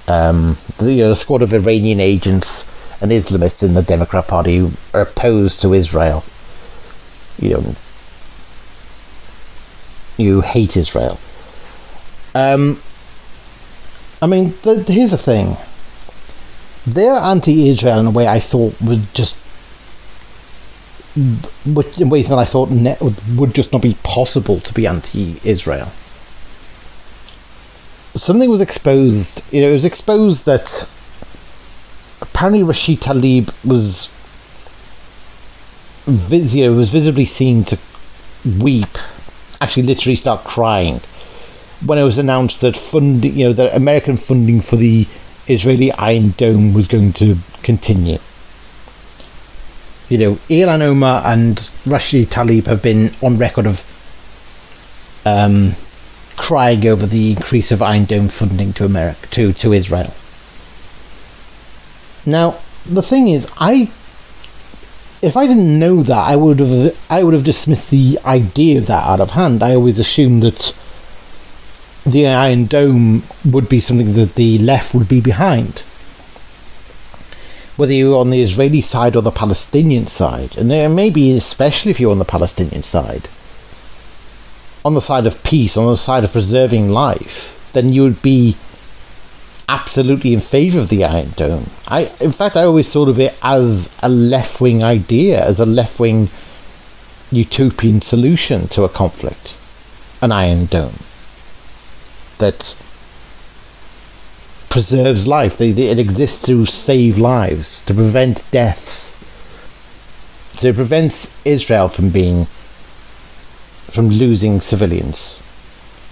The squad of Iranian agents and Islamists in the Democrat Party who are opposed to Israel. You hate Israel. Here's the thing. They're anti-Israel in a way I thought in ways that I thought would just not be possible to be anti-Israel. Something was exposed. It was exposed that apparently Rashid Tlaib was visibly seen to weep, actually literally start crying, when it was announced that that American funding for the Israeli Iron Dome was going to continue. Elan Omar and Rashid Tlaib have been on record of crying over the increase of Iron Dome funding to America, to Israel. Now, the thing is, if I didn't know that, I would have dismissed the idea of that out of hand. I always assumed that the Iron Dome would be something that the left would be behind, whether you're on the Israeli side or the Palestinian side, and maybe especially if you're on the Palestinian side, on the side of peace, on the side of preserving life, then you would be absolutely in favour of the Iron Dome. In fact, I always thought of it as a left-wing idea, as a left-wing utopian solution to a conflict, an Iron Dome that preserves life. It exists to save lives, to prevent deaths. So it prevents Israel from losing civilians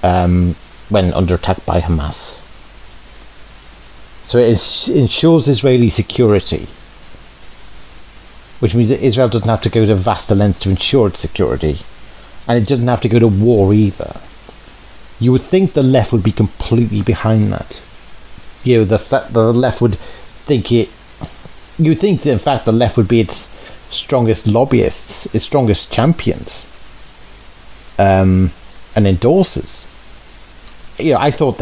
when under attack by Hamas. So it ensures Israeli security, which means that Israel doesn't have to go to vast lengths to ensure its security, and it doesn't have to go to war either. You would think the left would be completely behind that. You know, the left would think it. You would think that, in fact, the left would be its strongest lobbyists, its strongest champions, and endorsers. You know, I thought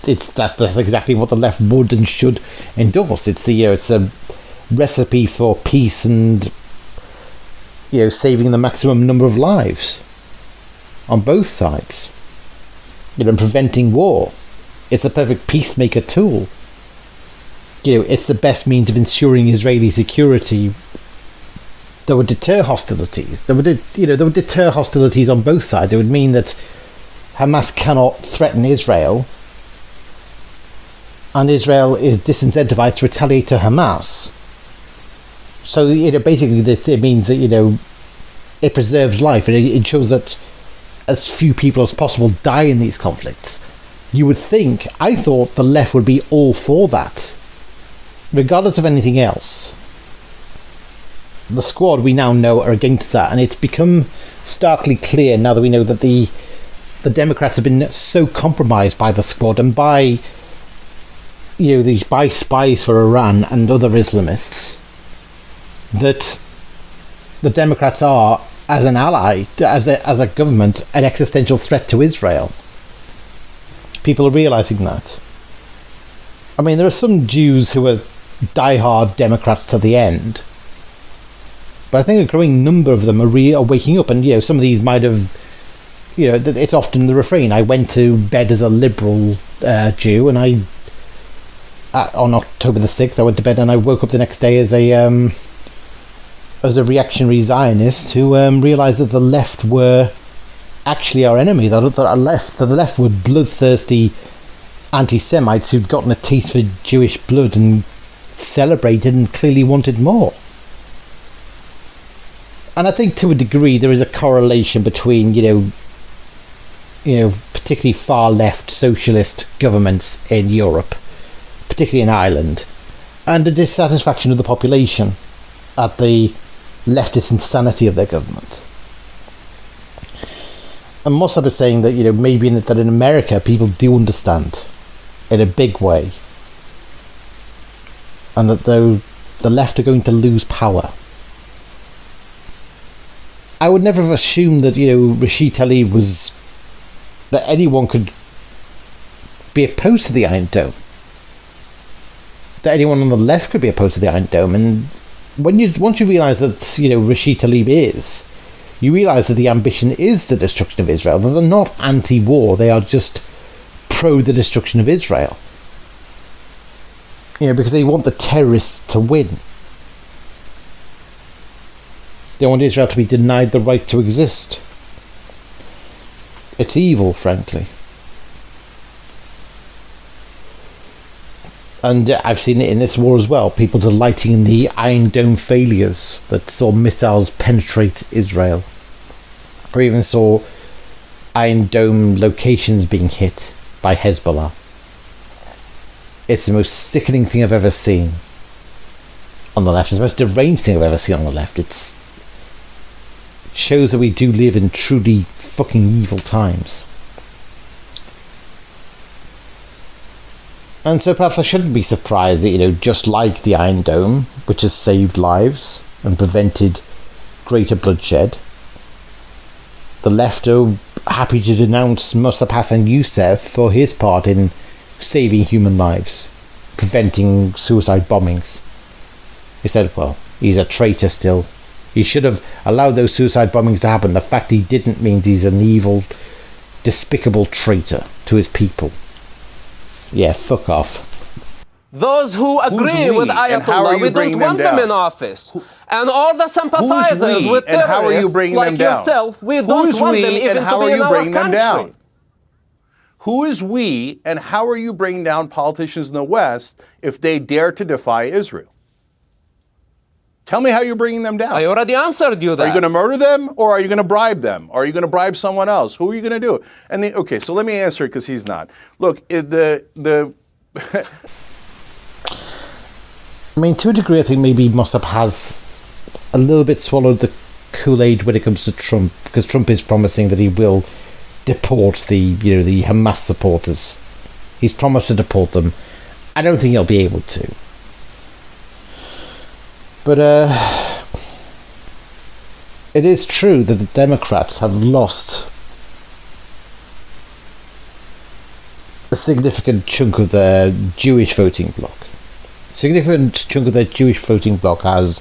that's exactly what the left would and should endorse. It's a recipe for peace and, you know, saving the maximum number of lives on both sides, you know, and preventing war. It's a perfect peacemaker tool. You know, it's the best means of ensuring Israeli security that would deter hostilities. That would deter hostilities on both sides. It would mean that Hamas cannot threaten Israel, and Israel is disincentivized to retaliate to Hamas. So, you know, basically it means that, you know, it preserves life, and it ensures that as few people as possible die in these conflicts. You would think, I thought the left would be all for that, regardless of anything else. The Squad, we now know, are against that, and it's become starkly clear now that we know that the Democrats have been so compromised by the Squad and by, you know, by spies for Iran and other Islamists, that the Democrats are, as an ally, as a government, an existential threat to Israel. People are realising that. I mean, there are some Jews who are die-hard Democrats to the end, but I think a growing number of them are waking up, and, you know, some of these might have, you know, it's often the refrain. I went to bed as a liberal Jew, and on October the 6th, I went to bed and I woke up the next day as a reactionary Zionist who realised that the left were actually our enemy. That the left were bloodthirsty anti-Semites who'd gotten a taste for Jewish blood and celebrated and clearly wanted more. And I think to a degree there is a correlation between, you know, particularly far left socialist governments in Europe, particularly in Ireland, and the dissatisfaction of the population at the leftist insanity of their government. And Mosab is saying that, you know, maybe that in America people do understand in a big way, and that the left are going to lose power. I would never have assumed that, you know, Rashid Tlaib that anyone could be opposed to the Iron Dome. That anyone on the left could be opposed to the Iron Dome. And once you realise that, you know, Rashid Tlaib is, you realise that the ambition is the destruction of Israel. That they're not anti-war, they are just pro the destruction of Israel. You know, because they want the terrorists to win. They want Israel to be denied the right to exist. It's evil, frankly. And I've seen it in this war as well. People delighting in the Iron Dome failures that saw missiles penetrate Israel. Or even saw Iron Dome locations being hit by Hezbollah. It's the most sickening thing I've ever seen on the left. It's the most deranged thing I've ever seen on the left. It shows that we do live in truly fucking evil times. And so perhaps I shouldn't be surprised that, just like the Iron Dome, which has saved lives and prevented greater bloodshed, the left are happy to denounce Mosab Hassan Yousef for his part in saving human lives, preventing suicide bombings. He said, well, he's a traitor still. He should have allowed those suicide bombings to happen. The fact he didn't means he's an evil, despicable traitor to his people. Yeah, fuck off. Those who agree with Ayatollah, we don't want them in office. And all the sympathizers with terrorists like yourself, we don't want them even to be in our country. Who is we, and how are you bringing down politicians in the West if they dare to defy Israel? Tell me how you're bringing them down. I already answered you that. Are you going to murder them, or are you going to bribe them? Or are you going to bribe someone else? Who are you going to do? And okay, so let me answer it because he's not. Look, I mean, to a degree, I think maybe Mosab has a little bit swallowed the Kool-Aid when it comes to Trump, because Trump is promising that he will deport the Hamas supporters. He's promised to deport them. I don't think he'll be able to. But it is true that the Democrats have lost a significant chunk of their Jewish voting bloc. A significant chunk of their Jewish voting bloc has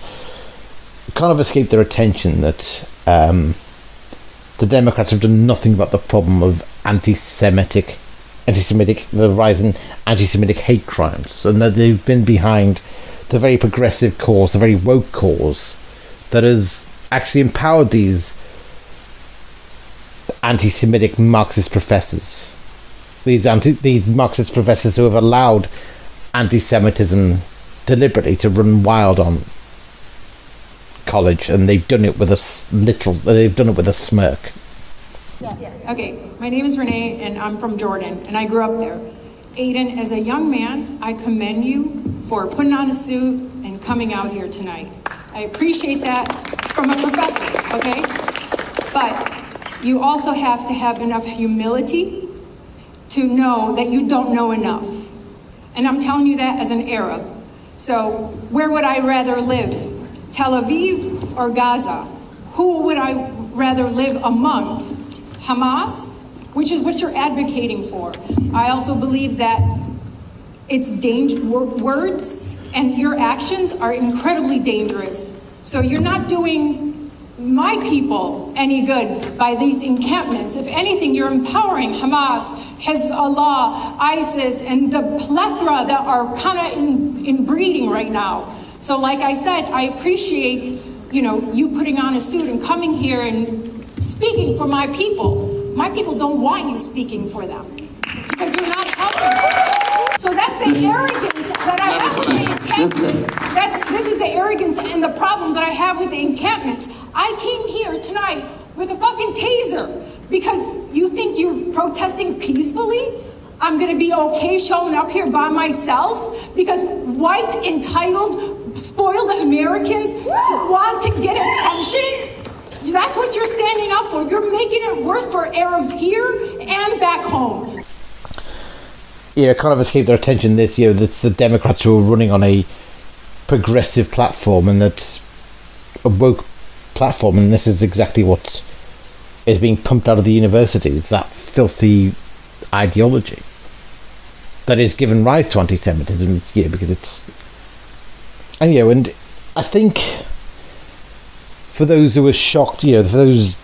kind of escaped their attention that the Democrats have done nothing about the problem of anti-Semitic, the rise in anti-Semitic hate crimes, and that they've been behind the very progressive cause, the very woke cause that has actually empowered these anti-Semitic Marxist professors. These Marxist professors who have allowed anti-Semitism deliberately to run wild on college, and they've done it with a smirk. Okay, my name is Renee, and I'm from Jordan, and I grew up there. Aiden, as a young man, I commend you for putting on a suit and coming out here tonight. I appreciate that from a professor, okay? But you also have to have enough humility to know that you don't know enough. And I'm telling you that as an Arab. So where would I rather live? Tel Aviv or Gaza? Who would I rather live amongst? Hamas, which is what you're advocating for. I also believe that it's words and your actions are incredibly dangerous. So you're not doing my people any good by these encampments. If anything, you're empowering Hamas, Hezbollah, ISIS, and the plethora that are kind of in breeding right now. So like I said, I appreciate, you putting on a suit and coming here and speaking for my people. My people don't want you speaking for them because you're not helping us. So that's the arrogance that I have with the encampments. This is the arrogance and the problem that I have with the encampments. I came here tonight with a fucking taser because you think you're protesting peacefully? I'm gonna be okay showing up here by myself because white, entitled, spoiled Americans want to get attention? That's what you're standing up for. You're making it worse for Arabs here and back home. Yeah, kind of escaped their attention this year. That's the Democrats who are running on a progressive platform, and that's a woke platform, and this is exactly what is being pumped out of the universities, that filthy ideology that is given rise to anti-Semitism, because it's... And I think... For those who were shocked, for those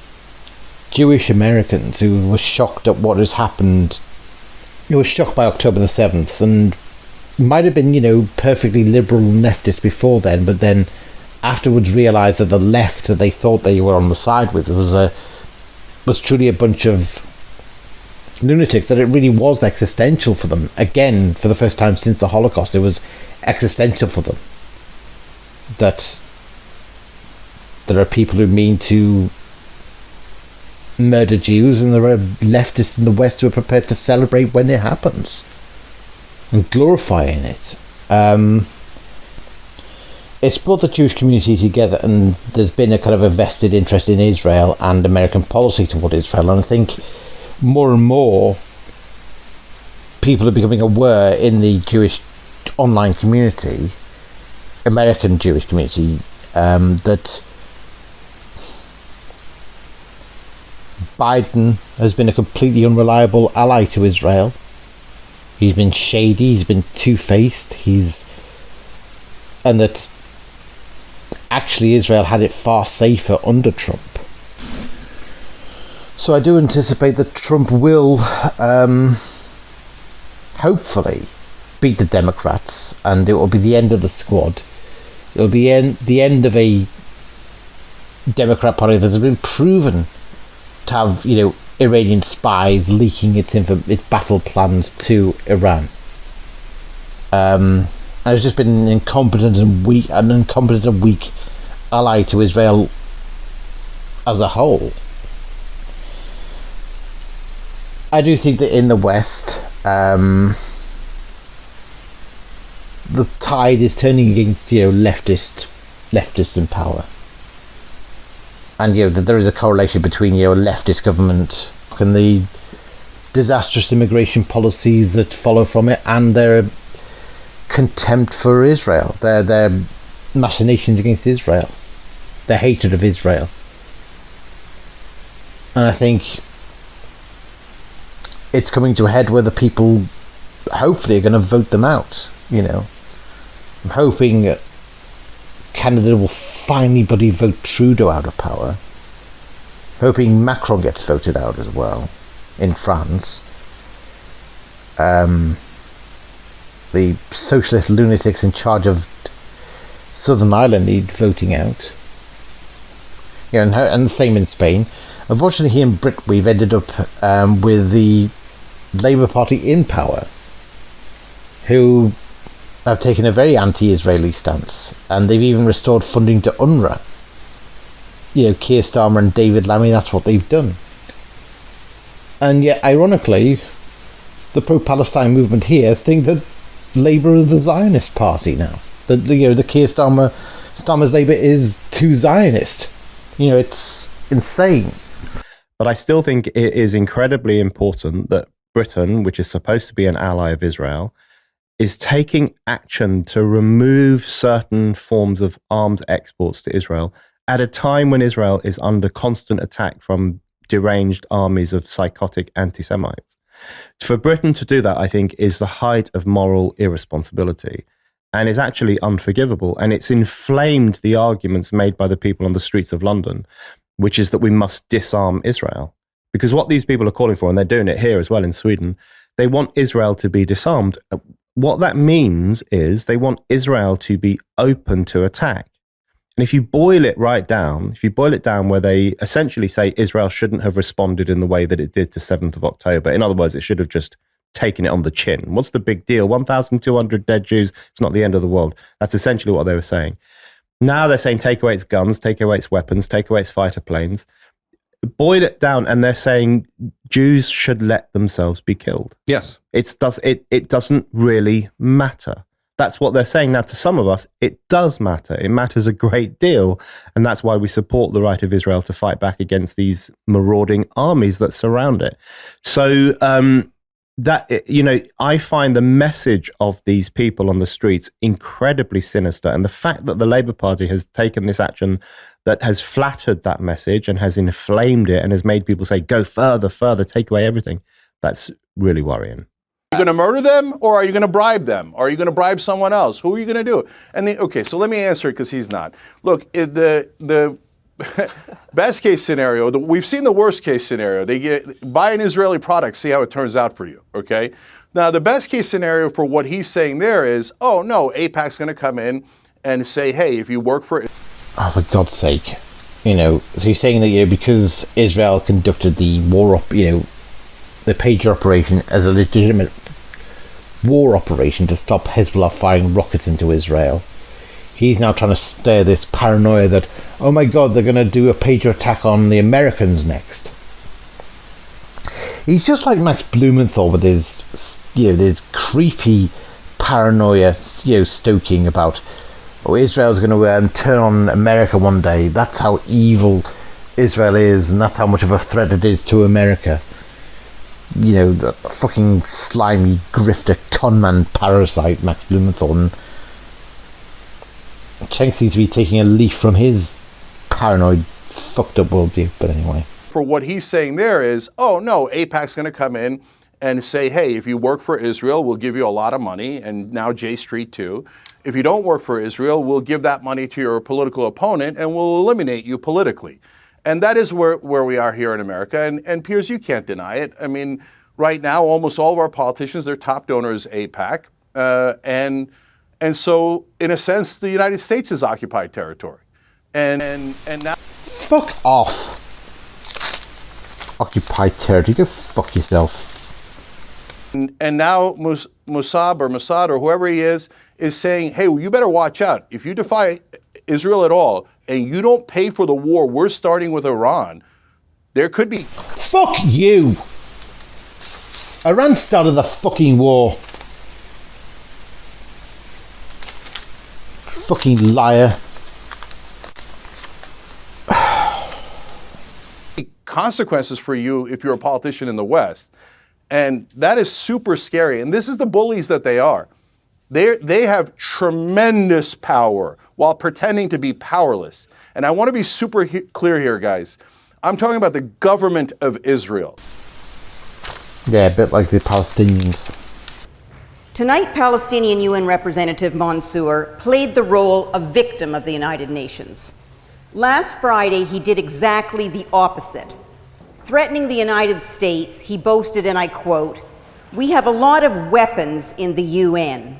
Jewish Americans who were shocked at what has happened, who were shocked by October the 7th, and might have been, perfectly liberal and leftist before then, but then afterwards realised that the left that they thought they were on the side with was truly a bunch of lunatics, that it really was existential for them. Again, for the first time since the Holocaust, it was existential for them. That there are people who mean to murder Jews, and there are leftists in the West who are prepared to celebrate when it happens and glorifying it. It's brought the Jewish community together, and there's been a kind of a vested interest in Israel and American policy toward Israel, and I think more and more people are becoming aware in the Jewish online community, American Jewish community, that Biden has been a completely unreliable ally to Israel. He's been shady, he's been two-faced, and that actually Israel had it far safer under Trump. So I do anticipate that Trump will hopefully beat the Democrats, and it will be the end of the squad. It'll be the end of a Democrat party that has been proven to have, Iranian spies leaking its battle plans to Iran. And it's just been an incompetent and weak ally to Israel as a whole. I do think that in the West, the tide is turning against leftists in power, and that there is a correlation between a leftist government and the disastrous immigration policies that follow from it, and their contempt for Israel, their machinations against Israel, their hatred of Israel. And I think it's coming to a head where the people hopefully are going to vote them out. I'm hoping Canada will finally bloody vote Trudeau out of power. Hoping Macron gets voted out as well in France. The socialist lunatics in charge of Southern Ireland need voting out. And the same in Spain. Unfortunately, here in Britain, we've ended up with the Labour Party in power, who have taken a very anti-Israeli stance, and they've even restored funding to UNRWA. Keir Starmer and David Lammy, that's what they've done. And yet, ironically, the pro-Palestine movement here think that Labour is the Zionist party now. That the Keir Starmer's Labour is too Zionist. It's insane. But I still think it is incredibly important that Britain, which is supposed to be an ally of Israel, is taking action to remove certain forms of arms exports to Israel at a time when Israel is under constant attack from deranged armies of psychotic anti-Semites. For Britain to do that, I think, is the height of moral irresponsibility and is actually unforgivable. And it's inflamed the arguments made by the people on the streets of London, which is that we must disarm Israel. Because what these people are calling for, and they're doing it here as well in Sweden, they want Israel to be disarmed. What that means is they want Israel to be open to attack. And if you boil it down where they essentially say Israel shouldn't have responded in the way that it did to 7th of October, in other words, it should have just taken it on the chin. What's the big deal? 1,200 dead Jews, it's not the end of the world. That's essentially what they were saying. Now they're saying take away its guns, take away its weapons, take away its fighter planes. Boil it down, and they're saying Jews should let themselves be killed. Yes. It doesn't really matter. That's what they're saying. Now, to some of us, it does matter. It matters a great deal. And that's why we support the right of Israel to fight back against these marauding armies that surround it. So I find the message of these people on the streets incredibly sinister. And the fact that the Labour Party has taken this action that has flattered that message and has inflamed it and has made people say, go further, take away everything, that's really worrying. Are you going to murder them, or are you going to bribe them? Or are you going to bribe someone else? Who are you going to do? And so let me answer it, because he's not. Look, the best case scenario, we've seen the worst case scenario. Buy an Israeli product, see how it turns out for you, okay? Now, the best case scenario for what he's saying there is, oh no, AIPAC's going to come in and say, hey, if you work for... Oh, for God's sake. So he's saying that, because Israel conducted the the pager operation as a legitimate war operation to stop Hezbollah firing rockets into Israel. He's now trying to stir this paranoia that, oh my God, they're going to do a pager attack on the Americans next. He's just like Max Blumenthal with his, this creepy paranoia, stoking about, Israel's going to turn on America one day. That's how evil Israel is, and that's how much of a threat it is to America. the fucking slimy grifter conman parasite Max Blumenthal. And Cheng seems to be taking a leaf from his paranoid, fucked up worldview. But anyway, for what he's saying there is, oh no, AIPAC's going to come in and say, hey, if you work for Israel, we'll give you a lot of money, and now J Street too. If you don't work for Israel, we'll give that money to your political opponent and we'll eliminate you politically. And that is where we are here in America. And Piers, you can't deny it. I mean, right now, almost all of our politicians, their top donor is AIPAC. And so, in a sense, the United States is occupied territory. And now... Fuck off. Occupied territory. Go fuck yourself. And now Mossad or whoever he is saying, hey, well, you better watch out. If you defy Israel at all and you don't pay for the war we're starting with Iran, there could be... Fuck you! Iran started the fucking war. Fucking liar. Consequences for you if you're a politician in the West. And that is super scary. And this is the bullies that they are. They have tremendous power while pretending to be powerless. And I want to be super clear here, guys. I'm talking about the government of Israel. Yeah, a bit like the Palestinians. Tonight, Palestinian UN Representative Mansour played the role of victim of the United Nations. Last Friday, he did exactly the opposite. Threatening the United States, he boasted, and I quote, "We have a lot of weapons in the UN."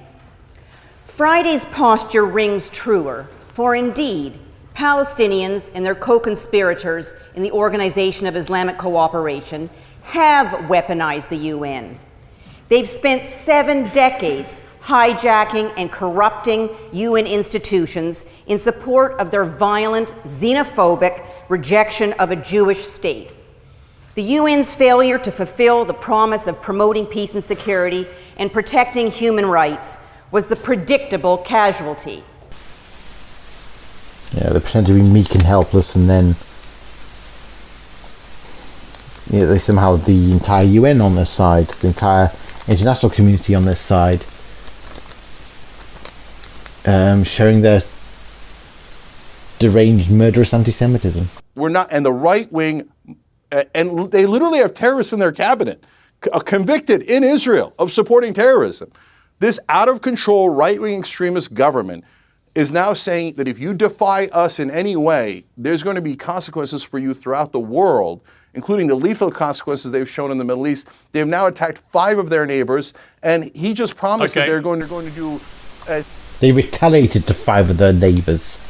Friday's posture rings truer, for indeed, Palestinians and their co-conspirators in the Organization of Islamic Cooperation have weaponized the UN. They've spent 7 decades hijacking and corrupting UN institutions in support of their violent, xenophobic rejection of a Jewish state. The UN's failure to fulfill the promise of promoting peace and security and protecting human rights was the predictable casualty. Yeah, they pretend to be meek and helpless, and then they somehow have the entire UN on their side, the entire international community on their side, showing their deranged, murderous anti-Semitism. We're not, and the right wing, and they literally have terrorists in their cabinet, convicted in Israel of supporting terrorism. This out-of-control right-wing extremist government is now saying that if you defy us in any way, there's going to be consequences for you throughout the world, including the lethal consequences they've shown in the Middle East. They've now attacked 5 of their neighbors, and he just promised that they're going to do... They retaliated to 5 of their neighbours.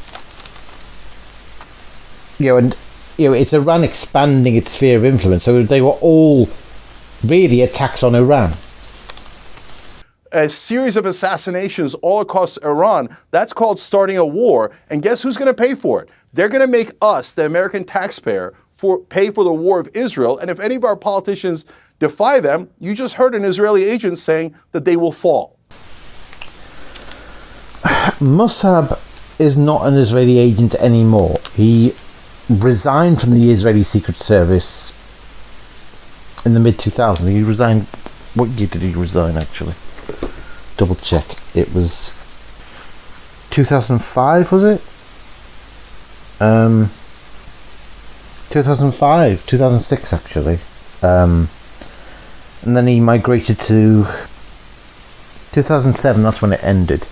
It's Iran expanding its sphere of influence, so they were all really attacks on Iran. A series of assassinations all across Iran, that's called starting a war. And guess who's going to pay for it? They're going to make us, the American taxpayer, pay for the war of Israel. And if any of our politicians defy them, you just heard an Israeli agent saying that they will fall. Mosab is not an Israeli agent anymore. He resigned from the Israeli Secret Service in the mid-2000s. He resigned... What year did he resign, actually? Double check. It was 2005, was it? 2005, 2006 actually. And then he migrated to 2007, that's when it ended.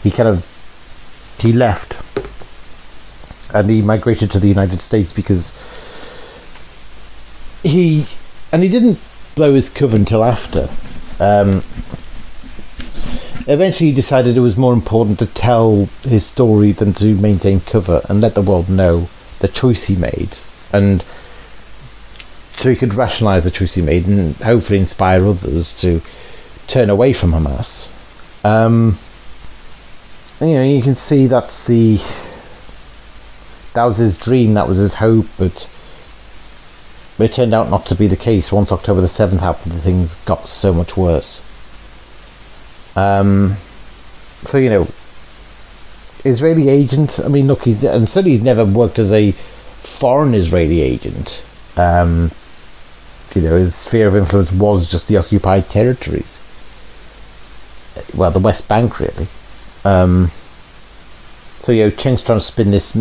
He left and he migrated to the United States because he didn't blow his cover until after. Eventually he decided it was more important to tell his story than to maintain cover and let the world know the choice he made, and so he could rationalise the choice he made and hopefully inspire others to turn away from Hamas. You can see that was his dream, that was his hope, but it turned out not to be the case. Once October the 7th happened, things got so much worse. Israeli agent, I mean, look, certainly he's never worked as a foreign Israeli agent. his sphere of influence was just the occupied territories. Well, the West Bank, really. So, Cheng's trying to spin this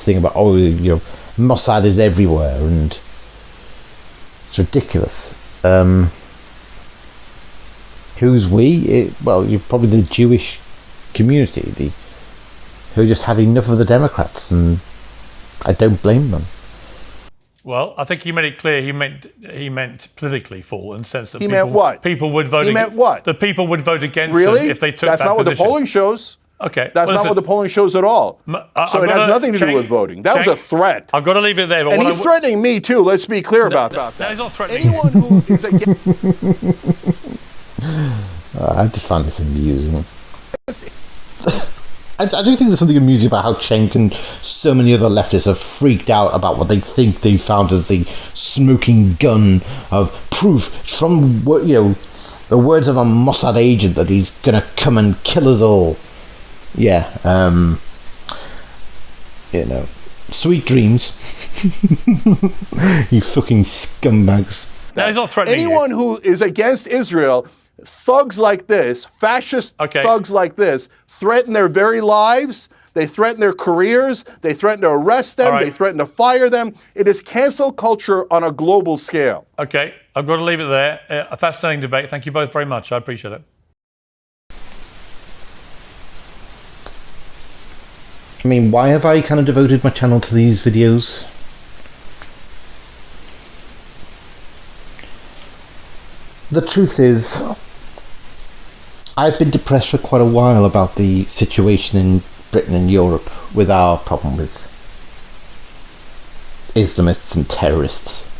thing about, Mossad is everywhere, and it's ridiculous. Who's we? You're probably the Jewish community, who just had enough of the Democrats, and I don't blame them. Well, I think he made it clear he meant politically full, in the sense that meant what? People would vote. He meant what? The people would vote against really? him if they took That's that not position. what the polling shows. Okay, that's not what the polling shows at all. So it has nothing to do with voting. That was a threat. I've got to leave it there. But and he's threatening me too. Let's be clear about that. No, he's not threatening. Anyone who is against. I just find this amusing. I do think there's something amusing about how Cenk and so many other leftists have freaked out about what they think they found as the smoking gun of proof from the words of a Mossad agent that he's gonna come and kill us all. Yeah, sweet dreams. You fucking scumbags. No, he's not threatening anyone who is against Israel. Thugs like this, fascist thugs like this, threaten their very lives. They threaten their careers. They threaten to arrest them. They threaten to fire them. It is cancel culture on a global scale. Okay, I've got to leave it there. A fascinating debate. Thank you both very much. I appreciate it. I mean, why have I kind of devoted my channel to these videos? The truth is, I've been depressed for quite a while about the situation in Britain and Europe with our problem with Islamists and terrorists.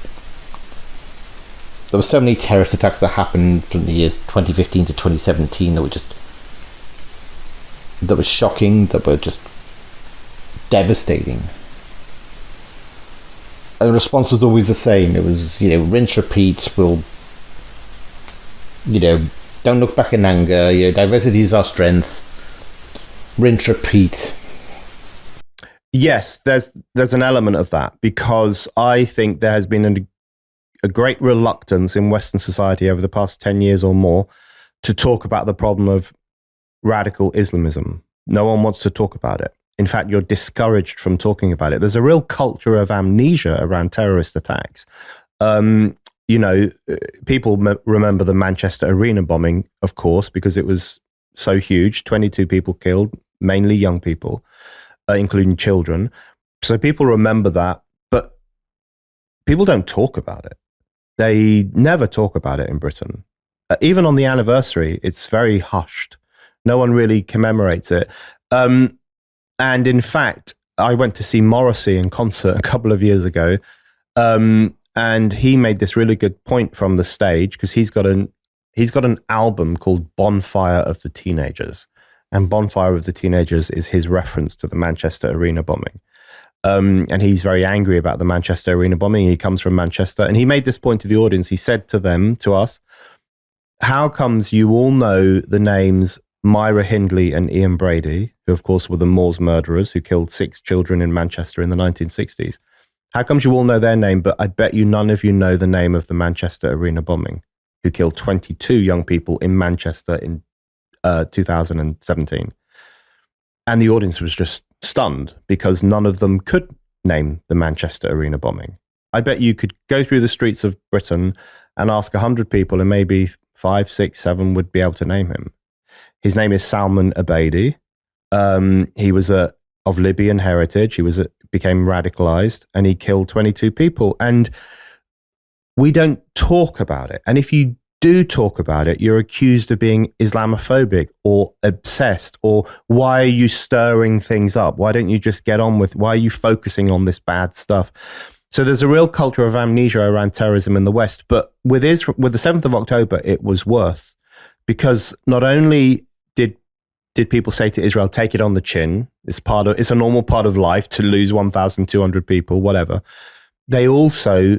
There were so many terrorist attacks that happened from the years 2015 to 2017 that were shocking, that were just devastating. And the response was always the same. It was, rinse, repeat, don't look back in anger, diversity is our strength. Rinse, repeat. Yes, there's an element of that, because I think there has been a great reluctance in Western society over the past 10 years or more to talk about the problem of radical Islamism. No one wants to talk about it. In fact, you're discouraged from talking about it. There's a real culture of amnesia around terrorist attacks. People remember the Manchester Arena bombing, of course, because it was so huge. 22 people killed, mainly young people, including children. So people remember that, but people don't talk about it. They never talk about it in Britain. Even on the anniversary, it's very hushed. No one really commemorates it. And in fact, I went to see Morrissey in concert a couple of years ago. And he made this really good point from the stage, because he's got an album called Bonfire of the Teenagers, and Bonfire of the Teenagers is his reference to the Manchester Arena bombing. And he's very angry about the Manchester Arena bombing. He comes from Manchester, and he made this point to the audience. He said to us, how comes you all know the names Myra Hindley and Ian Brady, who of course were the Moors murderers who killed 6 children in Manchester in the 1960s? How comes you all know their name, but I bet you none of you know the name of the Manchester Arena bombing, who killed 22 young people in Manchester in 2017? And the audience was just stunned, because none of them could name the Manchester Arena bombing. I bet you could go through the streets of Britain and ask 100 people, and maybe 5, 6, 7 would be able to name him. His name is Salman Abedi. He was of Libyan heritage. He became radicalized, and he killed 22 people. And we don't talk about it. And if you do talk about it, you're accused of being Islamophobic or obsessed, or why are you stirring things up? Why don't you just get on with, why are you focusing on this bad stuff? So there's a real culture of amnesia around terrorism in the West. But with the 7th of October, it was worse, because not only did people say to Israel, take it on the chin, it's a normal part of life to lose 1,200 people, whatever. They also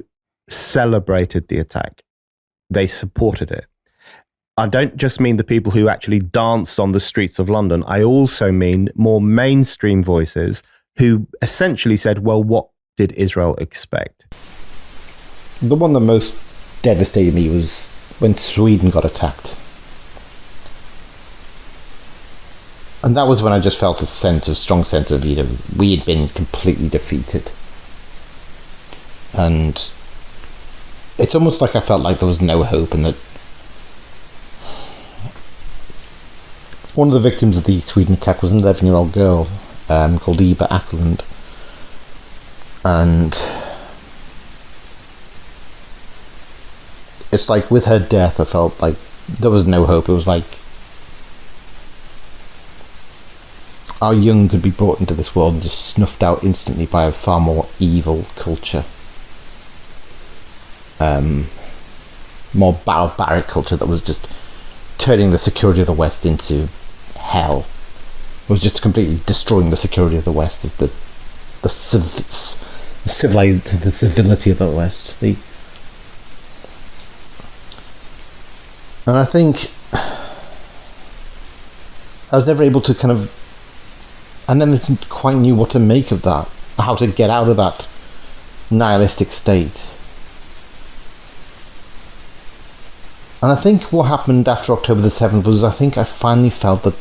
celebrated the attack. They supported it. I don't just mean the people who actually danced on the streets of London. I also mean more mainstream voices who essentially said, well, what did Israel expect? The one that most devastated me was when Sweden got attacked. And that was when I just felt a strong sense of, we had been completely defeated. And it's almost like I felt like there was no hope, and that one of the victims of the Sweden attack was an 11-year-old girl called Eva Ackland. And it's like with her death, I felt like there was no hope. It was like our young could be brought into this world and just snuffed out instantly by a far more evil culture. More barbaric culture that was just turning the security of the West into hell. It was just completely destroying the security of the West as the civility of the West. And I think I was never able to I never quite knew what to make of that, how to get out of that nihilistic state. And I think what happened after October the 7th was, I think I finally felt that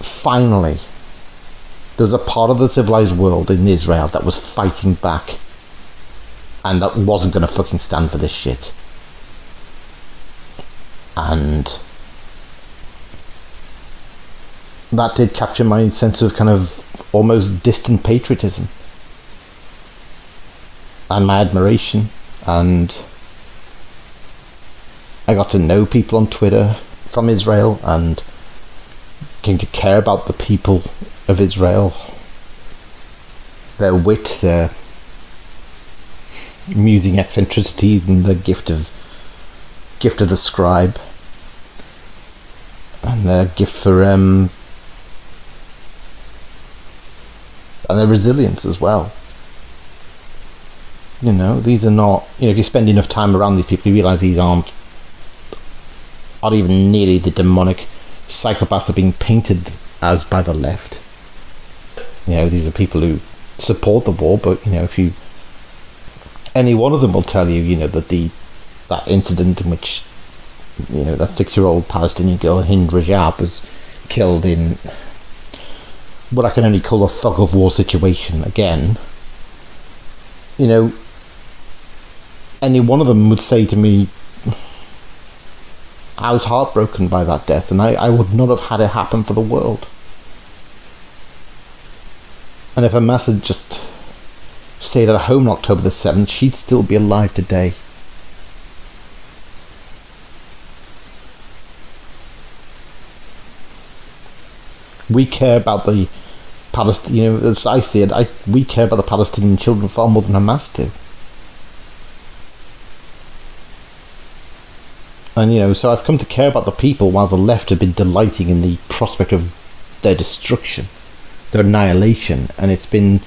finally there was a part of the civilized world in Israel that was fighting back and that wasn't going to fucking stand for this shit. And that did capture my sense of almost distant patriotism and my admiration, and I got to know people on Twitter from Israel and came to care about the people of Israel, their wit, their amusing eccentricities, and the gift of the scribe, and their gift for and their resilience as well. These are not, if you spend enough time around these people, you realise these aren't even nearly the demonic psychopaths that are being painted as by the left. These are people who support the war, but any one of them will tell you, that that incident in which that 6-year-old Palestinian girl Hind Rajab was killed in what I can only call a thug of war situation again. Any one of them would say to me, I was heartbroken by that death, and I would not have had it happen for the world. And if Hamas had just stayed at home on October the 7th, she'd still be alive today. We care about the Palestinian, as I see it, we care about the Palestinian children far more than Hamas do. And so I've come to care about the people while the left have been delighting in the prospect of their destruction, their annihilation, and it's been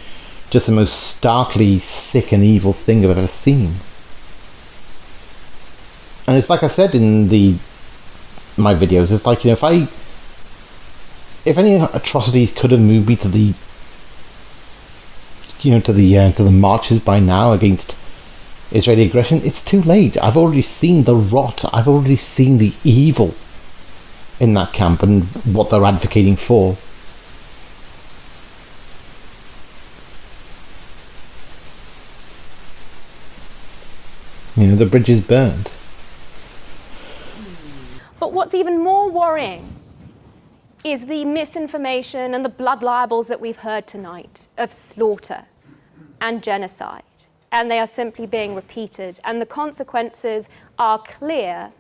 just the most starkly sick and evil thing I've ever seen. And it's like I said in my videos, it's like, if any atrocities could have moved me to the marches by now against Israeli aggression, it's too late. I've already seen the rot. I've already seen the evil in that camp and what they're advocating for. The bridge is burned. But what's even more worrying is the misinformation and the blood libels that we've heard tonight of slaughter and genocide. And they are simply being repeated. And the consequences are clear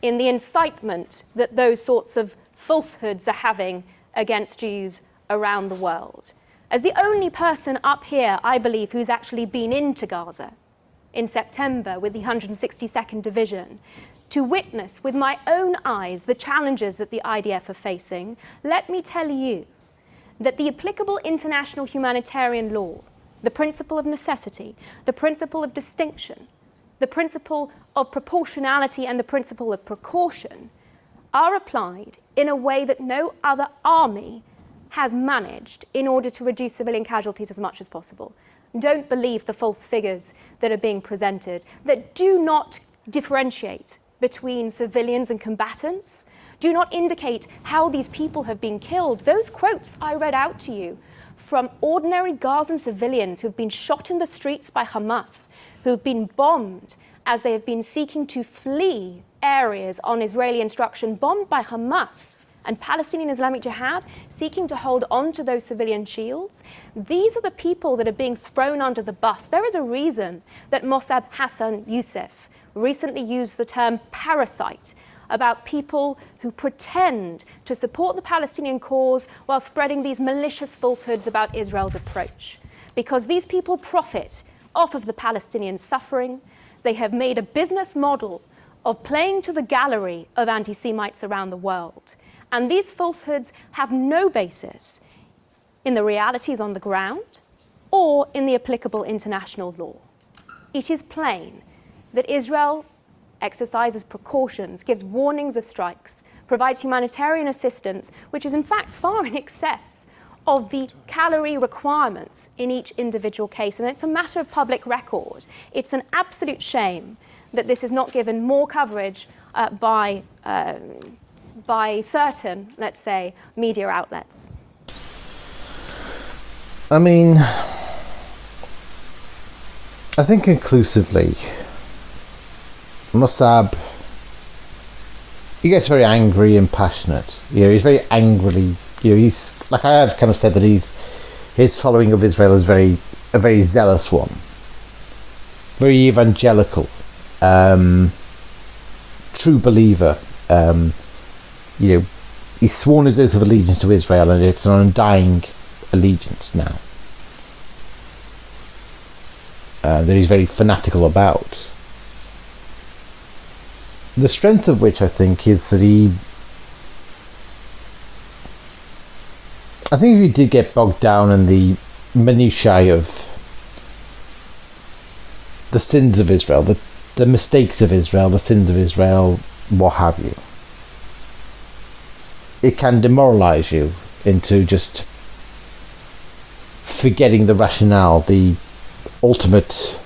in the incitement that those sorts of falsehoods are having against Jews around the world. As the only person up here, I believe, who's actually been into Gaza in September with the 162nd Division, to witness with my own eyes the challenges that the IDF are facing, let me tell you that the applicable international humanitarian law, the principle of necessity, the principle of distinction, the principle of proportionality, and the principle of precaution are applied in a way that no other army has managed in order to reduce civilian casualties as much as possible. Don't believe the false figures that are being presented, that do not differentiate between civilians and combatants, do not indicate how these people have been killed. Those quotes I read out to you from ordinary Gazan civilians who have been shot in the streets by Hamas, who have been bombed as they have been seeking to flee areas on Israeli instruction, bombed by Hamas and Palestinian Islamic Jihad, seeking to hold on to those civilian shields. These are the people that are being thrown under the bus. There is a reason that Mosab Hassan Yousef recently used the term parasite about people who pretend to support the Palestinian cause while spreading these malicious falsehoods about Israel's approach. Because these people profit off of the Palestinian suffering. They have made a business model of playing to the gallery of anti-Semites around the world. And these falsehoods have no basis in the realities on the ground or in the applicable international law. It is plain that Israel exercises precautions, gives warnings of strikes, provides humanitarian assistance, which is in fact far in excess of the calorie requirements in each individual case. And it's a matter of public record. It's an absolute shame that this is not given more coverage by certain, let's say, media outlets. I mean, I think conclusively, Mosab, he gets very angry and passionate. He's very angrily, he's, like I have kind of said, that his following of Israel is a very zealous one, very evangelical, true believer. He's sworn his oath of allegiance to Israel, and it's an undying allegiance now that he's very fanatical about. The strength of which I think is that I think if he did get bogged down in the minutiae of the sins of Israel, the mistakes of Israel, the sins of Israel, what have you, it can demoralize you into just forgetting the rationale, the ultimate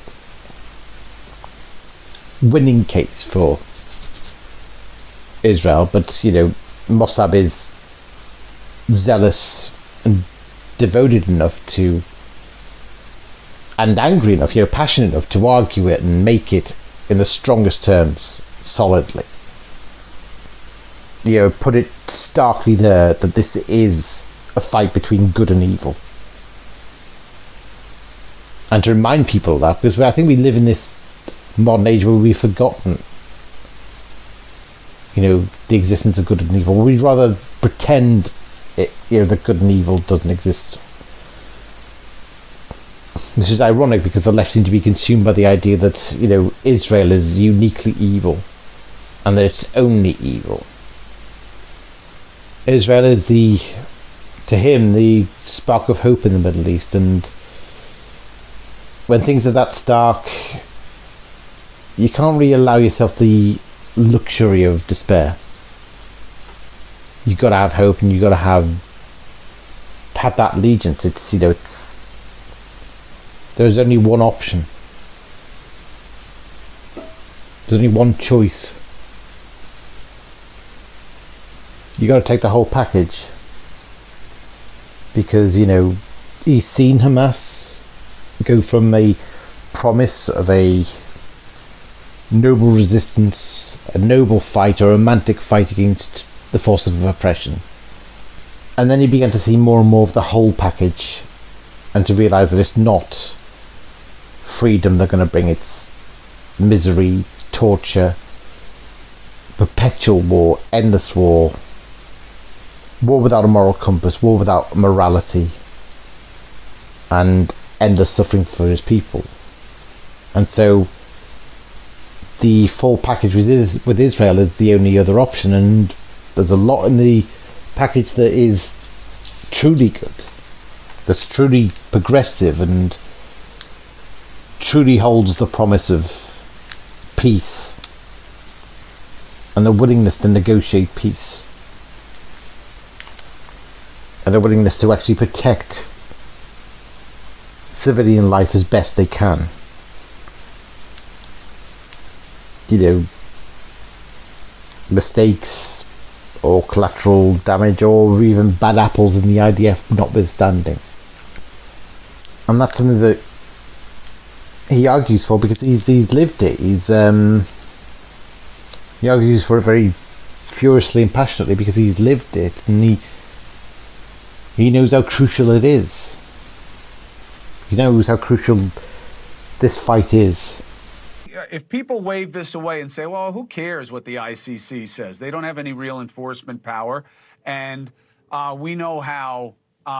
winning case for Israel. But Mosab is zealous and devoted enough to, and angry enough, passionate enough to argue it and make it in the strongest terms, solidly. Put it starkly there that this is a fight between good and evil. And to remind people of that, because I think we live in this modern age where we've forgotten the existence of good and evil. We'd rather pretend that good and evil doesn't exist. This is ironic because the left seem to be consumed by the idea that Israel is uniquely evil and that it's only evil. Israel is to him the spark of hope in the Middle East, and when things are that stark, you can't really allow yourself the luxury of despair. You've got to have hope, and you've got to have that allegiance. There's only one option. There's only one choice. You got to take the whole package, because he's seen Hamas go from a promise of a noble resistance, a noble fight, a romantic fight against the forces of oppression, and then he began to see more and more of the whole package, and to realise that it's not freedom they're going to bring. It's misery, torture, perpetual war, endless war without a moral compass, war without morality, and endless suffering for his people. And so the full package with Israel is the only other option, and there's a lot in the package that is truly good, that's truly progressive, and truly holds the promise of peace and the willingness to negotiate peace and a willingness to actually protect civilian life as best they can. You know, mistakes or collateral damage or even bad apples in the IDF notwithstanding. And that's something that he argues for because he's lived it. He argues for it very furiously and passionately because he's lived it, and he knows how crucial it is. He knows how crucial this fight is. If people wave this away and say, well, who cares what the ICC says? They don't have any real enforcement power, and we know how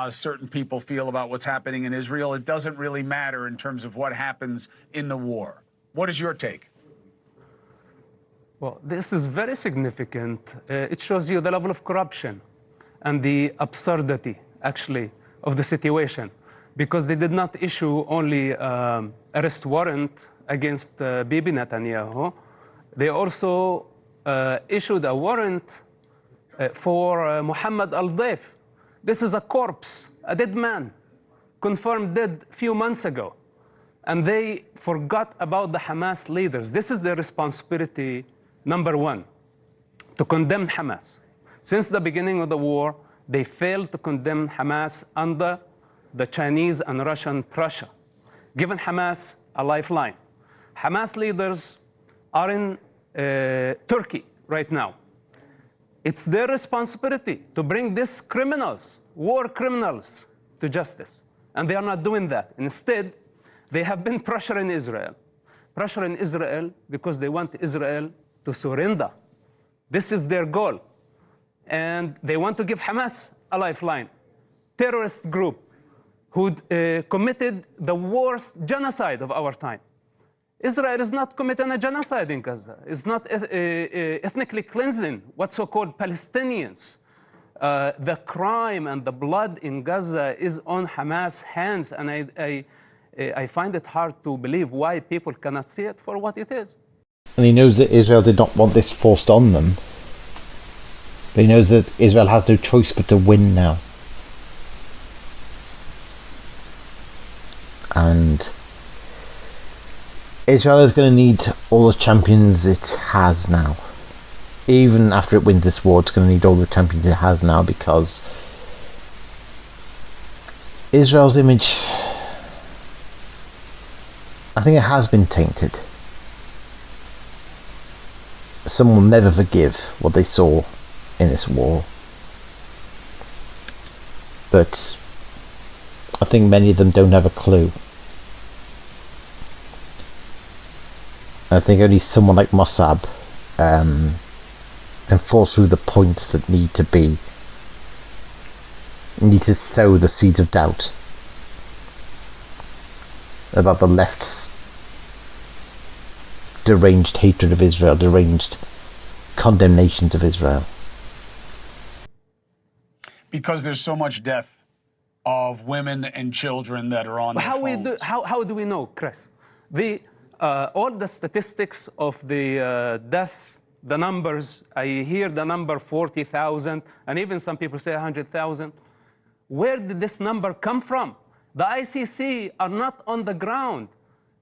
certain people feel about what's happening in Israel. It doesn't really matter in terms of what happens in the war. What is your take? Well, this is very significant. It shows you the level of corruption and the absurdity, actually, of the situation, because they did not issue only arrest warrant against Bibi Netanyahu. They also issued a warrant for Muhammad al-Daif. This is a corpse, a dead man, confirmed dead a few months ago. And they forgot about the Hamas leaders. This is their responsibility, number one, to condemn Hamas. Since the beginning of the war, they failed to condemn Hamas under the Chinese and Russian pressure, giving Hamas a lifeline. Hamas leaders are in Turkey right now. It's their responsibility to bring these criminals, war criminals, to justice. And they are not doing that. Instead, they have been pressuring Israel because they want Israel to surrender. This is their goal. And they want to give Hamas a lifeline. Terrorist group who committed the worst genocide of our time. Israel is not committing a genocide in Gaza. It's not ethnically cleansing what so-called Palestinians. The crime and the blood in Gaza is on Hamas' hands, and I find it hard to believe why people cannot see it for what it is. And he knows that Israel did not want this forced on them. But he knows that Israel has no choice but to win now. And Israel is going to need all the champions it has now. Even after it wins this war, it's going to need all the champions it has now, because Israel's image, I think it has been tainted. Some will never forgive what they saw in this war. But I think many of them don't have a clue. I think only someone like Mosab can force through the points that need to sow the seeds of doubt about the left's deranged hatred of Israel, deranged condemnations of Israel. Because there's so much death of women and children that are on their phones. How do we know, Chris? All the statistics of the death, the numbers, I hear the number 40,000, and even some people say 100,000. Where did this number come from? The ICC are not on the ground.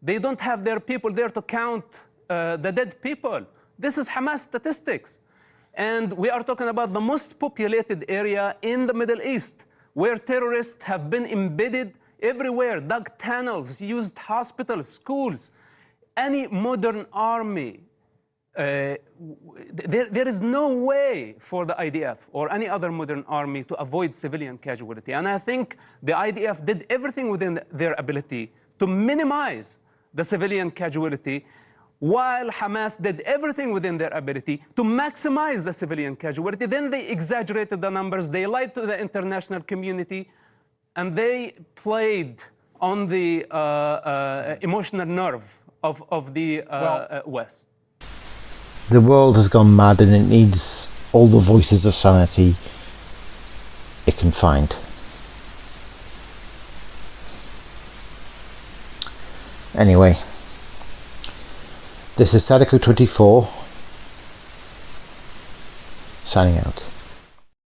They don't have their people there to count the dead people. This is Hamas statistics. And we are talking about the most populated area in the Middle East, where terrorists have been embedded everywhere, dug tunnels, used hospitals, schools. Any modern army, there is no way for the IDF or any other modern army to avoid civilian casualty. And I think the IDF did everything within their ability to minimize the civilian casualty, while Hamas did everything within their ability to maximize the civilian casualty. Then they exaggerated the numbers, they lied to the international community, and they played on the emotional nerve of the West. The world has gone mad, and it needs all the voices of sanity it can find. Anyway, this is Sadako24 signing out.